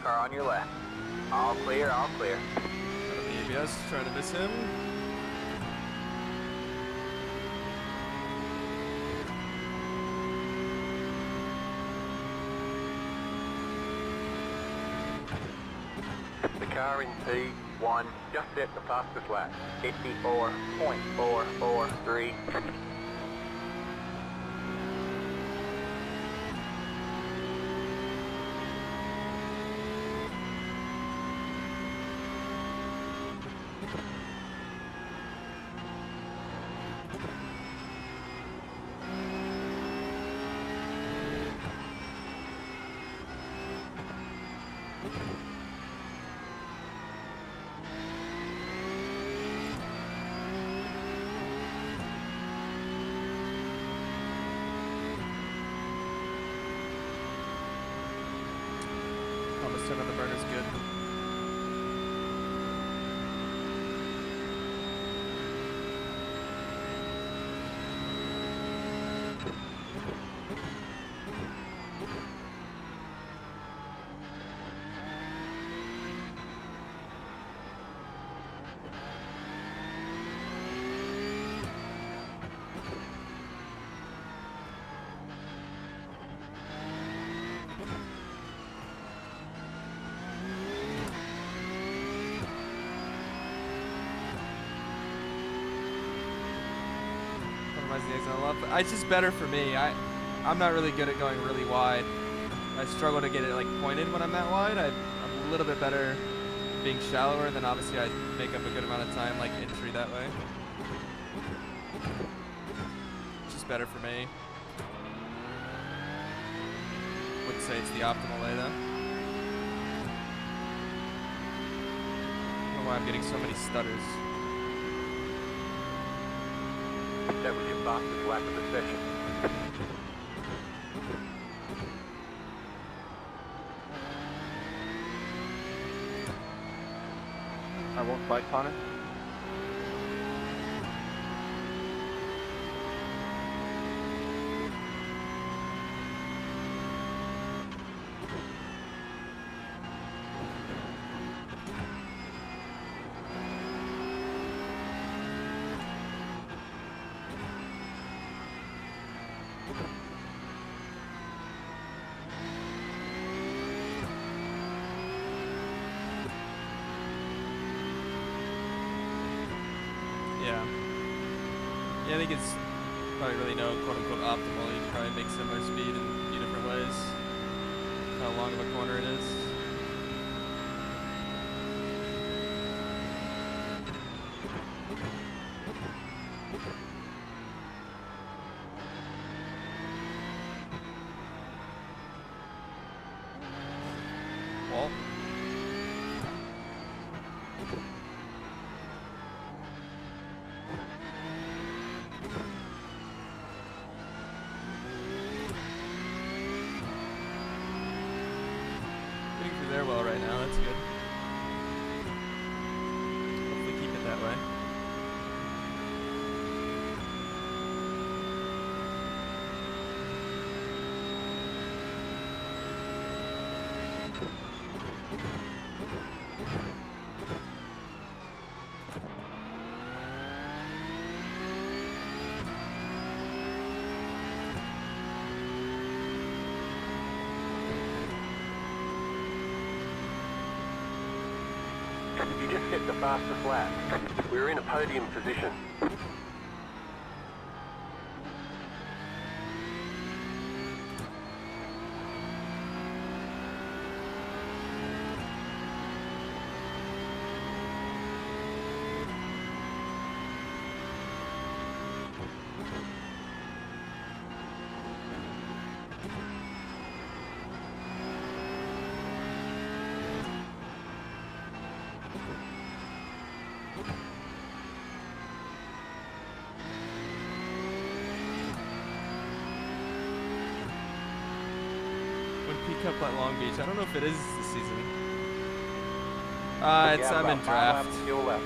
Speaker 2: Car on your left. All clear, all clear.
Speaker 1: Out of the ABS, trying to miss him.
Speaker 2: The car in P1 just hit the fastest lap. 54.443.
Speaker 1: Almost 10 on the burner's good. Compromise the exit on the left. It's just better for me. I'm not really good at going really wide. I struggle to get it like pointed when I'm that wide. I'm a little bit better being shallower, then obviously I make up a good amount of time like entry that way. It's just better for me. Wouldn't say it's the optimal way though. I don't know why I'm getting so many stutters.
Speaker 2: That was your fastest lap of the session.
Speaker 8: I won't fight on it.
Speaker 1: Yeah. Yeah, I think it's probably really no quote-unquote optimal. You can probably make similar speed in a few different ways. How long of a corner it is. Wall. Getting through there well right now, that's good. Hopefully keep it that way.
Speaker 2: You just hit the fastest lap. We're in a podium position.
Speaker 1: Pcup at Long Beach. I don't know if it is this season. I'm in draft.
Speaker 2: Your left.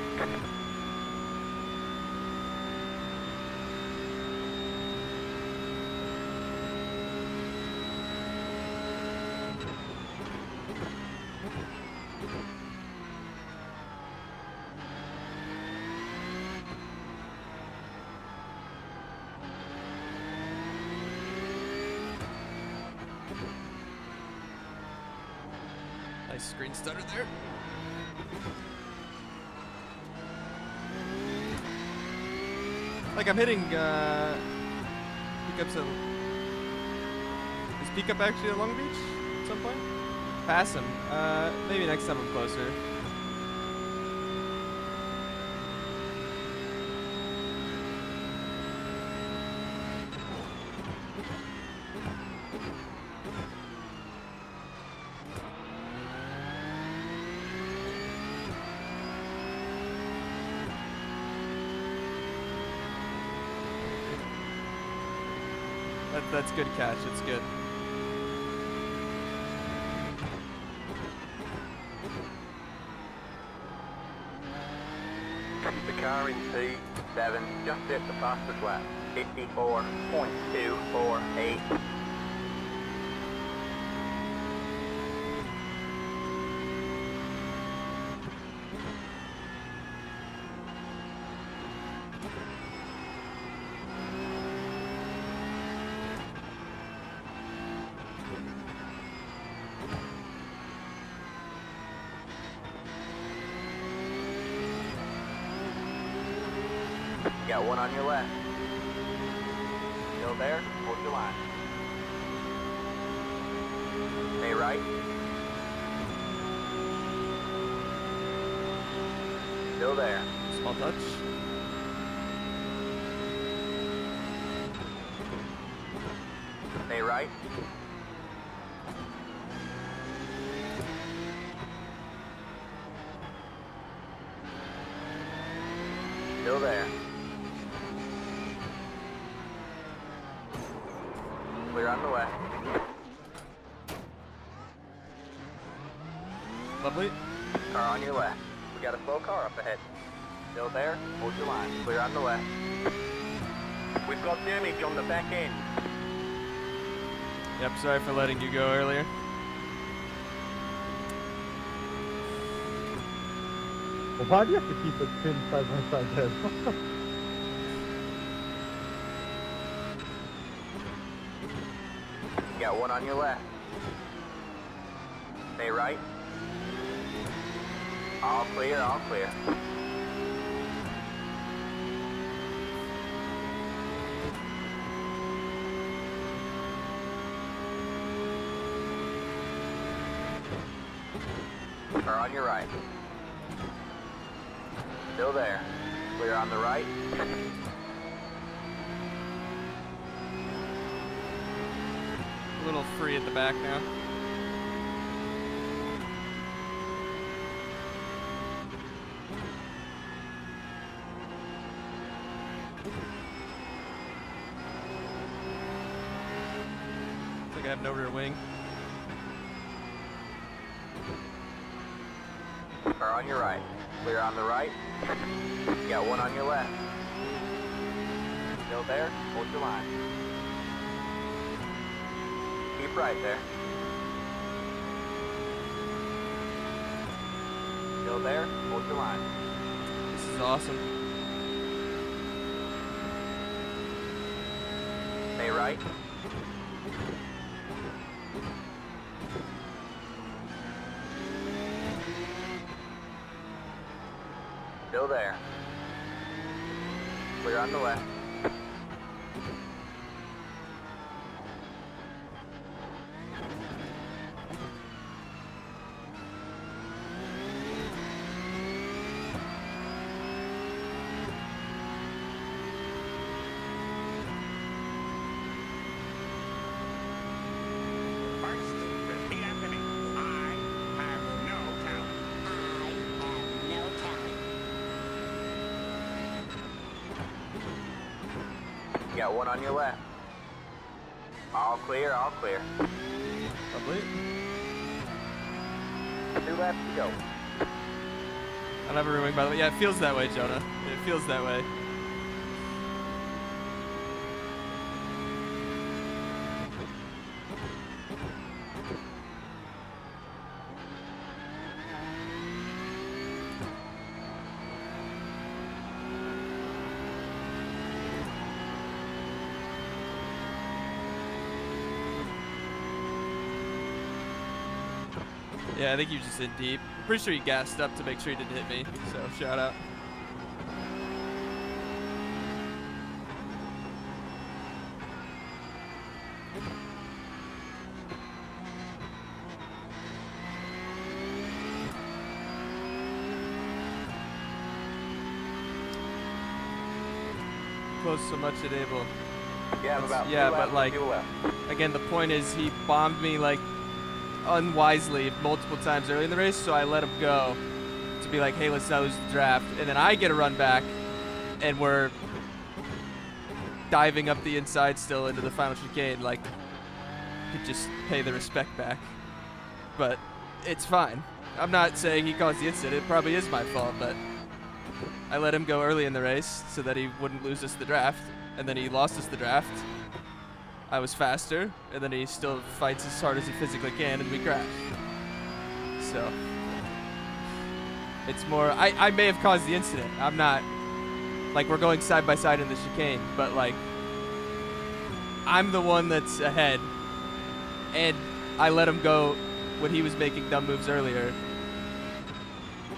Speaker 1: Nice screen stutter there. Like I'm hitting pickups at. Is pickup actually at Long Beach at some point? Pass him. Maybe next time I'm closer. That's good catch. It's good.
Speaker 2: The car in P7 just hit the fastest lap. 54.248. Got one on your left. Still there? Hold your line. Stay right. Still there.
Speaker 1: Small touch.
Speaker 2: Stay right. Still there. Clear on the left.
Speaker 1: Lovely.
Speaker 2: Car on your left. We got a slow car up ahead. Still there? Hold your line. Clear on the left. We've got damage on the back end.
Speaker 1: Yep, sorry for letting you go earlier.
Speaker 3: Well, why do you have to keep it pinned side by side there?
Speaker 2: Got one on your left. Stay right. All clear, all clear. on your right. Still there. Clear on the right.
Speaker 1: A little free at the back now. Looks like I have no rear wing.
Speaker 2: Car on your right. Clear on the right. You got one on your left. Still there? Hold your line. Keep right there. Still there? Hold your line.
Speaker 1: This is awesome.
Speaker 2: Stay right. Still there. Clear on the left.
Speaker 4: First, repeat after me. I have no talent.
Speaker 5: I have no talent.
Speaker 2: You got one on your left. All clear, all clear.
Speaker 1: Probably.
Speaker 2: 2 left to go.
Speaker 1: I don't have a rear wing, by the way. Yeah, it feels that way, Jonah. It feels that way. Yeah, I think you just hit deep. Pretty sure you gassed up to make sure you didn't hit me, so shout out. Close so much at Abel.
Speaker 2: Yeah, about
Speaker 1: Yeah,
Speaker 2: 2
Speaker 1: but
Speaker 2: left,
Speaker 1: like,
Speaker 2: 2 left.
Speaker 1: again, the point is he bombed me like unwisely multiple times early in the race, so I let him go to be like, hey, let's not lose the draft. And then I get a run back, and we're diving up the inside still into the final chicane. Like, could just pay the respect back. But it's fine. I'm not saying he caused the incident. It probably is my fault, but I let him go early in the race so that he wouldn't lose us the draft, and then he lost us the draft. I was faster, and then he still fights as hard as he physically can, and we crash. So, it's more, I may have caused the incident. I'm not, like, we're going side by side in the chicane, but, like, I'm the one that's ahead, and I let him go when he was making dumb moves earlier.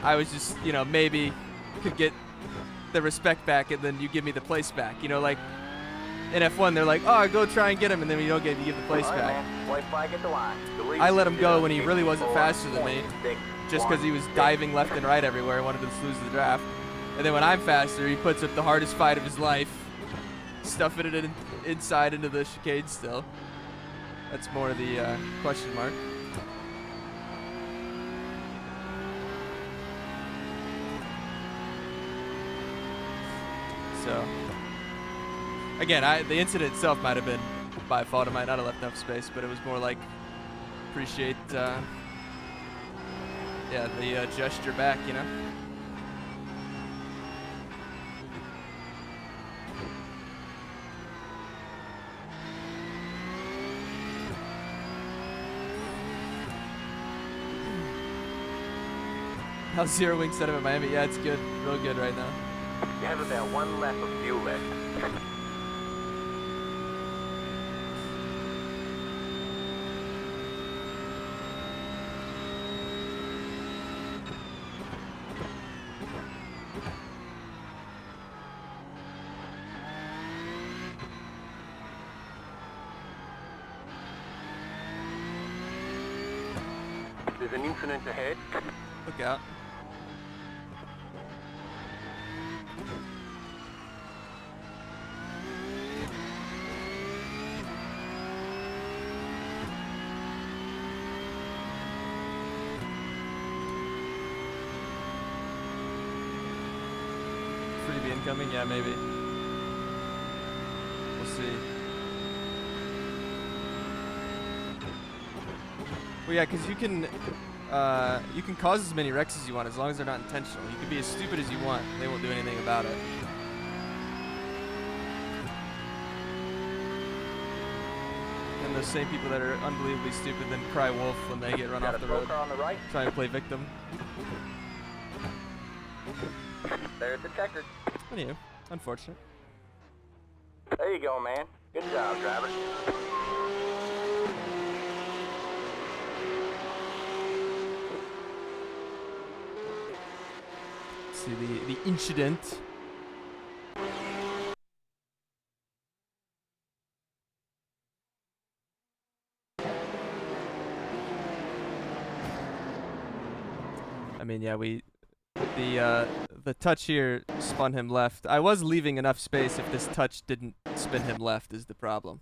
Speaker 1: I was just, you know, maybe could get the respect back, and then you give me the place back. You know, like, in F1, they're like, oh, go try and get him, and then when you don't get him, you give the place
Speaker 2: All right,
Speaker 1: back.
Speaker 2: man. White flag at the line.
Speaker 1: I let him go when he really wasn't faster than me, just because he was diving left and right everywhere and wanted to lose the draft. And then when I'm faster, he puts up the hardest fight of his life, stuffing it inside into the chicane still. That's more the question mark. So, again, the incident itself might have been my fault. I might not have left enough space, but it was more like appreciate, the gesture back, you know. How's Zero Wing setup in Miami? Yeah, it's good, real good right now.
Speaker 2: You have about 1 lap of fuel left. There's an incident ahead.
Speaker 1: work out. Freebie incoming? Yeah, maybe. We'll see. Well, yeah, because you can cause as many wrecks as you want as long as they're not intentional. You can be as stupid as you want. They won't do anything about it. And those same people that are unbelievably stupid then cry wolf when they get run off the road.
Speaker 2: On the right.
Speaker 1: Try and play victim.
Speaker 2: There's the checker.
Speaker 1: Anyway, unfortunate.
Speaker 2: There you go, man. Good job, driver.
Speaker 1: See the incident. I mean, yeah, the touch here spun him left. I was leaving enough space if this touch didn't spin him left is the problem.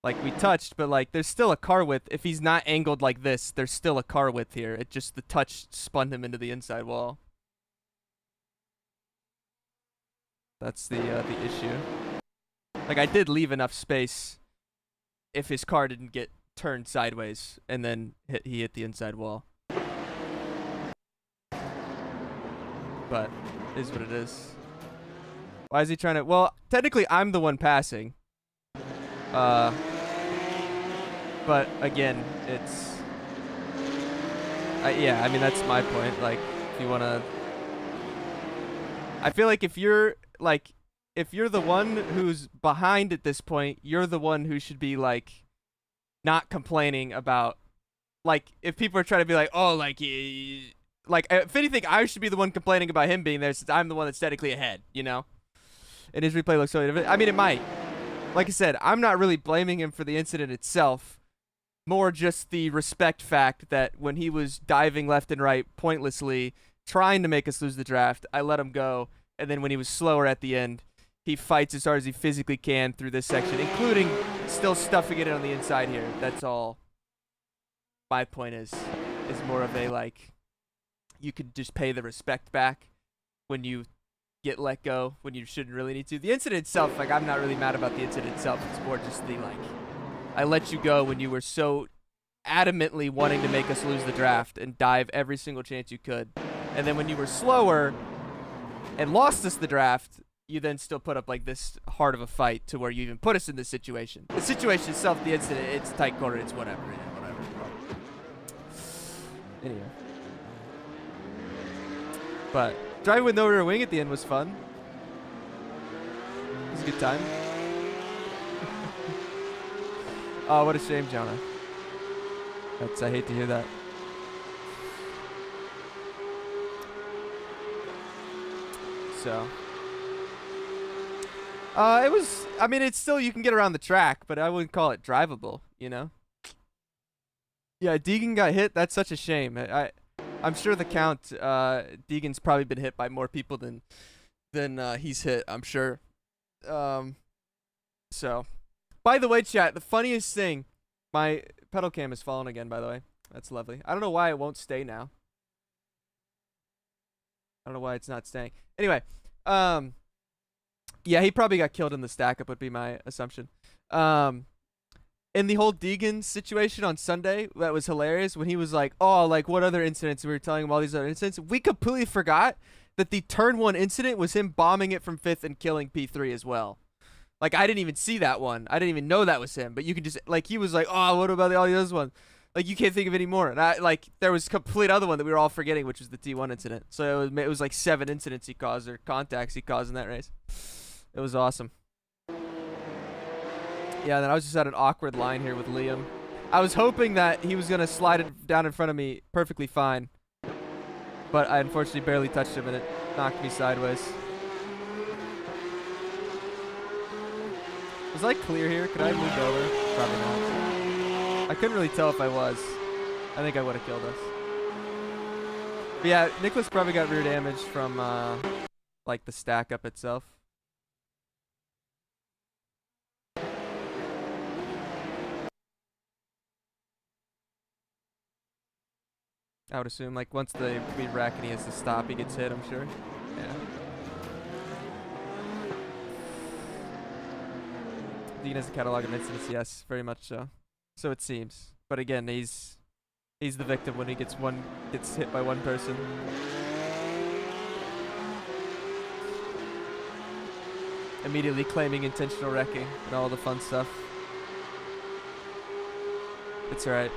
Speaker 1: Like, we touched, but, like, there's still a car width. If he's not angled like this, there's still a car width here. It just, the touch spun him into the inside wall. That's the issue. Like, I did leave enough space if his car didn't get turned sideways, and then he hit the inside wall. But, it is what it is. Why is he trying to... Well, technically, I'm the one passing. But again, it's... yeah, I mean, that's my point. Like, if you want to... I feel like if you're the one who's behind at this point, you're the one who should be, like, not complaining about... Like, if people are trying to be like, oh, like, if anything, I should be the one complaining about him being there since I'm the one that's technically ahead, you know? And his replay looks so... I mean, it might. Like I said, I'm not really blaming him for the incident itself. More just the respect fact that when he was diving left and right pointlessly, trying to make us lose the draft, I let him go. And then when he was slower at the end, he fights as hard as he physically can through this section, including still stuffing it on the inside here. That's all my point is more of a, like, you could just pay the respect back when you get let go when you shouldn't really need to. The incident itself, like, I'm not really mad about the incident itself. It's more just the, like, I let you go when you were so adamantly wanting to make us lose the draft and dive every single chance you could. And then when you were slower and lost us the draft, you then still put up, like, this hard of a fight to where you even put us in this situation. The situation itself, the incident, it's tight corner, it's whatever, yeah, whatever. Anyway. But driving with no rear wing at the end was fun. It was a good time. Oh, what a shame, Jonah. I hate to hear that. So. It was, I mean, it's still, you can get around the track, but I wouldn't call it drivable, you know? Yeah, Deegan got hit. That's such a shame. I'm sure the count, Deegan's probably been hit by more people than he's hit, I'm sure. So. By the way, chat, the funniest thing, my pedal cam is falling again, by the way. That's lovely. I don't know why it won't stay now. I don't know why it's not staying. Anyway, yeah, he probably got killed in the stack-up would be my assumption. In the whole Deegan situation on Sunday, that was hilarious when he was like, oh, like, what other incidents? We were telling him all these other incidents. We completely forgot that the turn 1 incident was him bombing it from 5th and killing P3 as well. Like, I didn't even see that one. I didn't even know that was him. But you could just, like, he was like, oh, what about all the other ones? Like, you can't think of any more. And there was a complete other one that we were all forgetting, which was the T1 incident. So it was like 7 incidents he caused, or contacts he caused in that race. It was awesome. Yeah, then I was just at an awkward line here with Liam. I was hoping that he was going to slide it down in front of me perfectly fine. But I unfortunately barely touched him, and it knocked me sideways. Was I clear here? Could I have moved over? Probably not. I couldn't really tell if I was. I think I would have killed us. But yeah, Nicholas probably got rear damage from like the stack up itself. I would assume, like, once we wreck and he has to stop, he gets hit, I'm sure. Yeah. Dean has a catalog of incidents, yes, very much so. So it seems. But again, he's the victim when he gets hit by one person. Immediately claiming intentional wrecking and all the fun stuff. It's alright.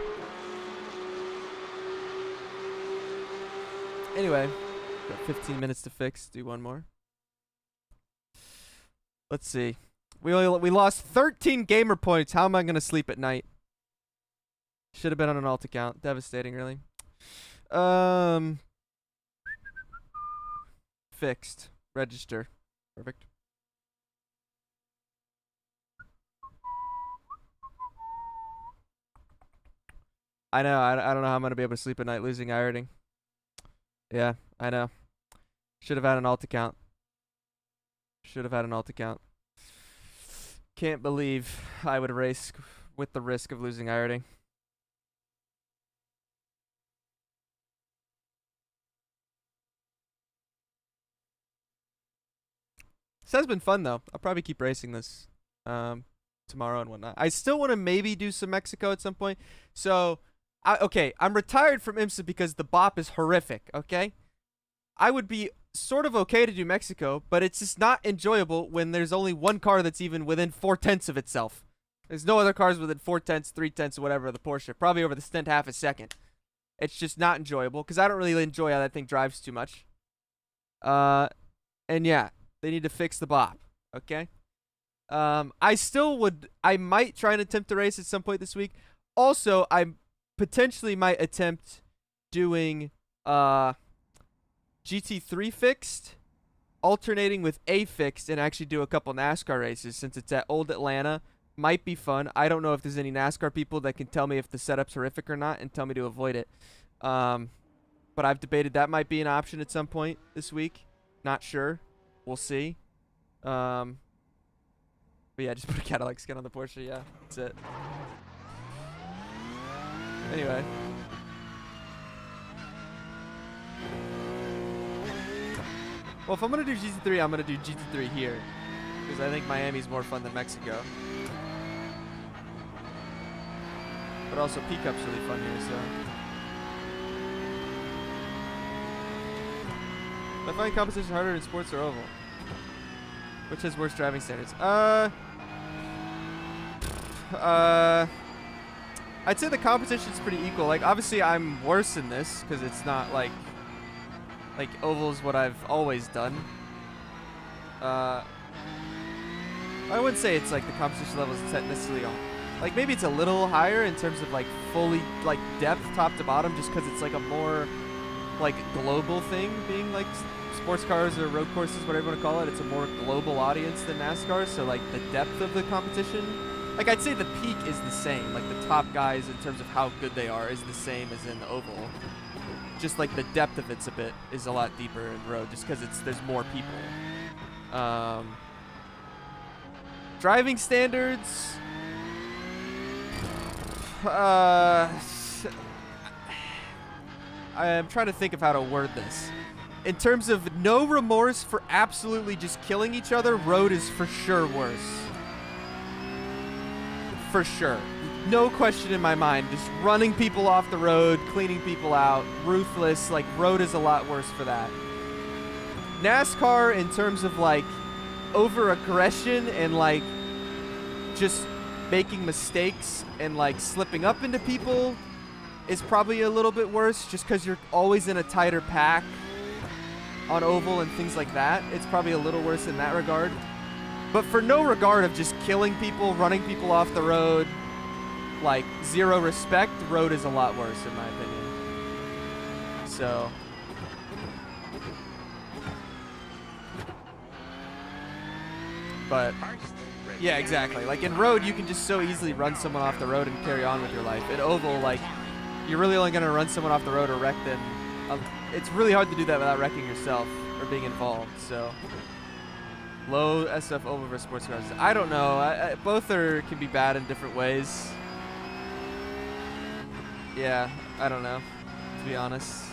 Speaker 1: Anyway, got 15 minutes to fix. Do one more. Let's see. We lost 13 gamer points. How am I gonna sleep at night? Should have been on an alt account. Devastating, really. Fixed. Register. Perfect. I know. I don't know how I'm gonna be able to sleep at night losing ironing. Yeah, I know. Should have had an alt account. Should have had an alt account. Can't believe I would race with the risk of losing ironing. This has been fun though. I'll probably keep racing this tomorrow and whatnot. I still want to maybe do some Mexico at some point. So, okay, I'm retired from IMSA because the bop is horrific, okay? I would be sort of okay to do Mexico, but it's just not enjoyable when there's only one car that's even within 4/10 of itself. There's no other cars within 4/10, 3/10, whatever of the Porsche. Probably over the stint half a second. It's just not enjoyable because I don't really enjoy how that thing drives too much. And yeah, they need to fix the bop, okay? I might try and attempt to race at some point this week. Also, I potentially might attempt doing GT3 fixed, alternating with A fixed, and actually do a couple NASCAR races since it's at Old Atlanta. Might be fun. I don't know if there's any NASCAR people that can tell me if the setup's horrific or not and tell me to avoid it. But I've debated that might be an option at some point this week. Not sure. We'll see. But yeah, just put a Cadillac skin on the Porsche. Yeah, that's it. Anyway. Well, if I'm going to do GT3, I'm going to do GT3 here. Because I think Miami's more fun than Mexico. But also, pcup's really fun here, so. I find competition harder in sports or oval. Which has worse driving standards? I'd say the competition's pretty equal. Like, obviously, I'm worse in this because it's not like oval's what I've always done. I wouldn't say it's like the competition level is necessarily on. Like, maybe it's a little higher in terms of like fully like depth top to bottom, just because it's like a more like global thing, being like sports cars or road courses, whatever you want to call it. It's a more global audience than NASCAR, so like the depth of the competition, like I'd say the peak is the same. Like the top guys in terms of how good they are is the same as in the oval. Just like the depth of it's is a lot deeper in road, just because there's more people. Driving standards. I'm trying to think of how to word this. In terms of no remorse for absolutely just killing each other, road is for sure worse. For sure. No question in my mind. Just running people off the road, cleaning people out, ruthless. Like, road is a lot worse for that. NASCAR, in terms of, like, over-aggression and, like, just making mistakes and, like, slipping up into people is probably a little bit worse just because you're always in a tighter pack on oval and things like that. It's probably a little worse in that regard. But for no regard of just killing people, running people off the road, like, zero respect, road is a lot worse in my opinion. So. But Yeah, exactly. Like in road, you can just so easily run someone off the road and carry on with your life. In oval, like you're really only gonna run someone off the road or wreck them. It's really hard to do that without wrecking yourself or being involved. So low SF oval versus sports cars. I don't know. Both can be bad in different ways. Yeah, I don't know, to be honest.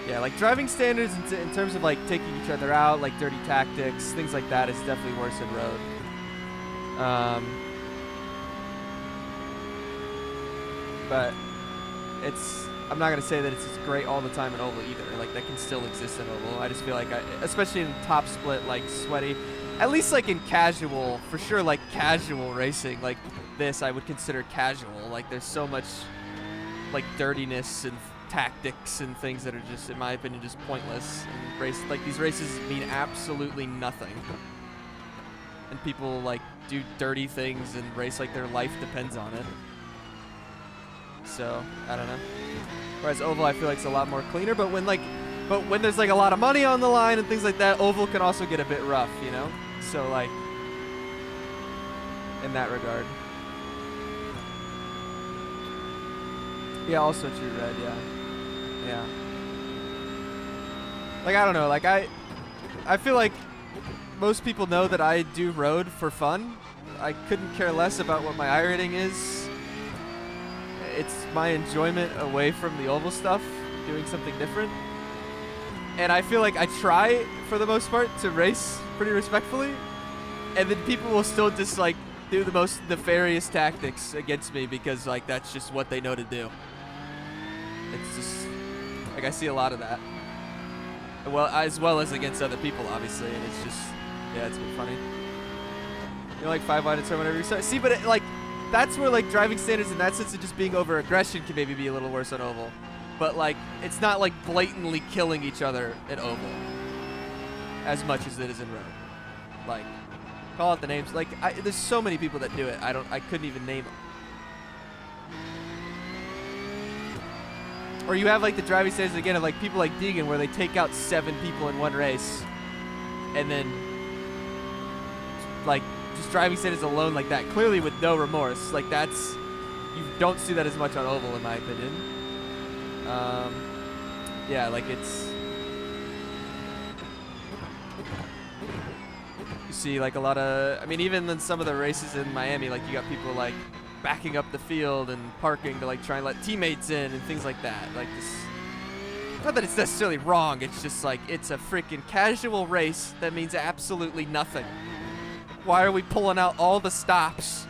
Speaker 1: Yeah, like driving standards in terms of like taking each other out, like dirty tactics, things like that is definitely worse in road. But I'm not gonna say that it's as great all the time in oval either. Like that can still exist in oval. I just feel like, especially in top split, like sweaty, at least like in casual, for sure, like casual racing, like this I would consider casual. Like there's so much like dirtiness and tactics and things that are just, in my opinion, just pointless. And like these races mean absolutely nothing. And people like do dirty things and race like their life depends on it. So I don't know. Whereas oval, I feel like it's a lot more cleaner. But when there's like a lot of money on the line and things like that, oval can also get a bit rough, you know. So like in that regard. Yeah, also true, Red. Yeah. Yeah. Like I don't know. Like I feel like most people know that I do road for fun. I couldn't care less about what my iRating is. It's my enjoyment away from the oval stuff, doing something different. And I feel like I try, for the most part, to race pretty respectfully. And then people will still just, like, do the most nefarious tactics against me because, like, that's just what they know to do. It's just, like, I see a lot of that. Well, as well as against other people, obviously. And it's just, yeah, it's been funny. You know, like 5 wide and turn whenever you start. See, but like, that's where like driving standards in that sense of just being over aggression can maybe be a little worse on oval. But like, it's not like blatantly killing each other in oval as much as it is in road. Like, call out the names. Like, there's so many people that do it. I couldn't even name them. Or you have like the driving standards again of like people like Deegan where they take out 7 people in one race, and then like just driving standards alone like that, clearly with no remorse. Like that's, you don't see that as much on oval in my opinion. Yeah, like it's, you see like a lot of, I mean even in some of the races in Miami, like you got people like backing up the field and parking to like try and let teammates in and things like that. Like this, not that it's necessarily wrong, it's just like it's a freaking casual race that means absolutely nothing. Why are we pulling out all the stops?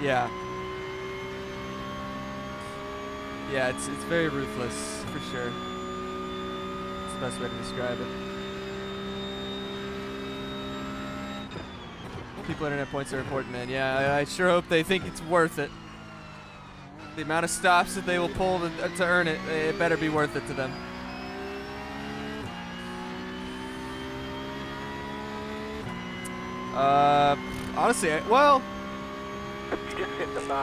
Speaker 1: Yeah. Yeah, it's very ruthless for sure. It's the best way to describe it. People internet points are important, man. Yeah, I sure hope they think it's worth it. The amount of stops that they will pull to earn it, it better be worth it to them. Honestly, well,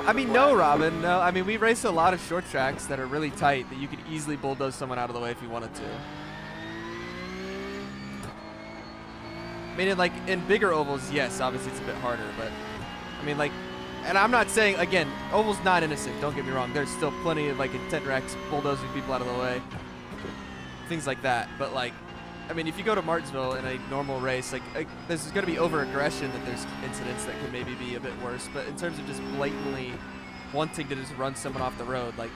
Speaker 1: I mean, no, Robin. No, I mean, we race a lot of short tracks that are really tight that you could easily bulldoze someone out of the way if you wanted to. I mean, like in bigger ovals, yes, obviously it's a bit harder, but I mean, like, and I'm not saying, again, oval's not innocent, don't get me wrong. There's still plenty of like intent wrecks, bulldozing people out of the way, things like that. But like, I mean, if you go to Martinsville in a normal race, like there's going to be over-aggression, that there's incidents that could maybe be a bit worse. But in terms of just blatantly wanting to just run someone off the road, like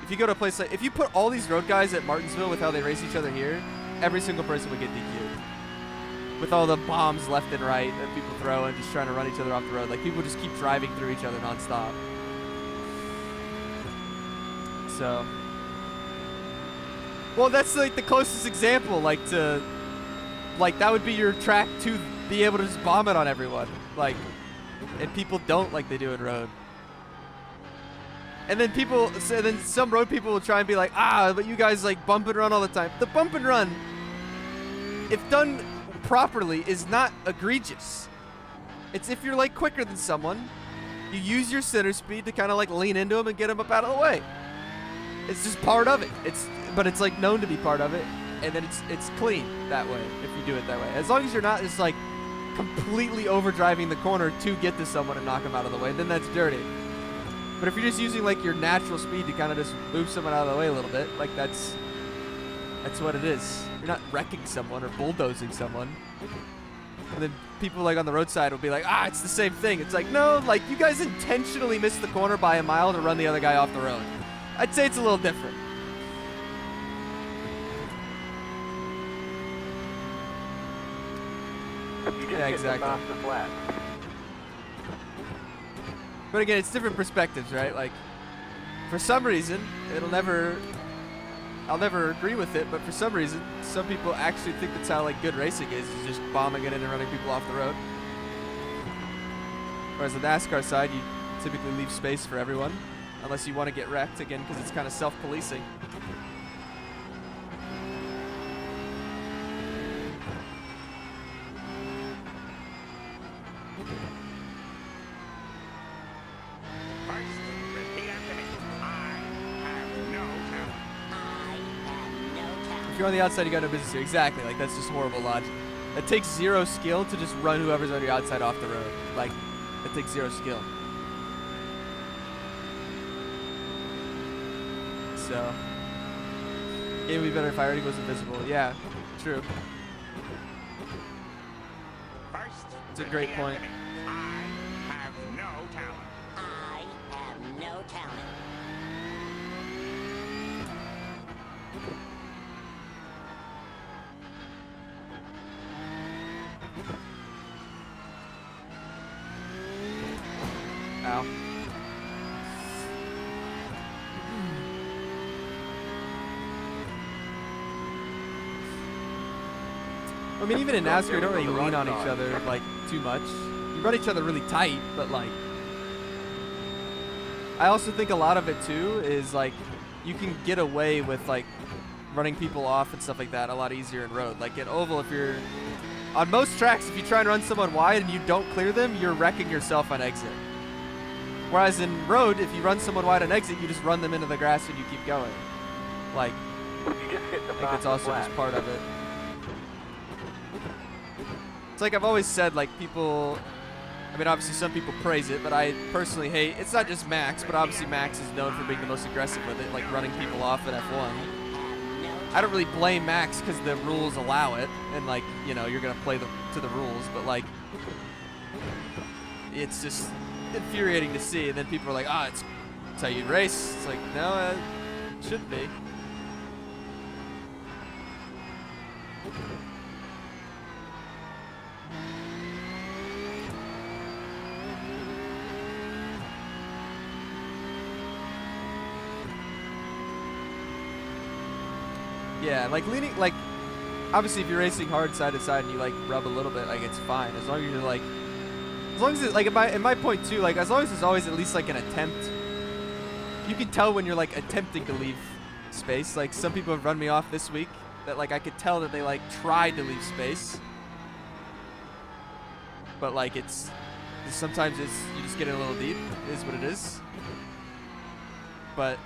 Speaker 1: if you go to a place like, if you put all these road guys at Martinsville with how they race each other here, every single person would get DQ'd. With all the bombs left and right that people throw and just trying to run each other off the road. Like people just keep driving through each other nonstop. So, well, that's like the closest example, like to, like that would be your track to be able to just bomb it on everyone. Like, and people don't like they do in road. And then people, so then some road people will try and be like, but you guys like bump and run all the time. The bump and run, if done properly, is not egregious. It's if you're like quicker than someone You use your center speed to kind of like lean into them and get them up out of the way. It's just part of it. But it's like known to be part of it, and then it's clean that way if you do it that way. As long as you're not just like completely overdriving the corner to get to someone and knock them out of the way, then that's dirty. But if you're just using like your natural speed to kind of just move someone out of the way a little bit, like that's what it is. You're not wrecking someone or bulldozing someone. And then people like on the roadside will be like, it's the same thing. It's like, no, like you guys intentionally missed the corner by a mile to run the other guy off the road. I'd say it's a little different. Yeah, exactly. But again, it's different perspectives, right? Like, for some reason, I'll never agree with it, but for some reason, some people actually think that's how like good racing is just bombing it in and running people off the road. Whereas the NASCAR side, you typically leave space for everyone, unless you want to get wrecked, again, because it's kind of self-policing. If you're on the outside, you got no business here. Exactly. Like, that's just horrible logic. It takes zero skill to just run whoever's on your outside off the road. Like, it takes zero skill. So, game would be better if I already was invisible. Yeah, true. It's a great point.
Speaker 4: I have no talent.
Speaker 5: I have no talent.
Speaker 1: Ow. I mean, even in NASCAR, you don't really lean on each other, like, too much. You run each other really tight, but, like, I also think a lot of it, too, is, like, you can get away with, like, running people off and stuff like that a lot easier in road. Like, in oval, if you're... On most tracks, if you try and run someone wide and you don't clear them, you're wrecking yourself on exit. Whereas in road, if you run someone wide on exit, you just run them into the grass and you keep going. Like, I think that's also just part of it. It's like I've always said, like, people, I mean, obviously some people praise it, but I personally hate, it's not just Max, but obviously Max is known for being the most aggressive with it, like running people off at F1. I don't really blame Max because the rules allow it, and, like, you know, you're going to play to the rules, but, like, it's just infuriating to see, and then people are like, it's how you race. It's like, no, it shouldn't be. Yeah, like leaning, like, obviously if you're racing hard side to side and you like rub a little bit, like, it's fine. As long as you're like, as long as it, like, in my point too, like, as long as there's always at least like an attempt, you can tell when you're like attempting to leave space. Like, some people have run me off this week that, like, I could tell that they like tried to leave space, but like sometimes you just get in a little deep. It is what it is. But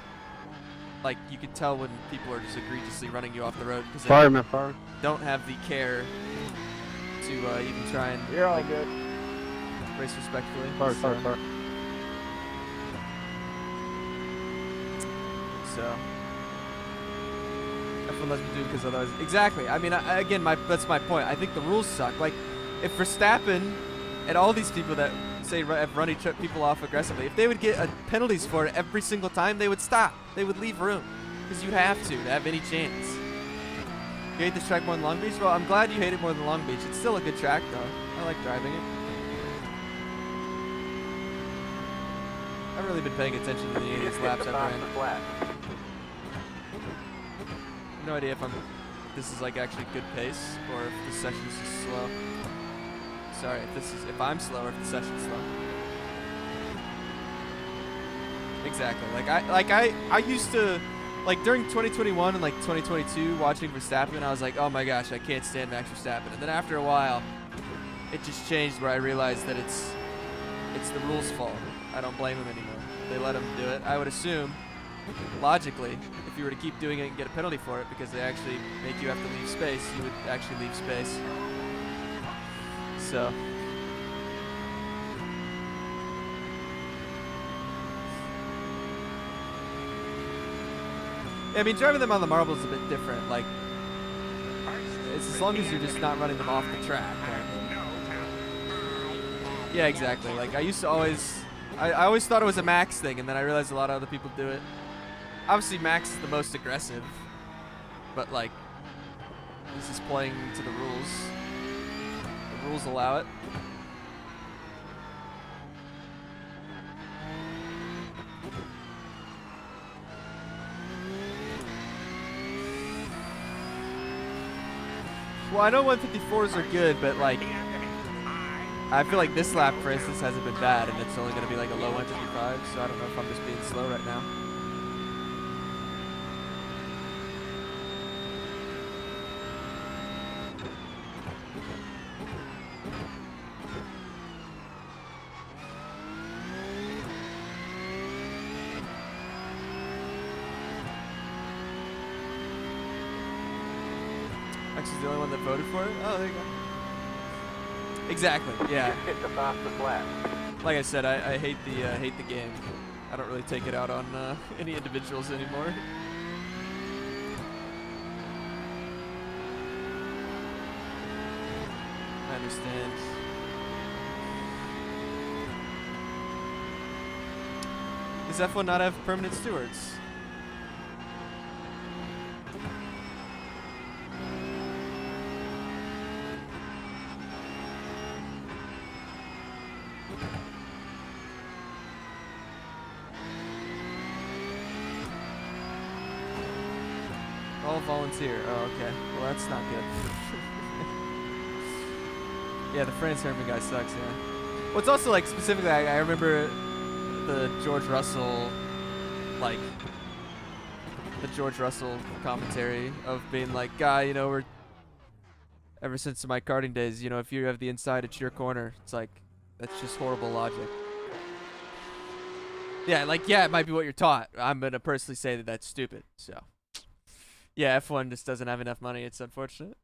Speaker 1: like, you can tell when people are just egregiously running you off the road because they don't have the care to even try and
Speaker 6: You're all good.
Speaker 1: race respectfully. So everyone lets me do it because otherwise, exactly. I mean, again, that's my point. I think the rules suck. Like, if Verstappen and all these people that say have run people off aggressively, if they would get penalties for it every single time, they would stop. They would leave room because you have to have any chance. You hate this track more than Long Beach? Well, I'm glad you hate it more than Long Beach. It's still a good track, though. I like driving it. I haven't really been paying attention to any of these laps I've ran. No idea if this is like actually good pace or if the session's just slow. Sorry, if I'm slow or if the session's slow. Exactly. I used to, like, during 2021 and like 2022, watching Verstappen, I was like, oh my gosh, I can't stand Max Verstappen. And then after a while, it just changed where I realized that it's the rules' fault. I don't blame them anymore. They let them do it. I would assume, logically, if you were to keep doing it and get a penalty for it because they actually make you have to leave space, you would actually leave space. So. Yeah, I mean, driving them on the marbles is a bit different. Like, it's as long as you're just not running them off the track. Right? Yeah, exactly. Like, I used to always, I always thought it was a max thing, and then I realized a lot of other people do it. Obviously, max is the most aggressive, but like, this is playing to the rules. The rules allow it. Well, I know 154s are good, but like, I feel like this lap, for instance, hasn't been bad, and it's only going to be like a low 155, so I don't know if I'm just being slow right now. X is the only one that voted for it? Oh, there you go. Exactly, yeah.
Speaker 2: Hit the fastest lap.
Speaker 1: Like I said, I hate the game. I don't really take it out on any individuals anymore. I understand. Does F1 not have permanent stewards? All volunteer. Oh, okay. Well, that's not good. Yeah, the France Herman guy sucks, yeah. Well, it's also, like, specifically, I remember the George Russell, like, the George Russell commentary of being like, guy, you know, ever since my karting days, you know, if you have the inside, it's your corner. It's like, that's just horrible logic. Yeah, like, yeah, it might be what you're taught. I'm going to personally say that that's stupid, so. Yeah, F1 just doesn't have enough money. It's unfortunate.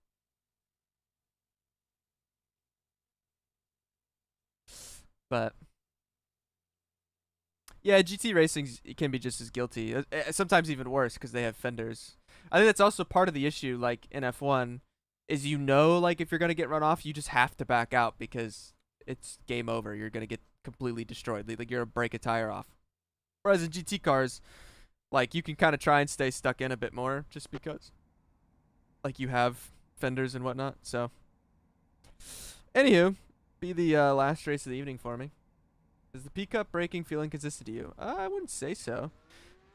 Speaker 1: But yeah, GT racing can be just as guilty. Sometimes even worse because they have fenders. I think that's also part of the issue. Like in F1, is like if you're gonna get run off, you just have to back out because it's game over. You're gonna get completely destroyed. Like you're gonna break a tire off. Whereas in GT cars, like you can kind of try and stay stuck in a bit more just because, like you have fenders and whatnot. So, anywho. Be the last race of the evening for me. Does the pcup braking feel inconsistent to you? I wouldn't say so.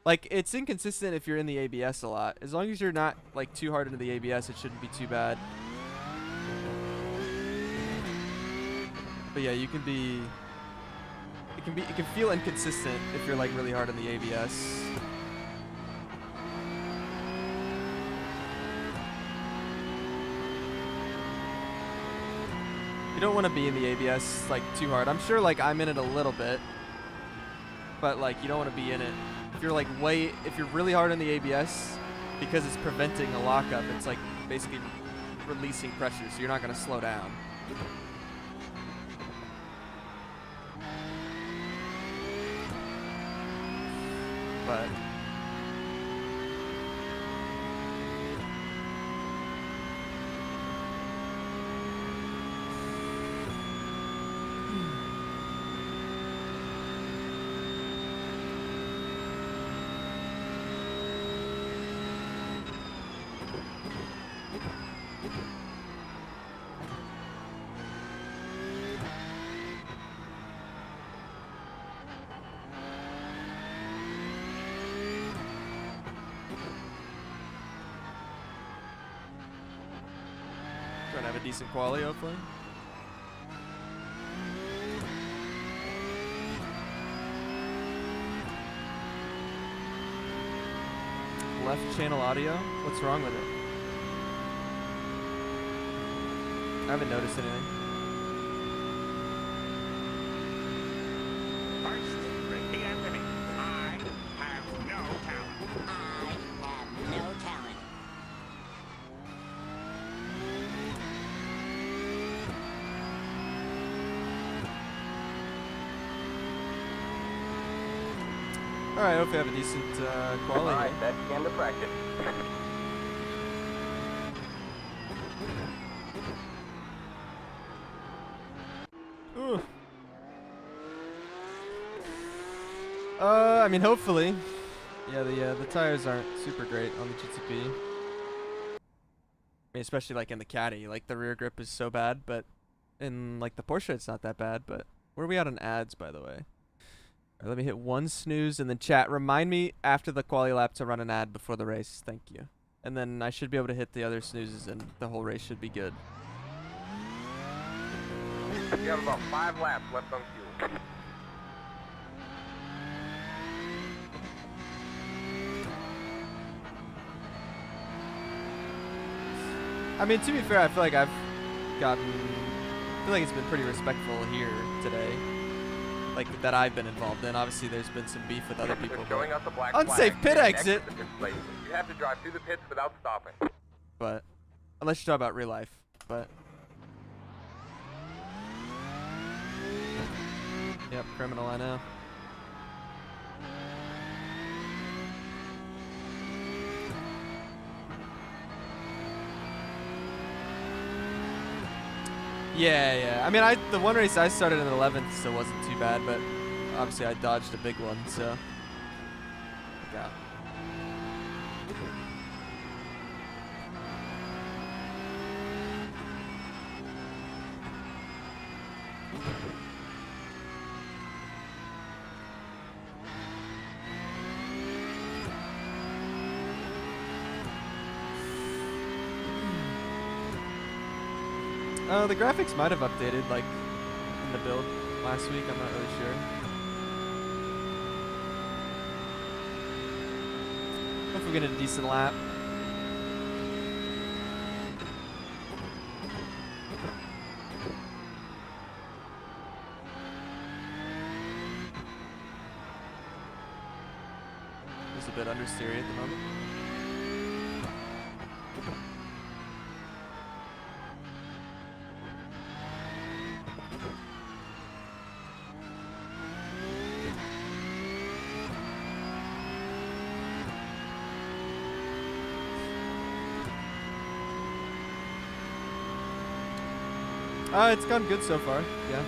Speaker 1: Like, it's inconsistent if you're in the ABS a lot. As long as you're not, like, too hard into the ABS, it shouldn't be too bad. But yeah, you can be... It can feel inconsistent if you're, like, really hard on the ABS. You don't want to be in the ABS like too hard. I'm sure like I'm in it a little bit, but like you don't want to be in it. If you're like if you're really hard on the ABS because it's preventing a lockup, it's like basically releasing pressure, so you're not going to slow down. But trying to have a decent quality, hopefully. Left channel audio? What's wrong with it? I haven't noticed anything. Alright, hopefully I have a decent quality.
Speaker 2: Alright, that's the end of practice.
Speaker 1: Ooh. I mean, hopefully. Yeah, the tires aren't super great on the GTP. I mean, especially like in the Caddy, like the rear grip is so bad, but in like the Porsche it's not that bad. But where are we at on ads, by the way? Alright, let me hit one snooze and then chat. Remind me after the quali lap to run an ad before the race. Thank you. And then I should be able to hit the other snoozes and the whole race should be good.
Speaker 2: You have about 5 laps left on fuel.
Speaker 1: I mean, to be fair, I feel like I feel like it's been pretty respectful here today. Like, that I've been involved in. Obviously, there's been some beef with other people.
Speaker 2: Showing us a black
Speaker 1: Unsafe
Speaker 2: flag.
Speaker 1: pit
Speaker 2: You're
Speaker 1: exit!
Speaker 2: next to the pit place. You have to drive through the pits without stopping.
Speaker 1: But, unless you talk about real life. But. Yep, criminal, I know. Yeah. I mean, the one race I started in 11th, so it wasn't too bad, but obviously I dodged a big one, so. Yeah. The graphics might have updated, like, in the build last week. I'm not really sure. Hopefully we get a decent lap. Just a bit understeery at the moment. It's gone good so far, yeah.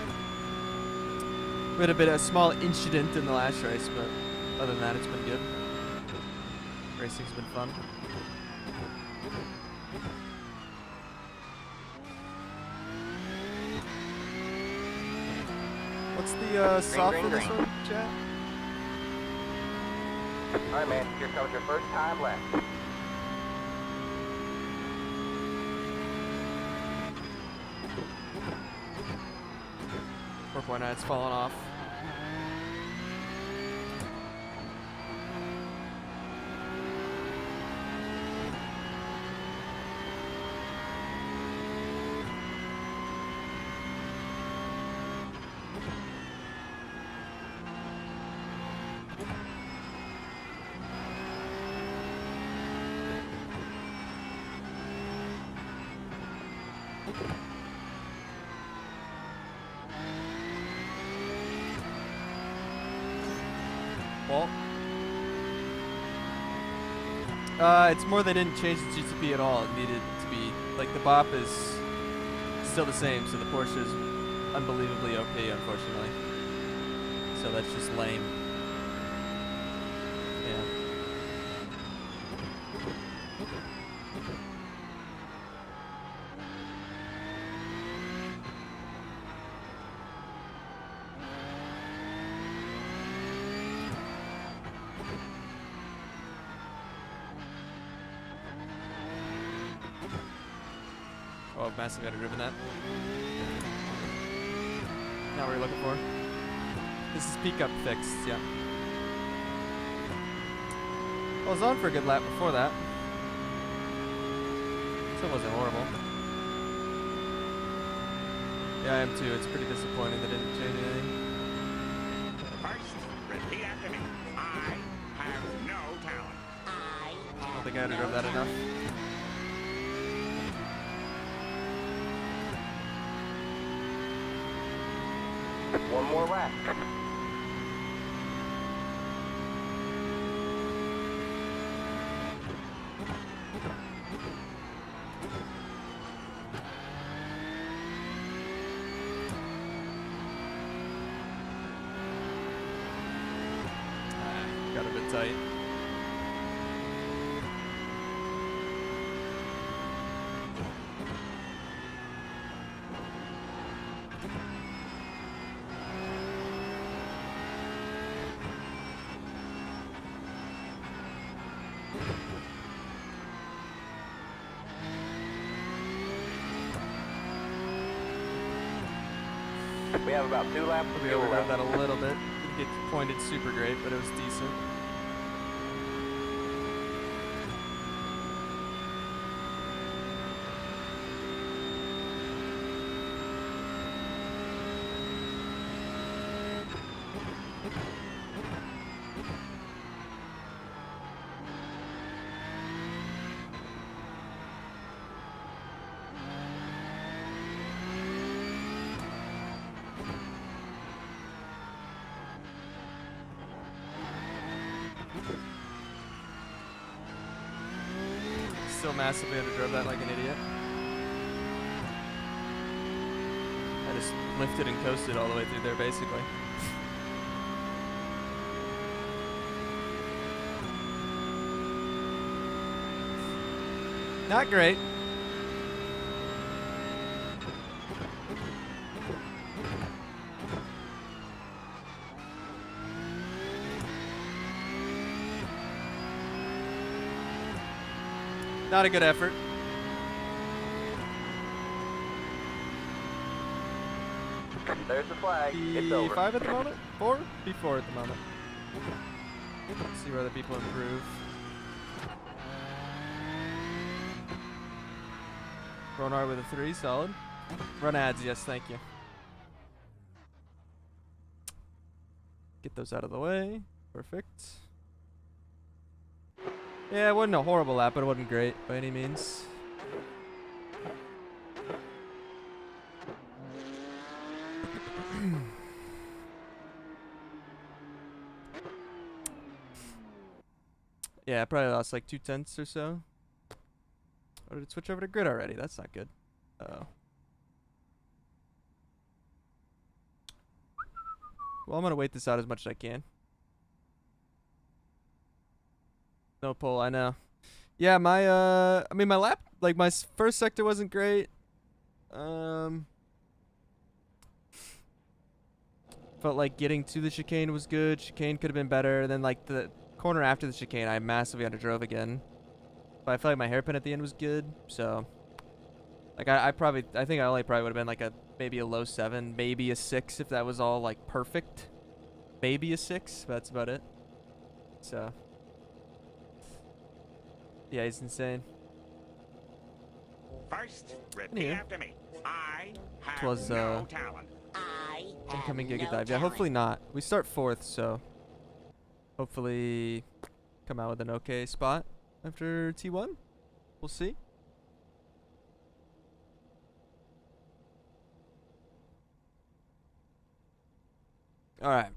Speaker 1: We had a small incident in the last race, but other than that, it's been good. Racing's been fun. What's the soft for this one, chat?
Speaker 2: Alright, man, here comes your first time left.
Speaker 1: 4.9, it's falling off. Well, it's more they didn't change the GTP at all. It needed to be, like, the bop is still the same, so the Porsche is unbelievably OP, unfortunately. So that's just lame. Yeah. Oh, massive got driven that. Now what are you looking for? This is pcup fixed, yeah. Well, I was on for a good lap before that. So it wasn't horrible. Yeah, I am too. It's pretty disappointing they didn't change anything.
Speaker 4: First, repeat after me. I have no talent.
Speaker 1: I don't think I drove that enough.
Speaker 2: One more lap.
Speaker 1: tight.
Speaker 2: We have about 2 laps of
Speaker 1: We
Speaker 2: fuel
Speaker 1: overdrove
Speaker 2: left.
Speaker 1: that a little bit. Didn't get pointed super great, but it was decent. Still massively underdrove that like an idiot. I just lifted and coasted all the way through there, basically. Not great. Not a good effort.
Speaker 2: There's the flag. It's over.
Speaker 1: P5 at the moment? 4? P4 at the moment. Let's see where other people improve. Ronar with a 3, solid. Run ads, yes, thank you. Get those out of the way. Perfect. Yeah, it wasn't a horrible lap, but it wasn't great by any means. Yeah, I probably lost like 2 tenths or so. Or did it switch over to grid already? That's not good. Uh-oh. Well, I'm gonna wait this out as much as I can. No pole, I know. Yeah, my I mean my lap, like my first sector wasn't great. Felt like getting to the chicane was good. Chicane could have been better. Then like the corner after the chicane, I massively underdrove again. But I felt like my hairpin at the end was good. So like I think I only probably would have been like maybe a low 7, maybe a 6 if that was all like perfect. Maybe a 6, but that's about it. So yeah, he's insane.
Speaker 4: First, repeat
Speaker 1: Yeah.
Speaker 4: after me. I have
Speaker 1: Was,
Speaker 4: no talent.
Speaker 5: I
Speaker 1: Incoming
Speaker 5: have
Speaker 1: Giga
Speaker 5: no
Speaker 1: Dive. Yeah,
Speaker 5: talent.
Speaker 1: hopefully not. We start 4th, so hopefully come out with an okay spot after T1. We'll see. All right.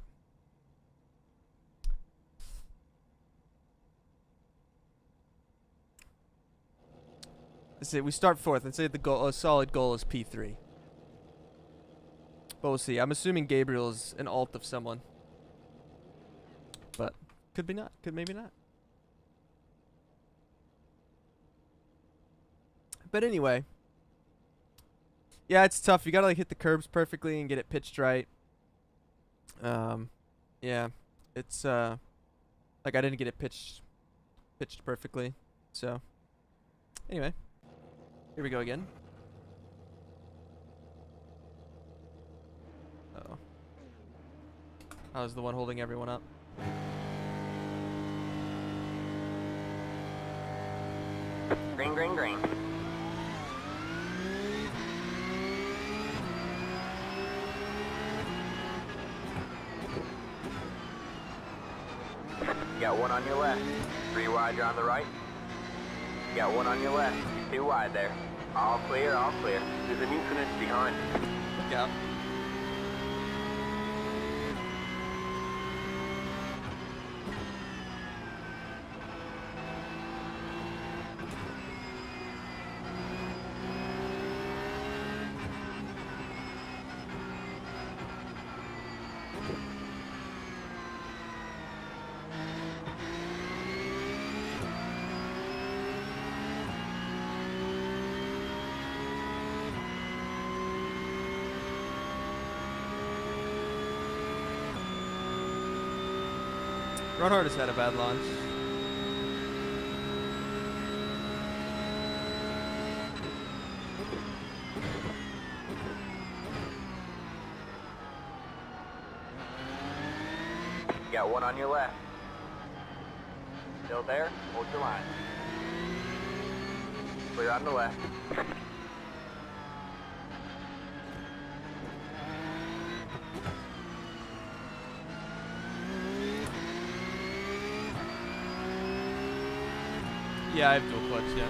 Speaker 1: Let's say we start 4th. Let's say the goal, a solid goal is P3. But we'll see. I'm assuming Gabriel is an alt of someone. But could be not. Could maybe not. But anyway. Yeah, it's tough. You gotta like hit the curbs perfectly and get it pitched right. Yeah. It's like I didn't get it pitched perfectly. So anyway. Here we go again. Uh-oh. I was the one holding everyone up.
Speaker 2: Green, green, green. You got one on your left. 3 wide, you're on the right. You got one on your left. 2 wide there. All clear, all clear. There's an infinite behind.
Speaker 1: Look out. Run Hardest had a bad launch.
Speaker 2: You got one on your left. Still there? Hold your line. Clear on the left.
Speaker 1: Yeah, I have dual clutch, yeah.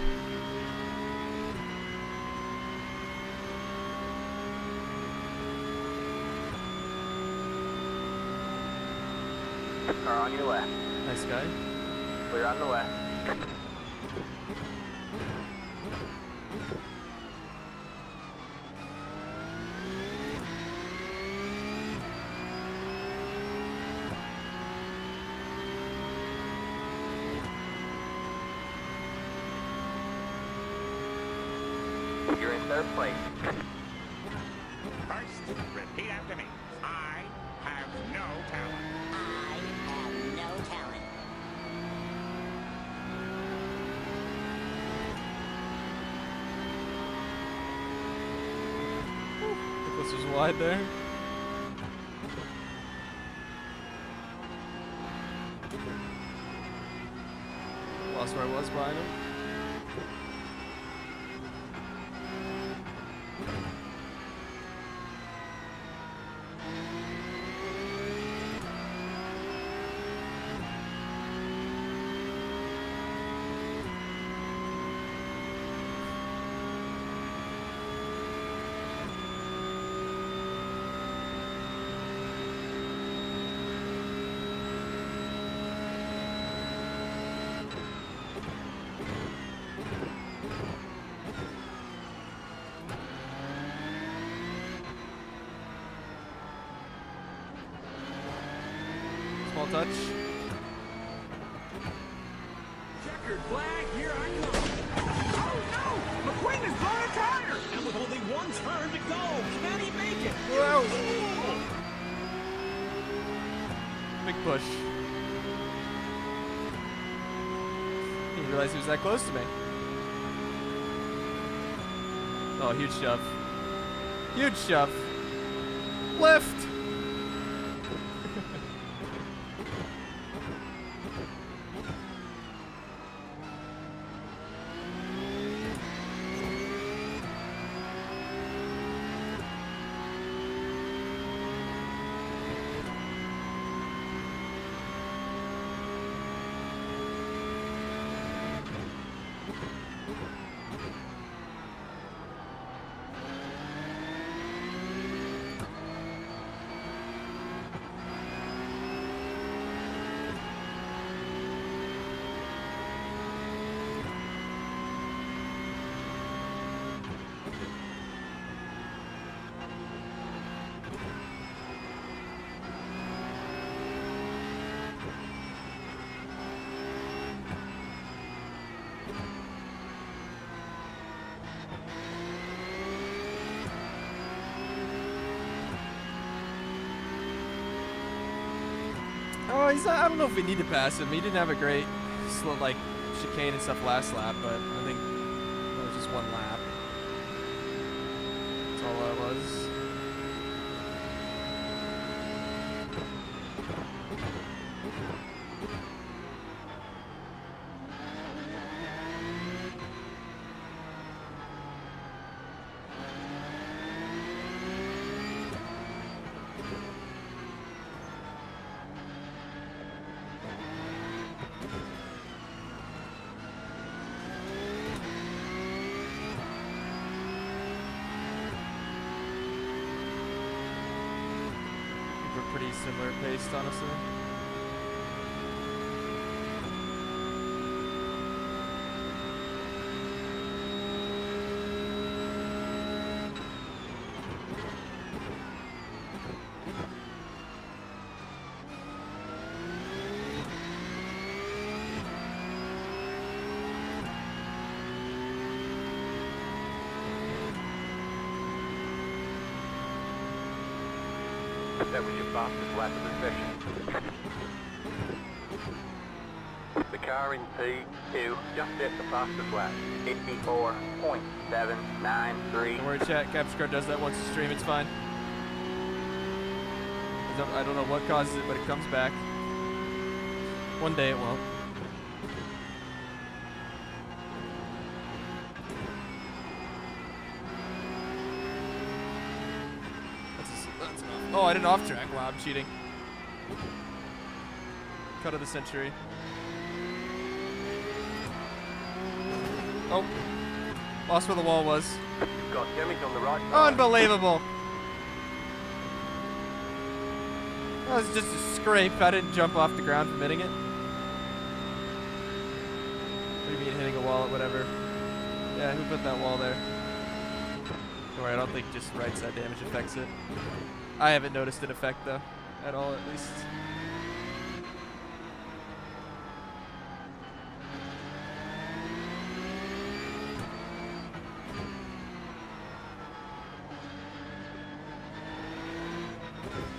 Speaker 2: Car on your left.
Speaker 1: Nice guy.
Speaker 2: Clear on the left. You're in third place.
Speaker 4: First, repeat after me. I have no talent.
Speaker 5: I have no talent.
Speaker 1: This was wide there. Lost where I was behind him. Small touch.
Speaker 4: Checkered flag, here I come. Oh no! McQueen has blown a tire! And with only one turn to go, can he make it?
Speaker 1: Whoa.
Speaker 4: Fool!
Speaker 1: Big push. Didn't realize he was that close to me. Oh, huge shove. Huge shove. Lift! Oh, I don't know if we need to pass him. He didn't have a great, slow, like, chicane and stuff last lap, but I think that was just one lap. That's all that was. We're pretty similar paced, honestly.
Speaker 2: That was your fastest lap of the session. car in P2 just hit the fastest lap. 54.793.
Speaker 1: Don't worry, chat. Capture Card does that once a stream. It's fine. I don't know what causes it, but it comes back. One day it won't. That's enough. Oh, I did an off track. Wow, I'm cheating. Cut of the century. Oh. Lost where the wall was.
Speaker 2: You've got Jimmy on the right side.
Speaker 1: Unbelievable. That was just a scrape. I didn't jump off the ground from hitting it. What do you mean hitting a wall or whatever? Yeah, who put that wall there? Don't worry, I don't think just right side damage affects it. I haven't noticed an effect though. At all, at least.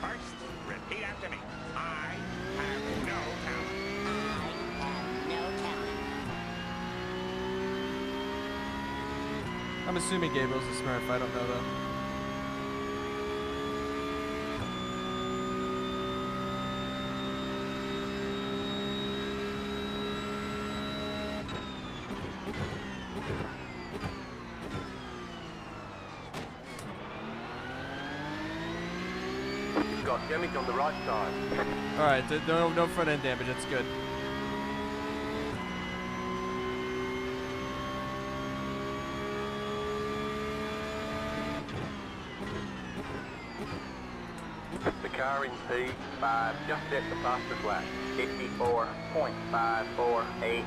Speaker 4: First, repeat after me. I have no talent.
Speaker 5: I have no talent.
Speaker 1: I'm assuming Gabriel's a Smurf. I don't know though.
Speaker 2: You've got Jimmy on the right side.
Speaker 1: Alright, no front end damage. That's good.
Speaker 2: The car in P5 just hit the fastest lap. 54.548.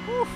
Speaker 1: Woof.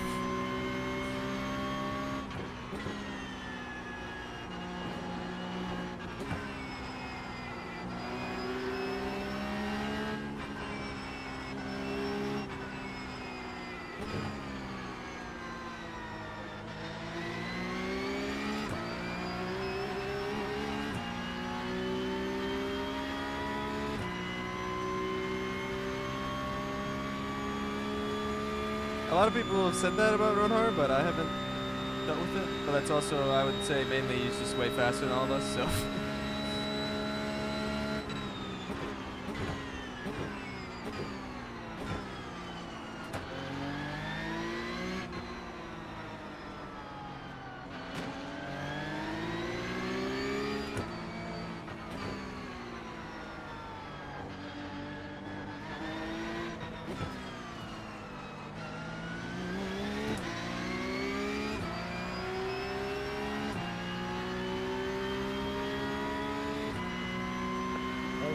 Speaker 1: A lot of people have said that about Ronhar, but I haven't dealt with it. But that's also, I would say, mainly he's just way faster than all of us, so.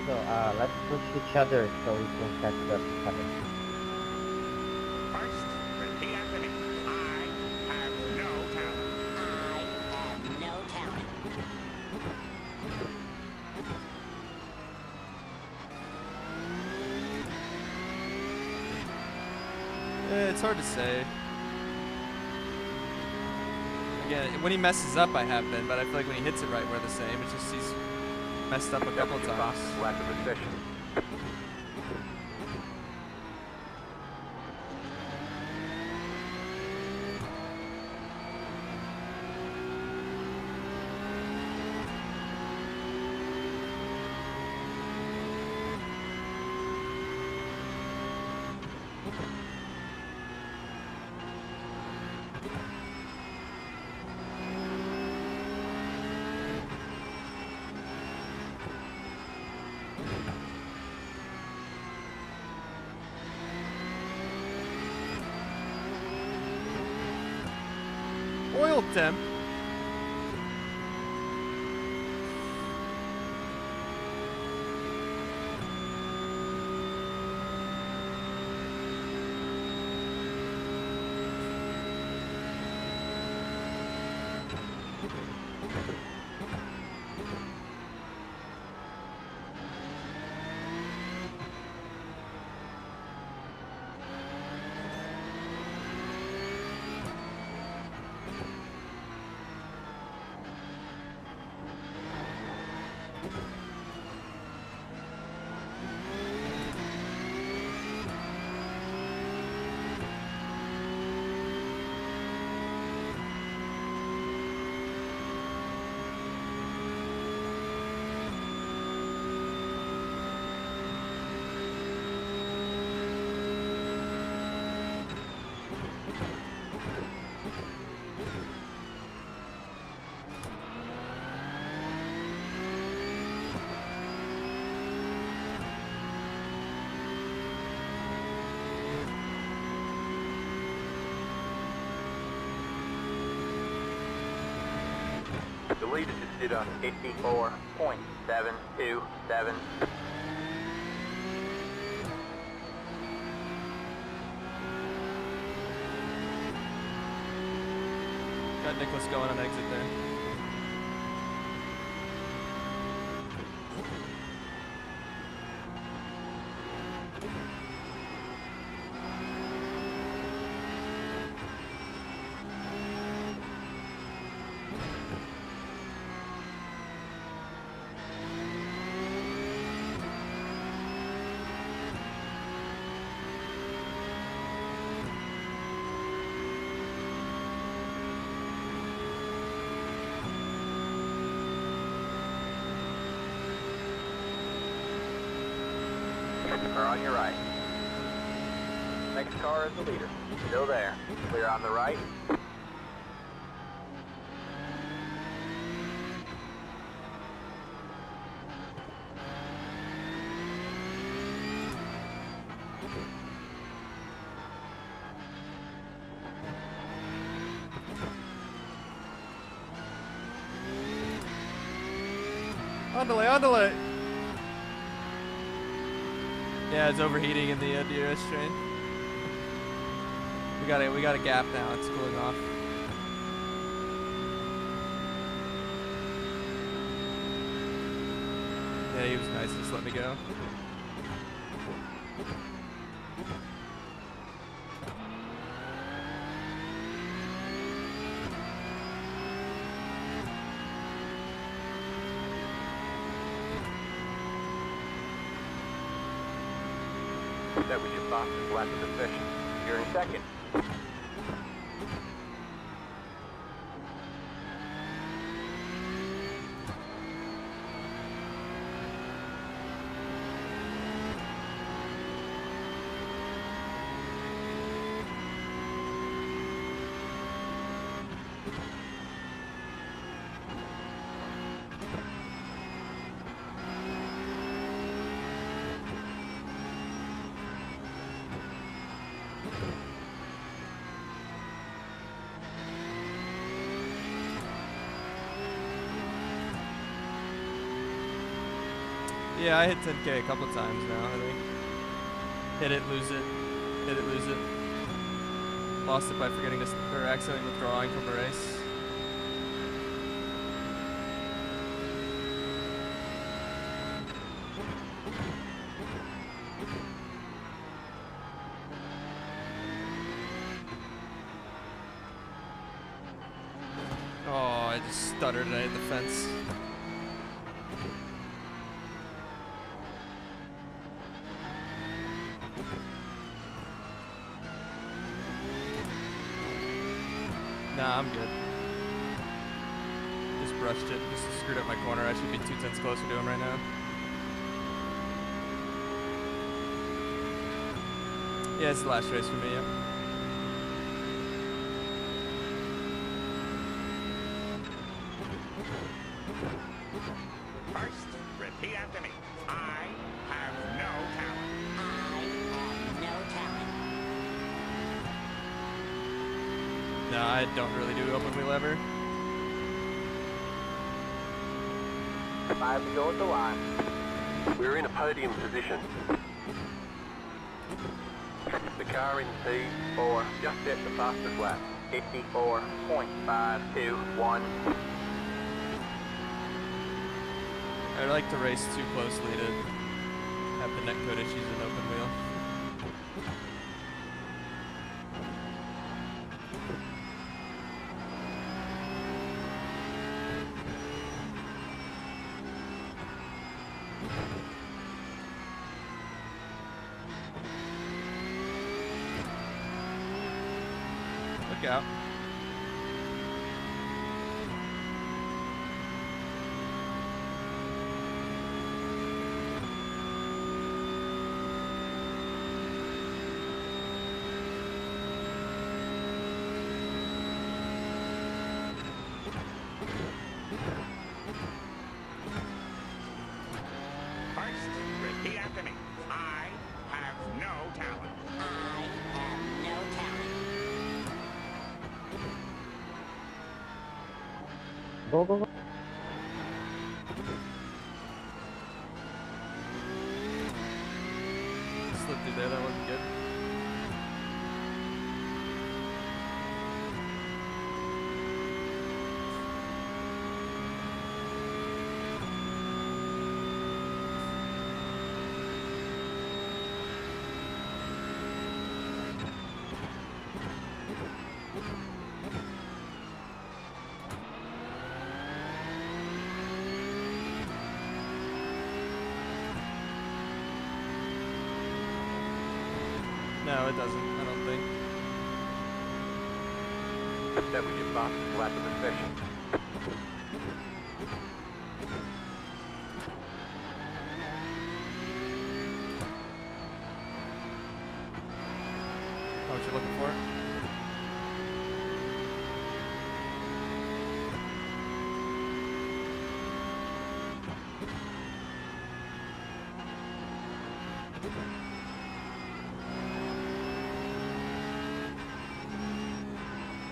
Speaker 9: So, let's push each other so we can catch the coming.
Speaker 4: First, repeat after me. I have no talent.
Speaker 5: I have no talent.
Speaker 1: It's hard to say. Again, when he messes up, I have been, but I feel like when he hits it right, we're the same. It's just he's messed up a couple
Speaker 2: Jimmy,
Speaker 1: times.
Speaker 2: fastest lap of the session.
Speaker 1: Oil temp.
Speaker 2: leader should sit on 54.727.
Speaker 1: Got Nicholas going on exit there.
Speaker 2: Car on your right. Next car is the leader. Still there. Clear on the right.
Speaker 1: On delay. Yeah, it's overheating in the DRS train. We got a gap now. It's cooling off. Yeah, he was nice. Just let me go.
Speaker 2: That was your fastest lap of the session. You're in second.
Speaker 1: Yeah, I hit 10K a couple times now, I think. Hit it, lose it. Hit it, lose it. Lost it by forgetting to, or accidentally withdrawing from a race. Oh, I just stuttered and I hit the fence. Nah, I'm good. Just brushed it. Just screwed up my corner. I should be 2/10 closer to him right now. Yeah, it's the last race for me, yeah.
Speaker 4: First, repeat after me. I have no talent.
Speaker 5: I have no talent.
Speaker 1: No, I don't really do open wheel ever.
Speaker 2: 5 to go at the line. We're in a podium position. The car in P4 just set the fastest lap. 54.521.
Speaker 1: I'd like to race too closely to have the netcode issues in open wheel. Look out.
Speaker 4: First, repeat after me. I have no talent.
Speaker 5: I have no talent.
Speaker 9: Go, go, go.
Speaker 1: No, it doesn't. I don't think.
Speaker 2: That was your fastest lap of the session.
Speaker 1: Oh, what you're looking for?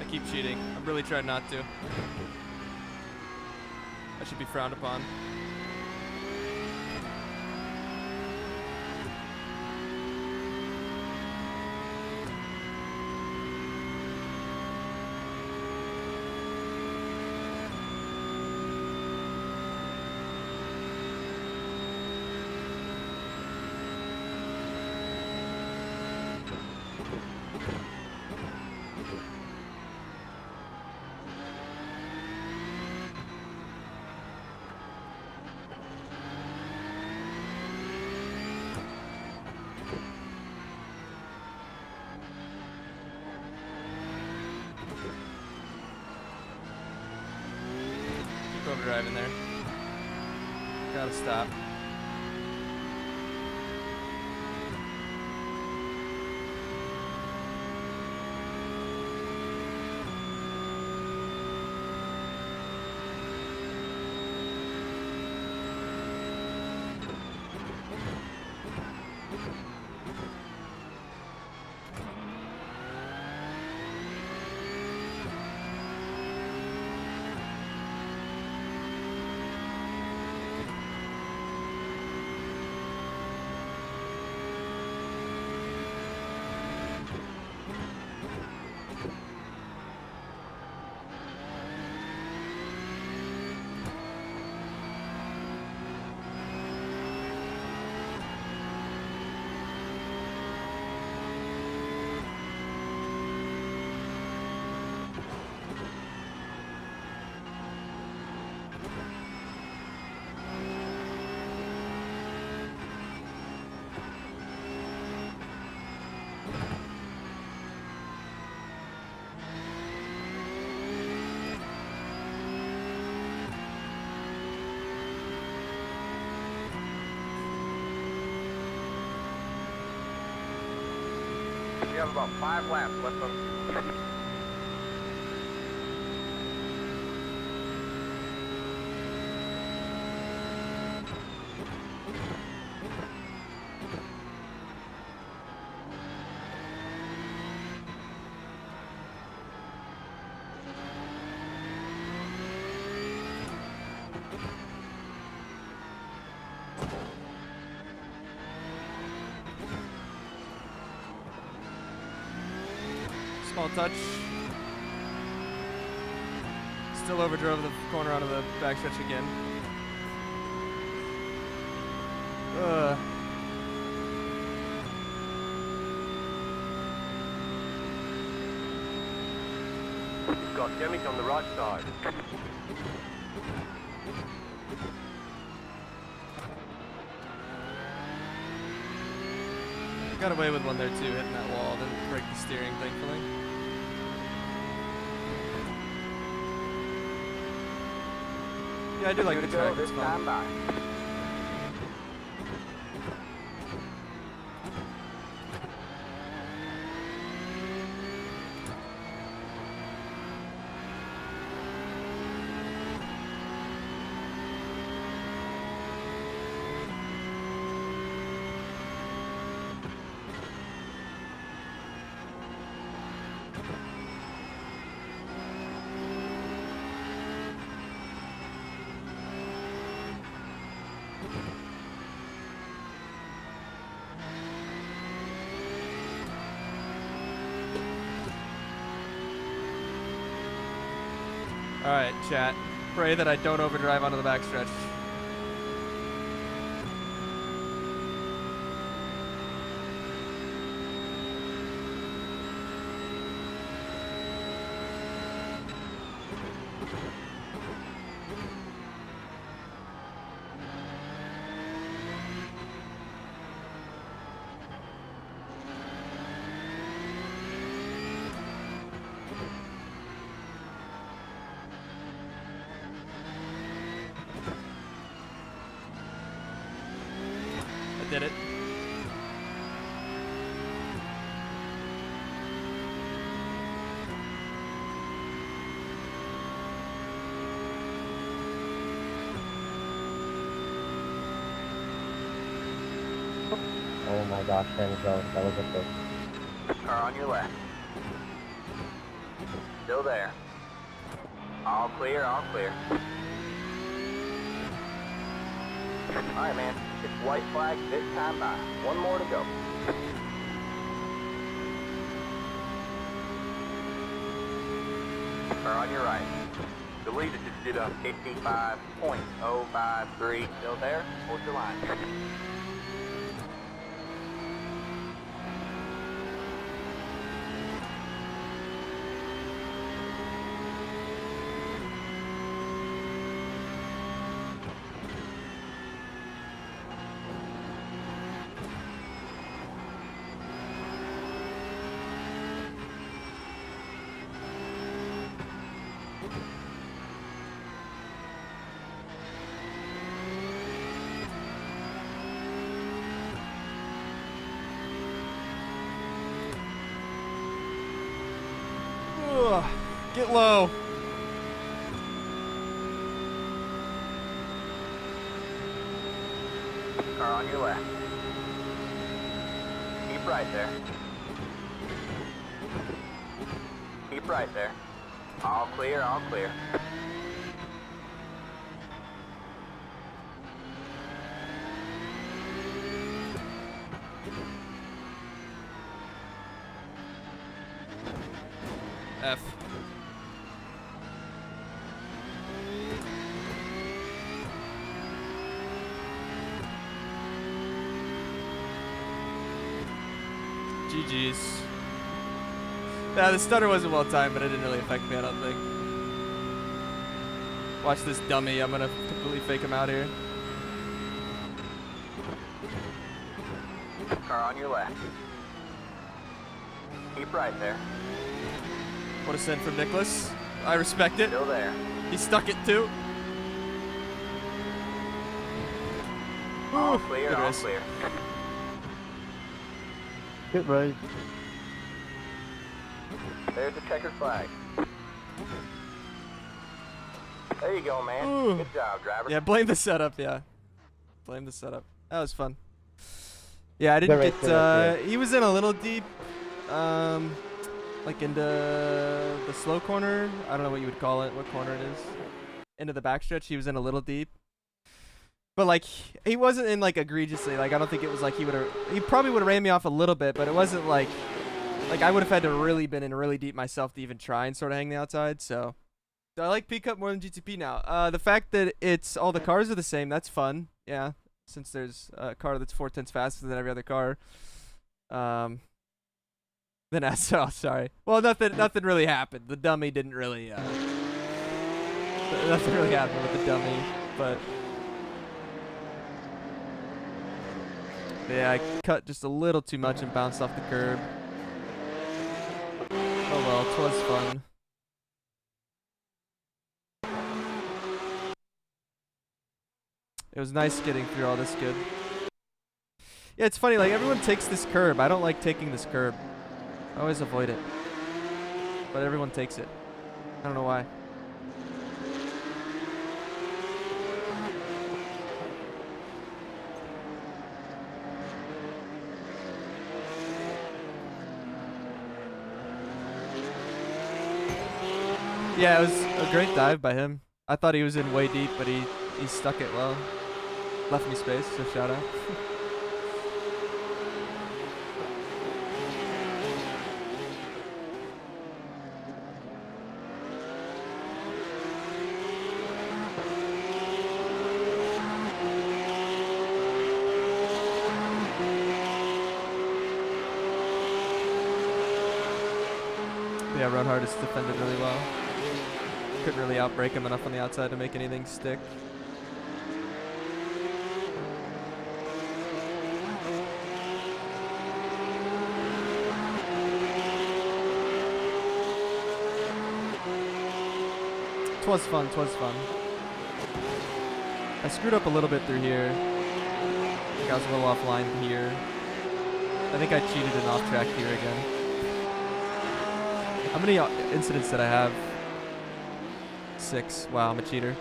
Speaker 1: I keep cheating. I'm really trying not to. I should be frowned upon. Overdriving there. Gotta stop.
Speaker 2: You have about 5 laps left on.
Speaker 1: Small touch. Still overdrove the corner onto the backstretch again.
Speaker 2: You've got damage on the right side.
Speaker 1: Got away with one there too, hitting that wall. Didn't break the steering, thankfully. Yeah, I do like the track. It's fun. Alright, chat. Pray that I don't overdrive onto the backstretch.
Speaker 9: my gosh, there we go. That was a bit.
Speaker 2: Car on your left. Still there. All clear, all clear. Alright, man. It's white flag this time by. One more to go. Car on your right. The leader just did a 55.053. Still there? Hold your line.
Speaker 1: Ugh, get low.
Speaker 2: Car on your left. Keep right there. Keep right there. All clear, all clear.
Speaker 1: F. GG's. Yeah, the stutter wasn't well timed, but it didn't really affect me, I don't think. Watch this dummy. I'm gonna completely fake him out here.
Speaker 2: Car on your left. Keep right there.
Speaker 1: What a send from Nicholas. I respect it.
Speaker 2: Still there.
Speaker 1: He stuck it too.
Speaker 2: All
Speaker 1: Ooh,
Speaker 2: clear,
Speaker 1: good
Speaker 2: all
Speaker 1: race.
Speaker 2: clear.
Speaker 9: Good race.
Speaker 2: There's the checkered flag. There you go, man.
Speaker 1: Ooh.
Speaker 2: Good job, driver.
Speaker 1: Yeah, blame the setup, yeah. Blame the setup. That was fun. Yeah, I didn't
Speaker 9: Good race,
Speaker 1: get,
Speaker 9: good race,
Speaker 1: he was in a little deep, like into the slow corner. I don't know what you would call it, what corner it is. Into the backstretch, he was in a little deep. But like, he wasn't in like egregiously, like I don't think it was like he probably would have ran me off a little bit, but it wasn't like I would have had to really been in really deep myself to even try and sort of hang the outside, so. I like pcup more than GTP now. The fact that it's all the cars are the same, that's fun. Yeah, since there's a car that's 4/10 faster than every other car. Then oh, sorry. Well, nothing really happened. The dummy didn't really. Nothing really happened with the dummy, but yeah, I cut just a little too much and bounced off the curb. Oh well, 'twas fun. It was nice getting through all this good. Yeah, it's funny, like everyone takes this curb. I don't like taking this curb. I always avoid it. But everyone takes it. I don't know why. Yeah, it was a great dive by him. I thought he was in way deep, but he stuck it well. Left me space, so shout out. Yeah, Run Hard is defended really well. Couldn't really outbrake him enough on the outside to make anything stick. Twas fun, twas fun. I screwed up a little bit through here. I think I was a little offline here. I think I cheated and off track here again. How many incidents did I have? 6. Wow, I'm a cheater.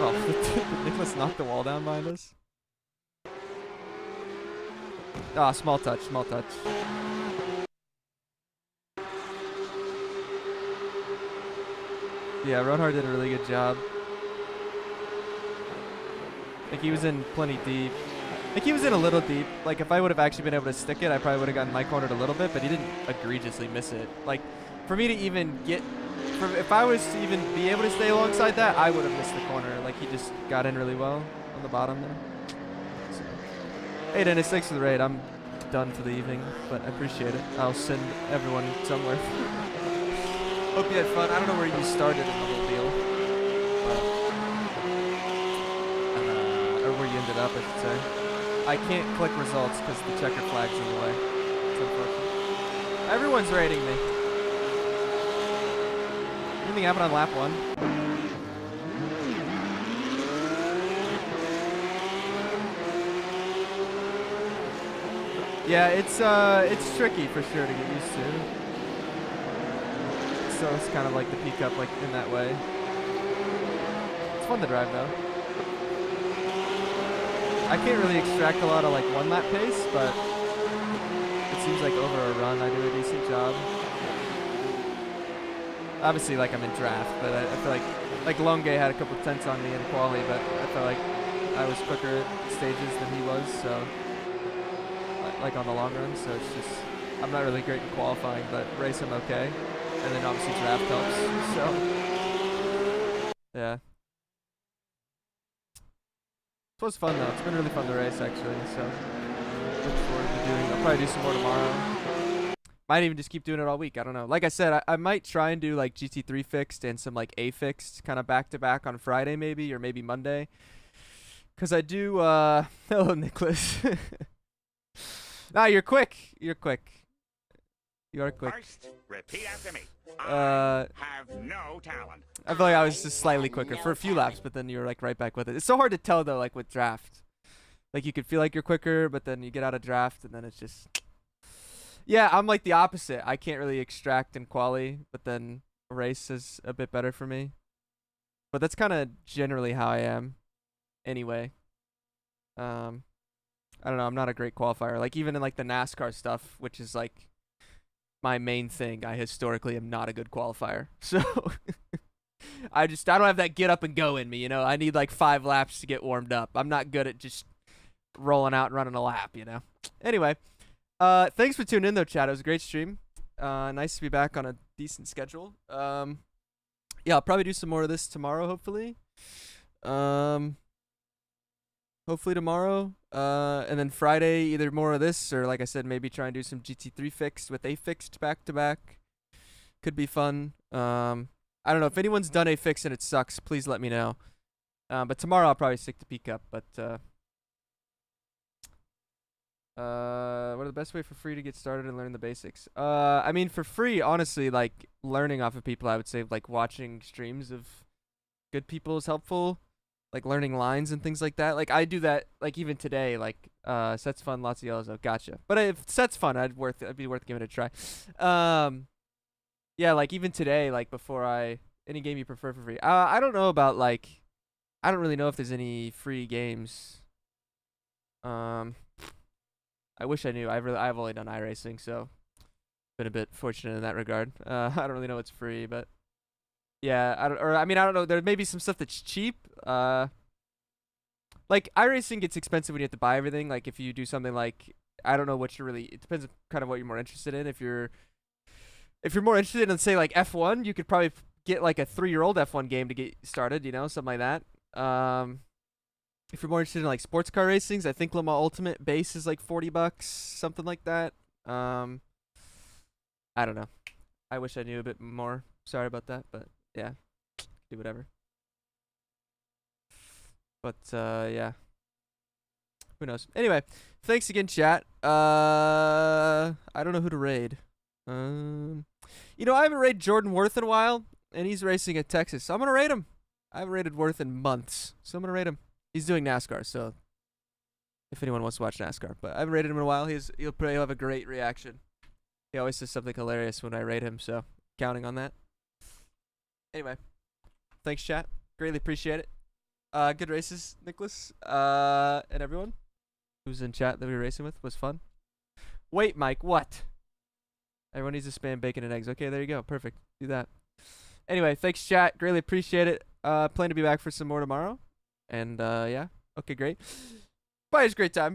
Speaker 1: Oh, did Nicholas knock the wall down behind us? Ah, small touch, small touch. Yeah, Ronhard did a really good job. Like, he was in plenty deep. Like, he was in a little deep. Like, if I would have actually been able to stick it, I probably would have gotten my cornered a little bit, but he didn't egregiously miss it. Like, for me to even get... if I was to even be able to stay alongside that, I would have missed the corner. Like, he just got in really well on the bottom there. So. Hey, Dennis, thanks for the raid. I'm done for the evening, but I appreciate it. I'll send everyone somewhere. Hope you had fun. I don't know where you started in the whole deal. Or where you ended up, I should say. I can't click results because the checker flag's in the way. It's unfortunate. Everyone's rating me. Anything happen on lap 1? Yeah, it's tricky for sure to get used to. So it's kind of like the pcup, like in that way. It's fun to drive though. I can't really extract a lot of like 1 lap pace, but it seems like over a run I do a decent job. Obviously, like I'm in draft, but I feel like Longe had a couple tenths on me in quali, but I felt like I was quicker at stages than he was, so like on the long run. So it's just I'm not really great in qualifying, but race I'm okay, and then obviously draft helps. So yeah. It was fun though. It's been really fun to race actually, so look forward to doing. I'll probably do some more tomorrow. Might even just keep doing it all week. I don't know. Like I said, I might try and do like GT3 fixed and some like A fixed kind of back to back on Friday maybe, or maybe Monday. Cause I do. Hello, Nicholas. Nah, you're quick. You're quick. You are quick.
Speaker 4: First, repeat after me. I have no talent.
Speaker 1: I feel like I was just slightly quicker for a few laps, but then you were like right back with it. It's so hard to tell though, like with draft. Like you could feel like you're quicker, but then you get out of draft and then it's just... Yeah, I'm like the opposite. I can't really extract in quali, but then race is a bit better for me. But that's kind of generally how I am anyway. I don't know, I'm not a great qualifier. Like even in like the NASCAR stuff, which is like my main thing, I historically am not a good qualifier. So I don't have that get up and go in me, you know. I need like 5 laps to get warmed up. I'm not good at just rolling out and running a lap, you know. Anyway, thanks for tuning in though, chat. It was a great stream. Nice to be back on a decent schedule. Yeah, I'll probably do some more of this tomorrow, hopefully. Hopefully tomorrow. And then Friday, either more of this or, like I said, maybe try and do some GT3 fixed with A fixed back to back. Could be fun. I don't know if anyone's done A fixed and it sucks. Please let me know. But tomorrow I'll probably stick to pcup. But what are the best way for free to get started and learn the basics? I mean, for free, honestly, like learning off of people, I would say like watching streams of good people is helpful. Like learning lines and things like that. Like I do that. Like even today, like set's fun, lots of yellows. Oh, gotcha. But if set's fun, I'd be worth giving it a try. Yeah, like even today, like before any game you prefer for free. I don't know about like, I don't really know if there's any free games. I wish I knew. I've only done iRacing, so been a bit fortunate in that regard. I don't really know what's free, but yeah, I don't know. There may be some stuff that's cheap. Like iRacing gets expensive when you have to buy everything. Like if you do something like, I don't know what you're really. It depends on kind of what you're more interested in. If you're more interested in, say, like F1, you could probably get like a 3-year-old F1 game to get started. You know, something like that. If you're more interested in like sports car racings, I think Le Mans Ultimate base is like $40, something like that. I don't know. I wish I knew a bit more. Sorry about that, but yeah, do whatever. But yeah, who knows? Anyway, thanks again, chat. I don't know who to raid. You know, I haven't raided Jordan Worth in a while, and he's racing at Texas, so I'm gonna raid him. I haven't raided Worth in months, so I'm gonna raid him. He's doing NASCAR, so if anyone wants to watch NASCAR, but I haven't raided him in a while. He'll probably have a great reaction. He always says something hilarious when I raid him, so counting on that. Anyway, thanks, chat. Greatly appreciate it. Good races, Nicholas, and everyone who's in chat that we were racing with. Was fun. Wait, Mike, what? Everyone needs to spam bacon and eggs. Okay, there you go. Perfect. Do that. Anyway, thanks, chat. Greatly appreciate it. Plan to be back for some more tomorrow. And, yeah. Okay, great. Bye. It's a great time.